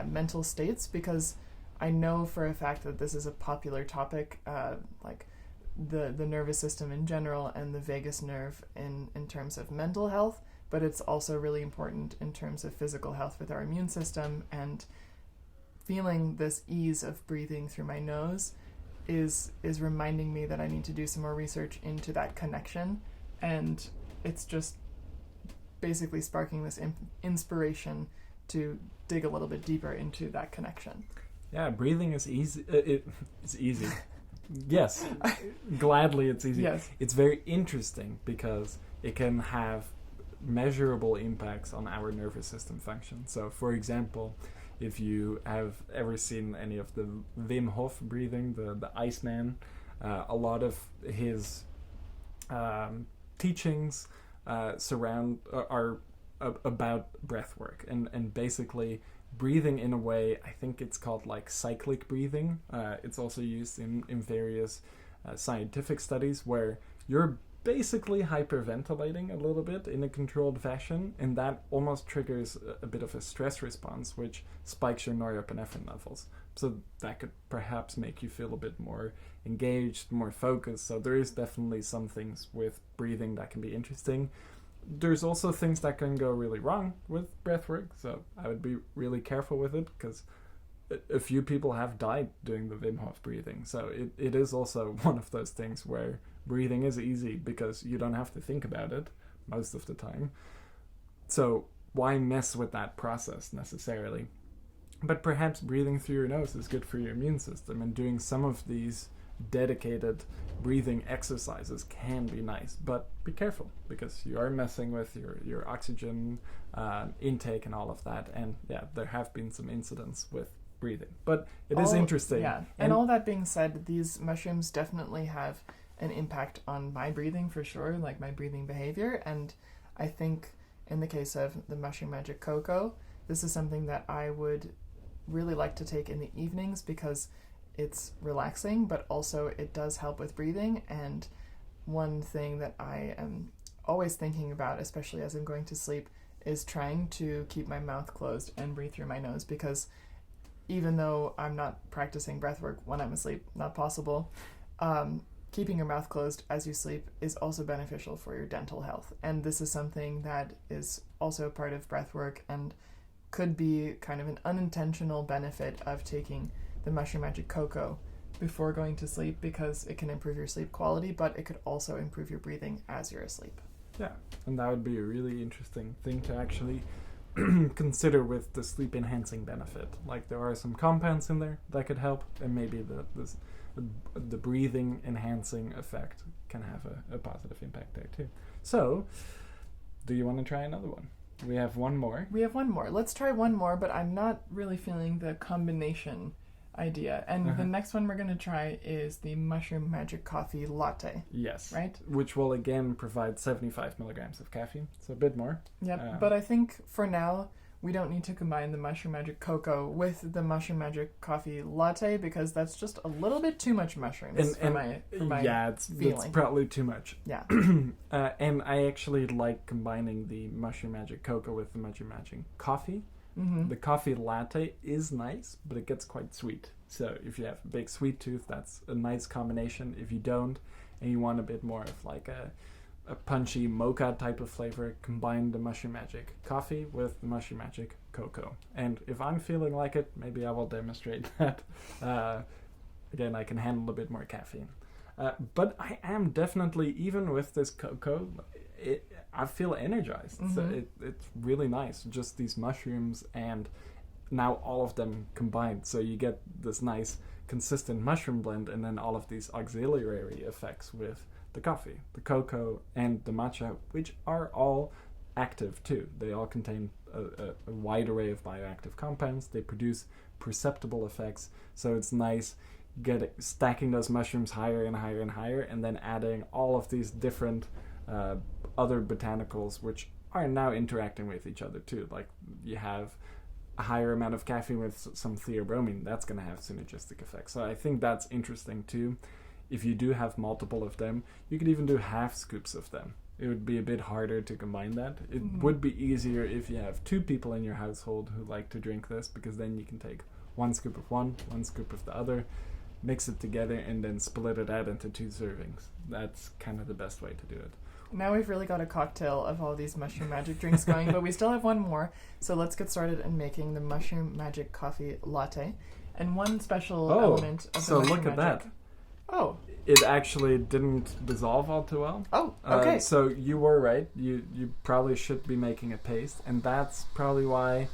mental states, because I know for a fact that this is a popular topic, like the nervous system in general and the vagus nerve in terms of mental health, but it's also really important in terms of physical health with our immune system. And feeling this ease of breathing through my nose is reminding me that I need to do some more research into that connection, and it's just basically sparking this inspiration to dig a little bit deeper into that connection. Yeah, breathing is easy. It's easy. Yes, gladly it's easy. Yes. It's very interesting because it can have measurable impacts on our nervous system function. So, for example, if you have ever seen any of the Wim Hof breathing, the Iceman, a lot of his teachings are about breath work and basically breathing in a way. I think it's called like cyclic breathing. It's also used in various scientific studies where you're basically hyperventilating a little bit in a controlled fashion, and that almost triggers a bit of a stress response, which spikes your norepinephrine levels. So that could perhaps make you feel a bit more engaged, more focused. So there is definitely some things with breathing that can be interesting. There's also things that can go really wrong with breathwork, so I would be really careful with it, because a few people have died doing the Wim Hof breathing. So it is also one of those things where breathing is easy because you don't have to think about it most of the time. So why mess with that process necessarily? But perhaps breathing through your nose is good for your immune system, and doing some of these dedicated breathing exercises can be nice, but be careful because you are messing with your oxygen intake and all of that. And yeah, there have been some incidents with breathing, but it is interesting. Yeah, and all that being said, these mushrooms definitely have an impact on my breathing for sure, like my breathing behavior. And I think in the case of the Mushroom Magic Cocoa, this is something that I would really like to take in the evenings because it's relaxing, but also it does help with breathing. And one thing that I am always thinking about, especially as I'm going to sleep, is trying to keep my mouth closed and breathe through my nose, because even though I'm not practicing breathwork when I'm asleep, not possible, keeping your mouth closed as you sleep is also beneficial for your dental health. And this is something that is also a part of breathwork and could be kind of an unintentional benefit of taking the Mushroom Magic Cocoa before going to sleep, because it can improve your sleep quality, but it could also improve your breathing as you're asleep. Yeah, and that would be a really interesting thing to actually consider with the sleep enhancing benefit. Like, there are some compounds in there that could help, and maybe the breathing enhancing effect can have a positive impact there too. So, do you want to try another one? We have one more. Let's try one more, but I'm not really feeling the combination idea. And the next one we're going to try is the Mushroom Magic Coffee Latte. Yes. Right? Which will again provide 75 milligrams of caffeine, so a bit more. Yep, but I think for now we don't need to combine the Mushroom Magic Cocoa with the Mushroom Magic Coffee Latte, because that's just a little bit too much mushrooms for my yeah, it's probably too much. Yeah. And I actually like combining the Mushroom Magic Cocoa with the Mushroom Magic Coffee. Mm-hmm. The coffee latte is nice, but it gets quite sweet. So if you have a big sweet tooth, that's a nice combination. If you don't, and you want a bit more of like a punchy mocha type of flavor, combine the Mushroom Magic Coffee with the Mushroom Magic Cocoa. And if I'm feeling like it, maybe I will demonstrate that. Again, I can handle a bit more caffeine. But I am definitely, even with this cocoa, I feel energized. Mm-hmm. So it's really nice. Just these mushrooms and now all of them combined. So you get this nice consistent mushroom blend, and then all of these auxiliary effects with the coffee, the cocoa, and the matcha, which are all active too. They all contain a wide array of bioactive compounds. They produce perceptible effects, so it's nice stacking those mushrooms higher and higher and higher, and then adding all of these different other botanicals which are now interacting with each other too. Like you have a higher amount of caffeine with some theobromine, that's going to have synergistic effects. So I think that's interesting too. If you do have multiple of them, you could even do half scoops of them. It would be a bit harder to combine that. It would be easier if you have 2 people in your household who like to drink this, because then you can take 1 scoop of one scoop of the other, mix it together, and then split it out into 2 servings. That's kind of the best way to do it. Now we've really got a cocktail of all these Mushroom Magic drinks going, but we still have one more. So let's get started in making the Mushroom Magic Coffee Latte. And one special element of the so Mushroom look at Magic... that. Oh. It actually didn't dissolve all too well. Oh, okay. So you were right. You probably should be making a paste, and that's probably why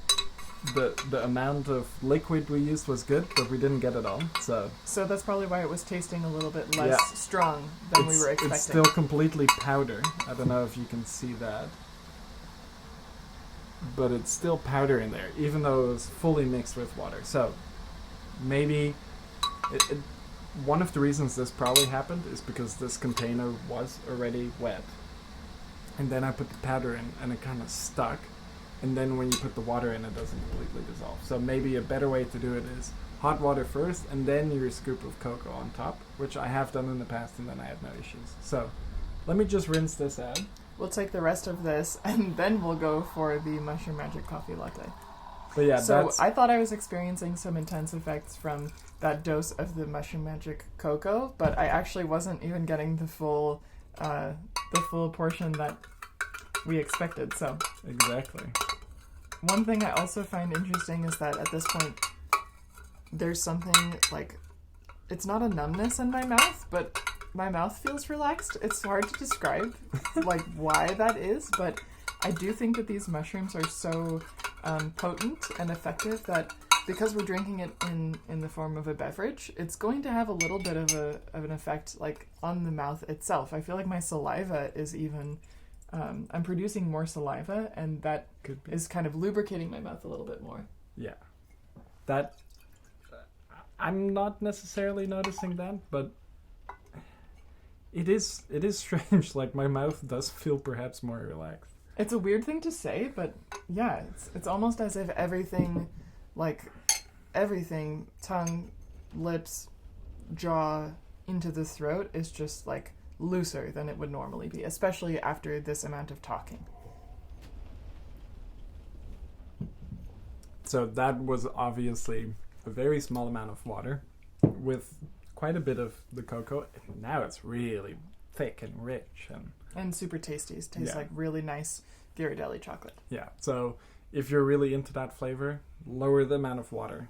the amount of liquid we used was good, but we didn't get it all. So that's probably why it was tasting a little bit less strong than we were expecting. It's still completely powder. I don't know if you can see that, but it's still powder in there, even though it was fully mixed with water. So maybe one of the reasons this probably happened is because this container was already wet, and then I put the powder in and it kind of stuck, and then when you put the water in, it doesn't completely dissolve. So maybe a better way to do it is hot water first and then your scoop of cocoa on top, which I have done in the past and then I had no issues. So let me just rinse this out. We'll take the rest of this and then we'll go for the Mushroom Magic Coffee Latte. But yeah, so I thought I was experiencing some intense effects from that dose of the Mushroom Magic cocoa, but I actually wasn't even getting the full portion that we expected. So exactly. One thing I also find interesting is that at this point, there's something like, it's not a numbness in my mouth, but my mouth feels relaxed. It's hard to describe like why that is, but I do think that these mushrooms are so potent and effective that because we're drinking it in the form of a beverage, it's going to have a little bit of an effect like on the mouth itself. I feel like my saliva is even I'm producing more saliva, and that is kind of lubricating my mouth a little bit more. Yeah, that I'm not necessarily noticing that, but it is strange. Like my mouth does feel perhaps more relaxed. It's a weird thing to say, but yeah, it's almost as if everything, tongue, lips, jaw, into the throat is just like looser than it would normally be, especially after this amount of talking. So that was obviously a very small amount of water with quite a bit of the cocoa. Now it's really thick and rich and super tasty. It tastes like really nice Ghirardelli chocolate. Yeah, so if you're really into that flavor, lower the amount of water.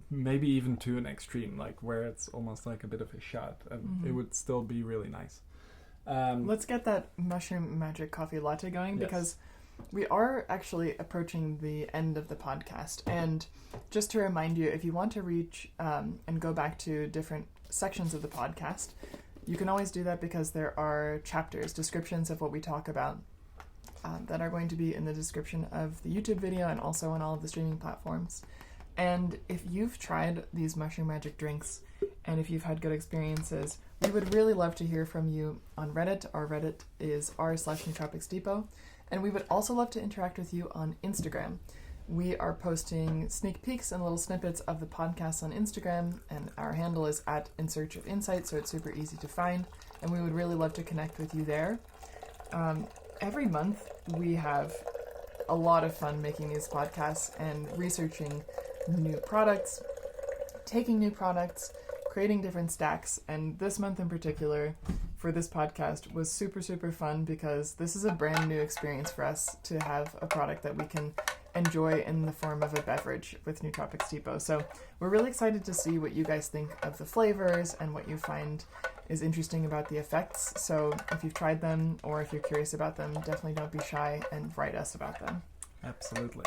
Maybe even to an extreme, like where it's almost like a bit of a shot, and it would still be really nice. Let's get that Mushroom Magic Coffee Latte going, because we are actually approaching the end of the podcast. And just to remind you, if you want to reach and go back to different sections of the podcast, you can always do that because there are chapters, descriptions of what we talk about that are going to be in the description of the YouTube video and also on all of the streaming platforms. And if you've tried these Mushroom Magic drinks and if you've had good experiences, we would really love to hear from you on Reddit. Our Reddit is r/Nootropics Depot. And we would also love to interact with you on Instagram. We are posting sneak peeks and little snippets of the podcast on Instagram, and our handle is @InSearchOfInsight, so it's super easy to find, and we would really love to connect with you there. Every month we have a lot of fun making these podcasts and researching new products, taking new products, creating different stacks, and this month in particular for this podcast was super, super fun because this is a brand new experience for us to have a product that we can enjoy in the form of a beverage with Nootropics Depot. So we're really excited to see what you guys think of the flavors and what you find is interesting about the effects. So if you've tried them or if you're curious about them, definitely don't be shy and write us about them. Absolutely.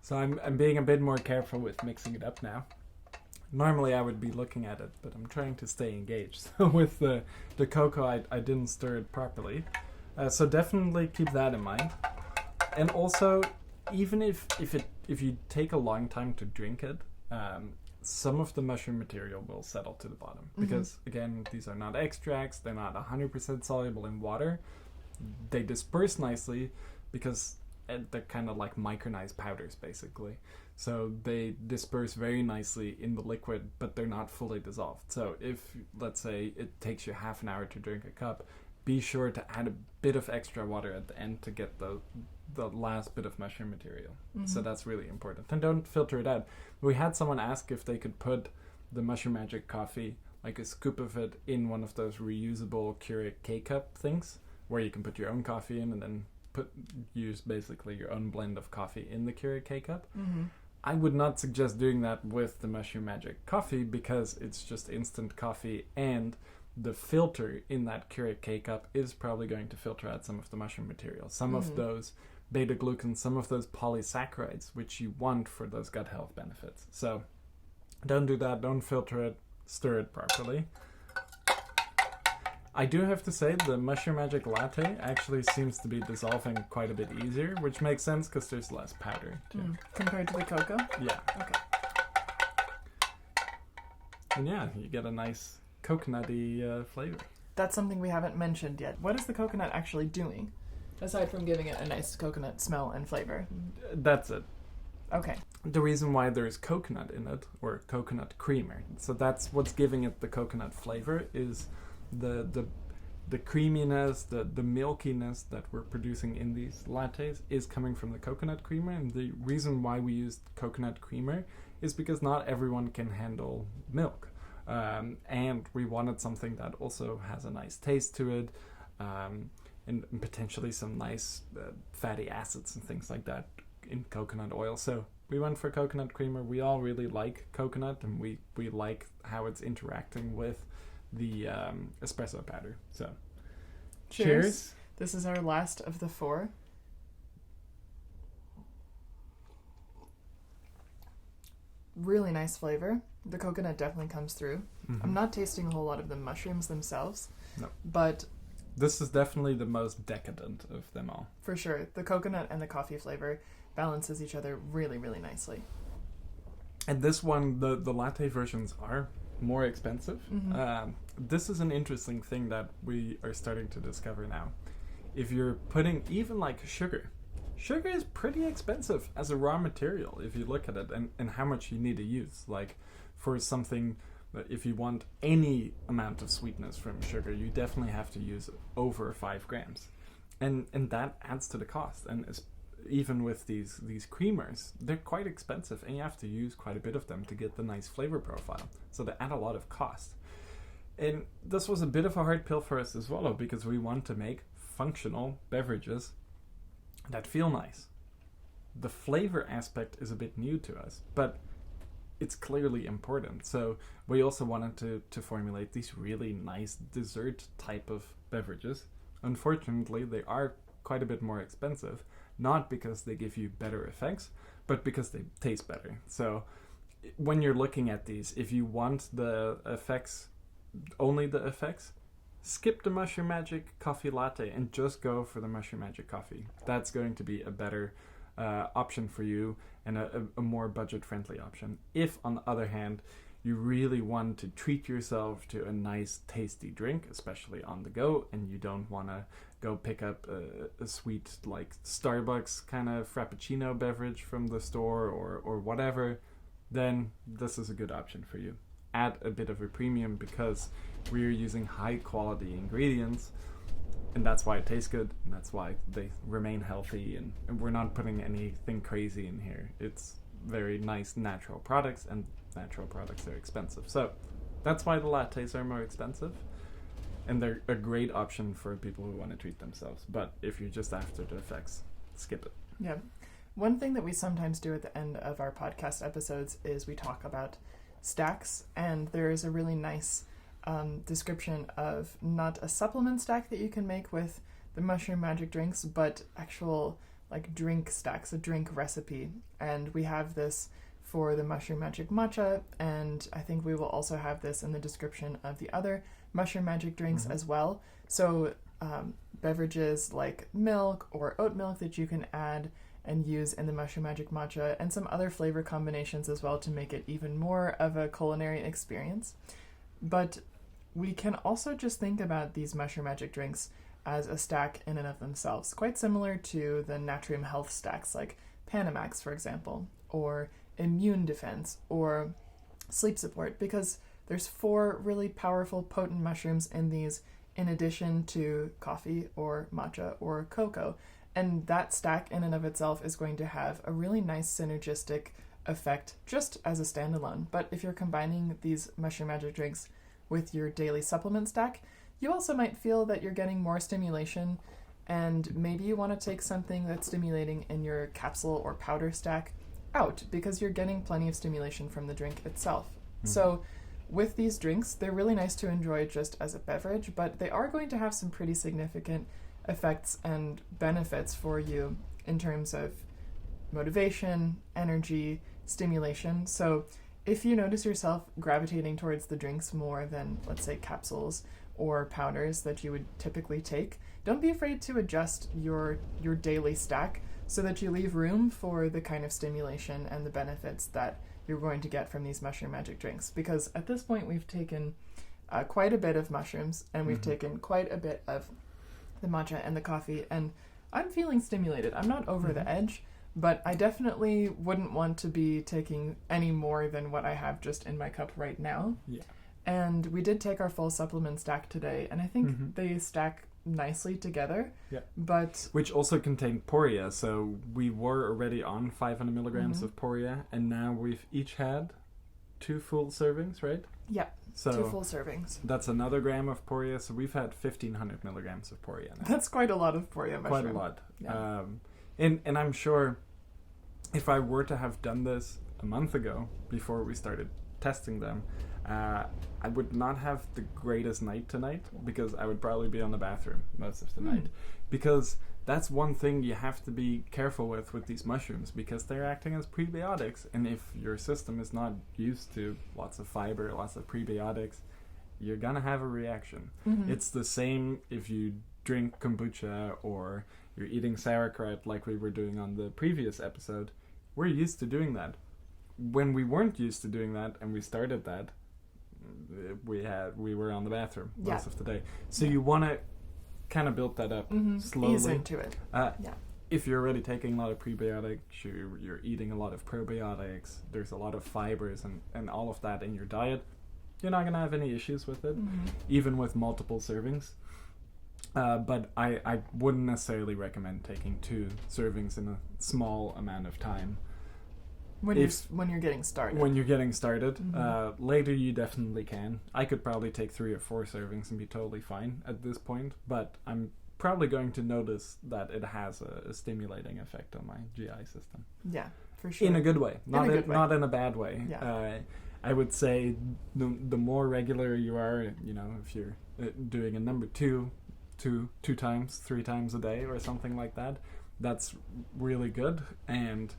So I'm being a bit more careful with mixing it up now. Normally I would be looking at it, but I'm trying to stay engaged. So with the cocoa, I didn't stir it properly. So definitely keep that in mind. And also, even if you take a long time to drink it, some of the mushroom material will settle to the bottom. Because, again, these are not extracts. They're not 100% soluble in water. They disperse nicely because they're kind of like micronized powders, basically. So they disperse very nicely in the liquid, but they're not fully dissolved. So if, let's say, it takes you half an hour to drink a cup, be sure to add a bit of extra water at the end to get the last bit of mushroom material. So that's really important. And don't filter it out. We had someone ask if they could put the Mushroom Magic coffee, like a scoop of it, in one of those reusable Keurig K-cup things, where you can put your own coffee in and then use basically your own blend of coffee in the Keurig K-cup. I would not suggest doing that with the Mushroom Magic coffee because it's just instant coffee, and the filter in that Keurig K-cup is probably going to filter out some of the mushroom material, some of those beta-glucans, some of those polysaccharides, which you want for those gut health benefits. So don't do that, don't filter it, stir it properly. I do have to say the Mushroom Magic Latte actually seems to be dissolving quite a bit easier, which makes sense because there's less powder too. Compared to the cocoa? Yeah. Okay. And yeah, you get a nice coconutty flavor. That's something we haven't mentioned yet. What is the coconut actually doing, aside from giving it a nice coconut smell and flavor? That's it. Okay. The reason why there's coconut in it, or coconut creamer, so that's what's giving it the coconut flavor, is the creaminess, the milkiness that we're producing in these lattes is coming from the coconut creamer. And the reason why we used coconut creamer is because not everyone can handle milk. And we wanted something that also has a nice taste to it, and potentially some nice fatty acids and things like that in coconut oil. So we went for coconut creamer. We all really like coconut, and we like how it's interacting with the espresso powder. So cheers. This is our last of the 4. Really nice flavor. The coconut definitely comes through. I'm not tasting a whole lot of the mushrooms themselves. No. But this is definitely the most decadent of them all. For sure. The coconut and the coffee flavor balances each other really, really nicely. And this one, the latte versions are more expensive. This is an interesting thing that we are starting to discover now. If you're putting even like sugar is pretty expensive as a raw material if you look at it, and how much you need to use. Like for something that if you want any amount of sweetness from sugar, you definitely have to use over 5 grams. And that adds to the cost. And even with these creamers, they're quite expensive, and you have to use quite a bit of them to get the nice flavor profile. So they add a lot of cost. And this was a bit of a hard pill for us to swallow because we want to make functional beverages that feel nice. The flavor aspect is a bit new to us, but it's clearly important. So we also wanted to formulate these really nice dessert type of beverages. Unfortunately, they are quite a bit more expensive, not because they give you better effects, but because they taste better. So when you're looking at these, if you want the effects, only the effects, skip the Mushroom Magic coffee latte and just go for the Mushroom Magic coffee. That's going to be a better option for you, and a more budget-friendly option. If, on the other hand, you really want to treat yourself to a nice, tasty drink, especially on the go, and you don't want to go pick up a sweet, like Starbucks kind of Frappuccino beverage from the store or whatever, then this is a good option for you. Add a bit of a premium because we're using high-quality ingredients, and that's why it tastes good, and that's why they remain healthy, and we're not putting anything crazy in here. It's very nice natural products, and natural products are expensive. So that's why the lattes are more expensive, and they're a great option for people who want to treat themselves. But if you're just after the effects, skip it. Yeah. One thing that we sometimes do at the end of our podcast episodes is we talk about stacks, and there is a really nice description of not a supplement stack that you can make with the Mushroom Magic drinks, but actual like drink stacks, a drink recipe. And we have this for the Mushroom Magic Matcha, and I think we will also have this in the description of the other Mushroom Magic drinks as well. So beverages like milk or oat milk that you can add and use in the Mushroom Magic Matcha, and some other flavor combinations as well to make it even more of a culinary experience. But we can also just think about these Mushroom Magic drinks as a stack in and of themselves, quite similar to the Natrium Health stacks like Panamax, for example, or Immune Defense, or Sleep Support, because there's 4 really powerful, potent mushrooms in these, in addition to coffee or matcha or cocoa. And that stack in and of itself is going to have a really nice synergistic effect just as a standalone. But if you're combining these Mushroom Magic drinks with your daily supplement stack, you also might feel that you're getting more stimulation, and maybe you want to take something that's stimulating in your capsule or powder stack out, because you're getting plenty of stimulation from the drink itself. So with these drinks, they're really nice to enjoy just as a beverage, but they are going to have some pretty significant effects and benefits for you in terms of motivation, energy, stimulation. So if you notice yourself gravitating towards the drinks more than, let's say, capsules or powders that you would typically take, don't be afraid to adjust your daily stack so that you leave room for the kind of stimulation and the benefits that you're going to get from these Mushroom Magic drinks. Because at this point, we've taken quite a bit of mushrooms, and we've taken quite a bit of the matcha and the coffee, and I'm feeling stimulated. I'm not over the edge, but I definitely wouldn't want to be taking any more than what I have just in my cup right now. Yeah. And we did take our full supplement stack today, and I think they stack nicely together. Yeah. But which also contained Poria, so we were already on 500 milligrams of Poria, and now we've each had 2 full servings, right? Yeah. So 2 full servings. That's another gram of Poria, so we've had 1,500 milligrams of Poria now. That's quite a lot of Poria mushroom. Quite a lot. Yeah. And I'm sure if I were to have done this a month ago, before we started testing them, I would not have the greatest night tonight, because I would probably be on the bathroom most of the night. Because that's one thing you have to be careful with these mushrooms, because they're acting as prebiotics, and if your system is not used to lots of fiber, lots of prebiotics, you're gonna have a reaction. It's the same if you drink kombucha or you're eating sauerkraut like we were doing on the previous episode. We're used to doing that. When we weren't used to doing that and we started that, we were on the bathroom most of the day. So you want to kind of build that up slowly. Ease into it. If you're already taking a lot of prebiotics, you're eating a lot of probiotics, there's a lot of fibers and all of that in your diet, you're not going to have any issues with it, even with multiple servings. But I wouldn't necessarily recommend taking 2 servings in a small amount of time. When you're getting started. When you're getting started. Later you definitely can. I could probably take 3 or 4 servings and be totally fine at this point, but I'm probably going to notice that it has a stimulating effect on my GI system. Yeah, for sure. In a good way. Not in a bad way. Yeah. I would say the more regular you are, if you're doing a number 2 times, 3 times a day or something like that, that's really good, and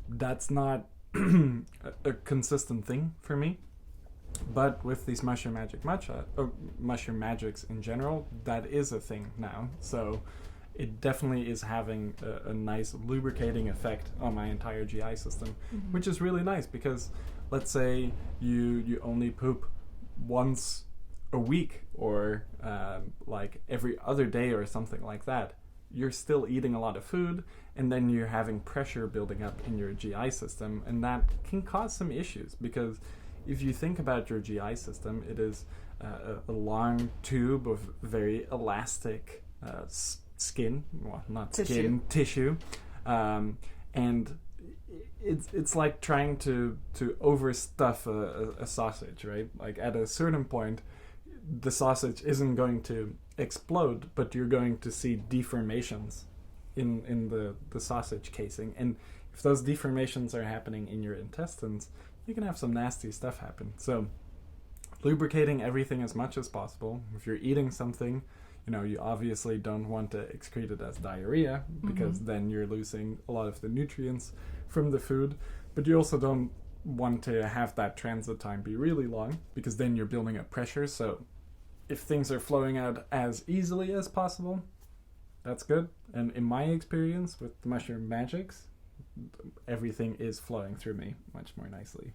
that's not a consistent thing for me. But with these Mushroom Magic Matcha, or Mushroom Magics in general, that is a thing now. So it definitely is having a nice lubricating effect on my entire GI system, which is really nice, because let's say you only poop once a week, or like every other day or something like that. You're still eating a lot of food, and then you're having pressure building up in your GI system, and that can cause some issues, because if you think about your GI system, it is a long tube of very elastic skin, well, not skin, tissue, and it's like trying to overstuff a sausage, right? Like at a certain point, the sausage isn't going to explode, but you're going to see deformations in the sausage casing, and if those deformations are happening in your intestines, you can have some nasty stuff happen. So lubricating everything as much as possible. If you're eating something, You obviously don't want to excrete it as diarrhea because then you're losing a lot of the nutrients from the food, but you also don't want to have that transit time be really long because then you're building up pressure. So if things are flowing out as easily as possible, that's good. And in my experience with the Mushroom Magics, everything is flowing through me much more nicely.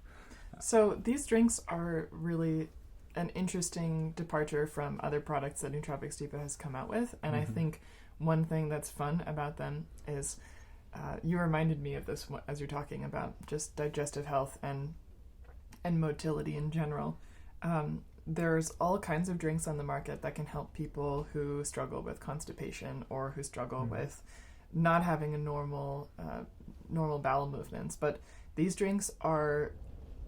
So these drinks are really an interesting departure from other products that Nootropics Depot has come out with. And I think one thing that's fun about them is you reminded me of this as you're talking about just digestive health and motility in general. There's all kinds of drinks on the market that can help people who struggle with constipation or who struggle with not having a normal bowel movements. But these drinks are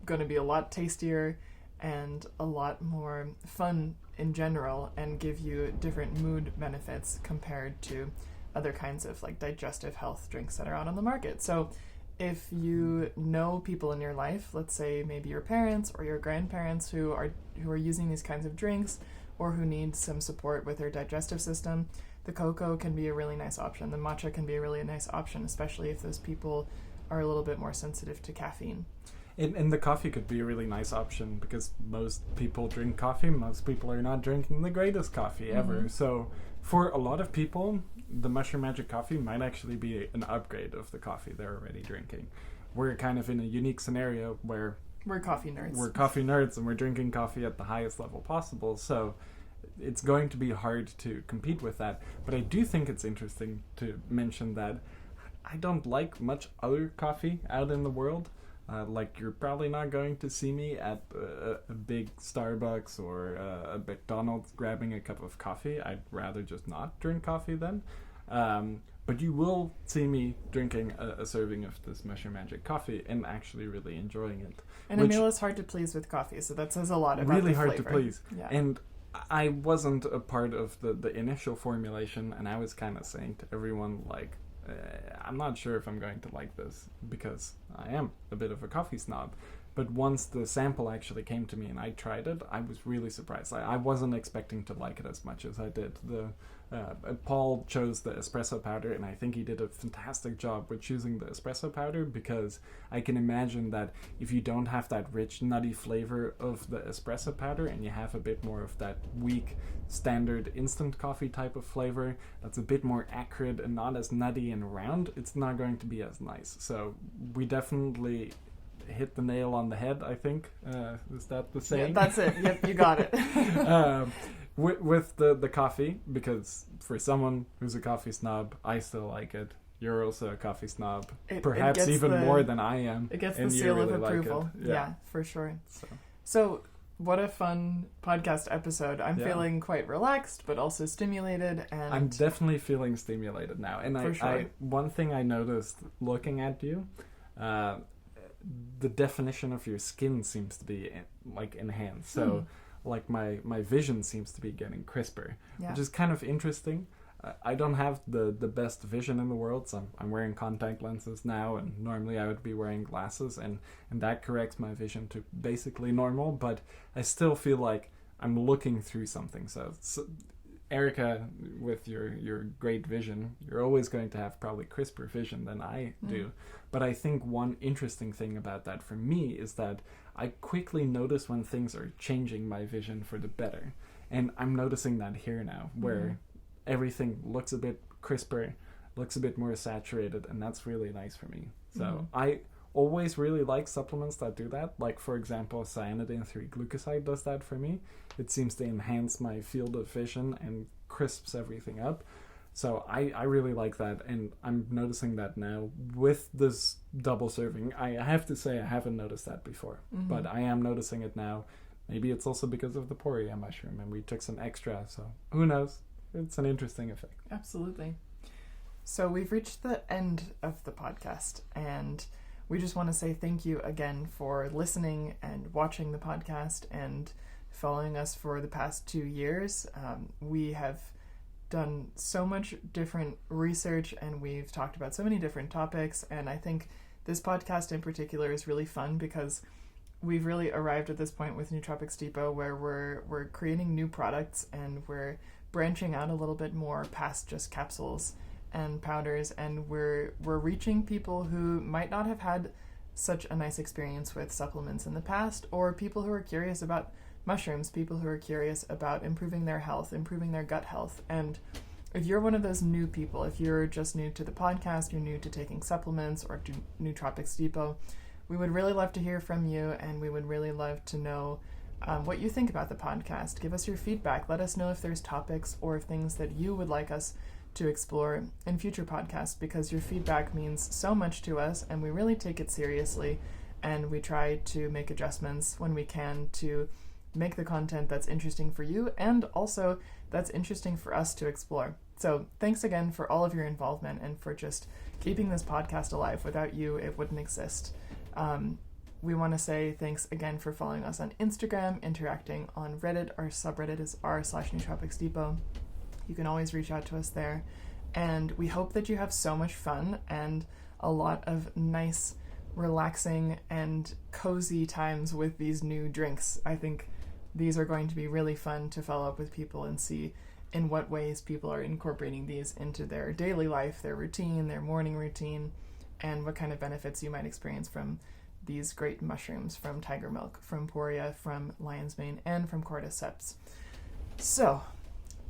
going to be a lot tastier and a lot more fun in general and give you different mood benefits compared to other kinds of like digestive health drinks that are out on the market. So if you know people in your life, let's say maybe your parents or your grandparents who are using these kinds of drinks or who need some support with their digestive system, the cocoa can be a really nice option. The matcha can be a really nice option, especially if those people are a little bit more sensitive to caffeine. And the coffee could be a really nice option because most people drink coffee. Most people are not drinking the greatest coffee ever. So for a lot of people, the Mushroom Magic coffee might actually be an upgrade of the coffee they're already drinking. We're kind of in a unique scenario where we're coffee nerds. We're coffee nerds and we're drinking coffee at the highest level possible. So it's going to be hard to compete with that. But I do think it's interesting to mention that I don't like much other coffee out in the world. Like you're probably not going to see me at a big Starbucks or a McDonald's grabbing a cup of coffee. I'd rather just not drink coffee then. But you will see me drinking a serving of this Mushroom Magic coffee and actually really enjoying it. And Emiel is hard to please with coffee, so that says a lot about really the hard flavor. to please. Yeah. And I wasn't a part of the initial formulation, and I was kind of saying to everyone, like, I'm not sure if I'm going to like this because I am a bit of a coffee snob. But once the sample actually came to me and I tried it, I was really surprised. I wasn't expecting to like it as much as I did. Paul chose the espresso powder, and I think he did a fantastic job with choosing the espresso powder because I can imagine that if you don't have that rich, nutty flavor of the espresso powder and you have a bit more of that weak, standard instant coffee type of flavor that's a bit more acrid and not as nutty and round, it's not going to be as nice. So we definitely hit the nail on the head, I think. Is that the saying? Yeah, that's it. Yep, you got it. With the coffee, because for someone who's a coffee snob, I still like it. You're also a coffee snob, perhaps even more than I am. It gets the seal really of approval. Like Yeah, for sure. So what a fun podcast episode. I'm feeling quite relaxed, but also stimulated. And I'm definitely feeling stimulated now. And one thing I noticed looking at you, the definition of your skin seems to be enhanced. So like my vision seems to be getting crisper, which is kind of interesting. I don't have the best vision in the world, so I'm wearing contact lenses now, and normally I would be wearing glasses, and that corrects my vision to basically normal, but I still feel like I'm looking through something. So Erika, with your great vision, you're always going to have probably crisper vision than I do. But I think one interesting thing about that for me is that I quickly notice when things are changing my vision for the better. And I'm noticing that here now, where everything looks a bit crisper, looks a bit more saturated, and that's really nice for me. So I always really like supplements that do that. Like, for example, cyanidin 3 glucoside does that for me. It seems to enhance my field of vision and crisps everything up. So I really like that, and I'm noticing that now with this double serving. I have to say I haven't noticed that before, but I am noticing it now. Maybe it's also because of the Poria mushroom, and we took some extra, so who knows? It's an interesting effect. Absolutely. So we've reached the end of the podcast, and we just want to say thank you again for listening and watching the podcast and following us for the past 2 years. We have done so much different research, and we've talked about so many different topics, and I think this podcast in particular is really fun because we've really arrived at this point with Nootropics Depot where we're creating new products and we're branching out a little bit more past just capsules and powders, and we're reaching people who might not have had such a nice experience with supplements in the past, or people who are curious about mushrooms, people who are curious about improving their health, improving their gut health. And if you're one of those new people, if you're just new to the podcast, you're new to taking supplements or to Nootropics Depot, we would really love to hear from you, and we would really love to know what you think about the podcast. Give us your feedback. Let us know if there's topics or things that you would like us to explore in future podcasts, because your feedback means so much to us, and we really take it seriously, and we try to make adjustments when we can to make the content that's interesting for you and also that's interesting for us to explore. So thanks again for all of your involvement and for just keeping this podcast alive. Without you, it wouldn't exist. We want to say thanks again for following us on Instagram, interacting on Reddit. Our subreddit is r/Nootropics Depot. You can always reach out to us there. And we hope that you have so much fun and a lot of nice, relaxing, and cozy times with these new drinks. I think these are going to be really fun to follow up with people and see in what ways people are incorporating these into their daily life, their routine, their morning routine, and what kind of benefits you might experience from these great mushrooms, from tiger milk, from Poria, from lion's mane, and from Cordyceps. So,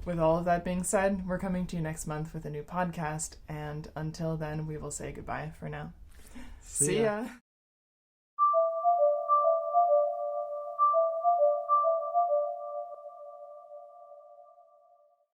with all of that being said, we're coming to you next month with a new podcast, and until then, we will say goodbye for now. See ya.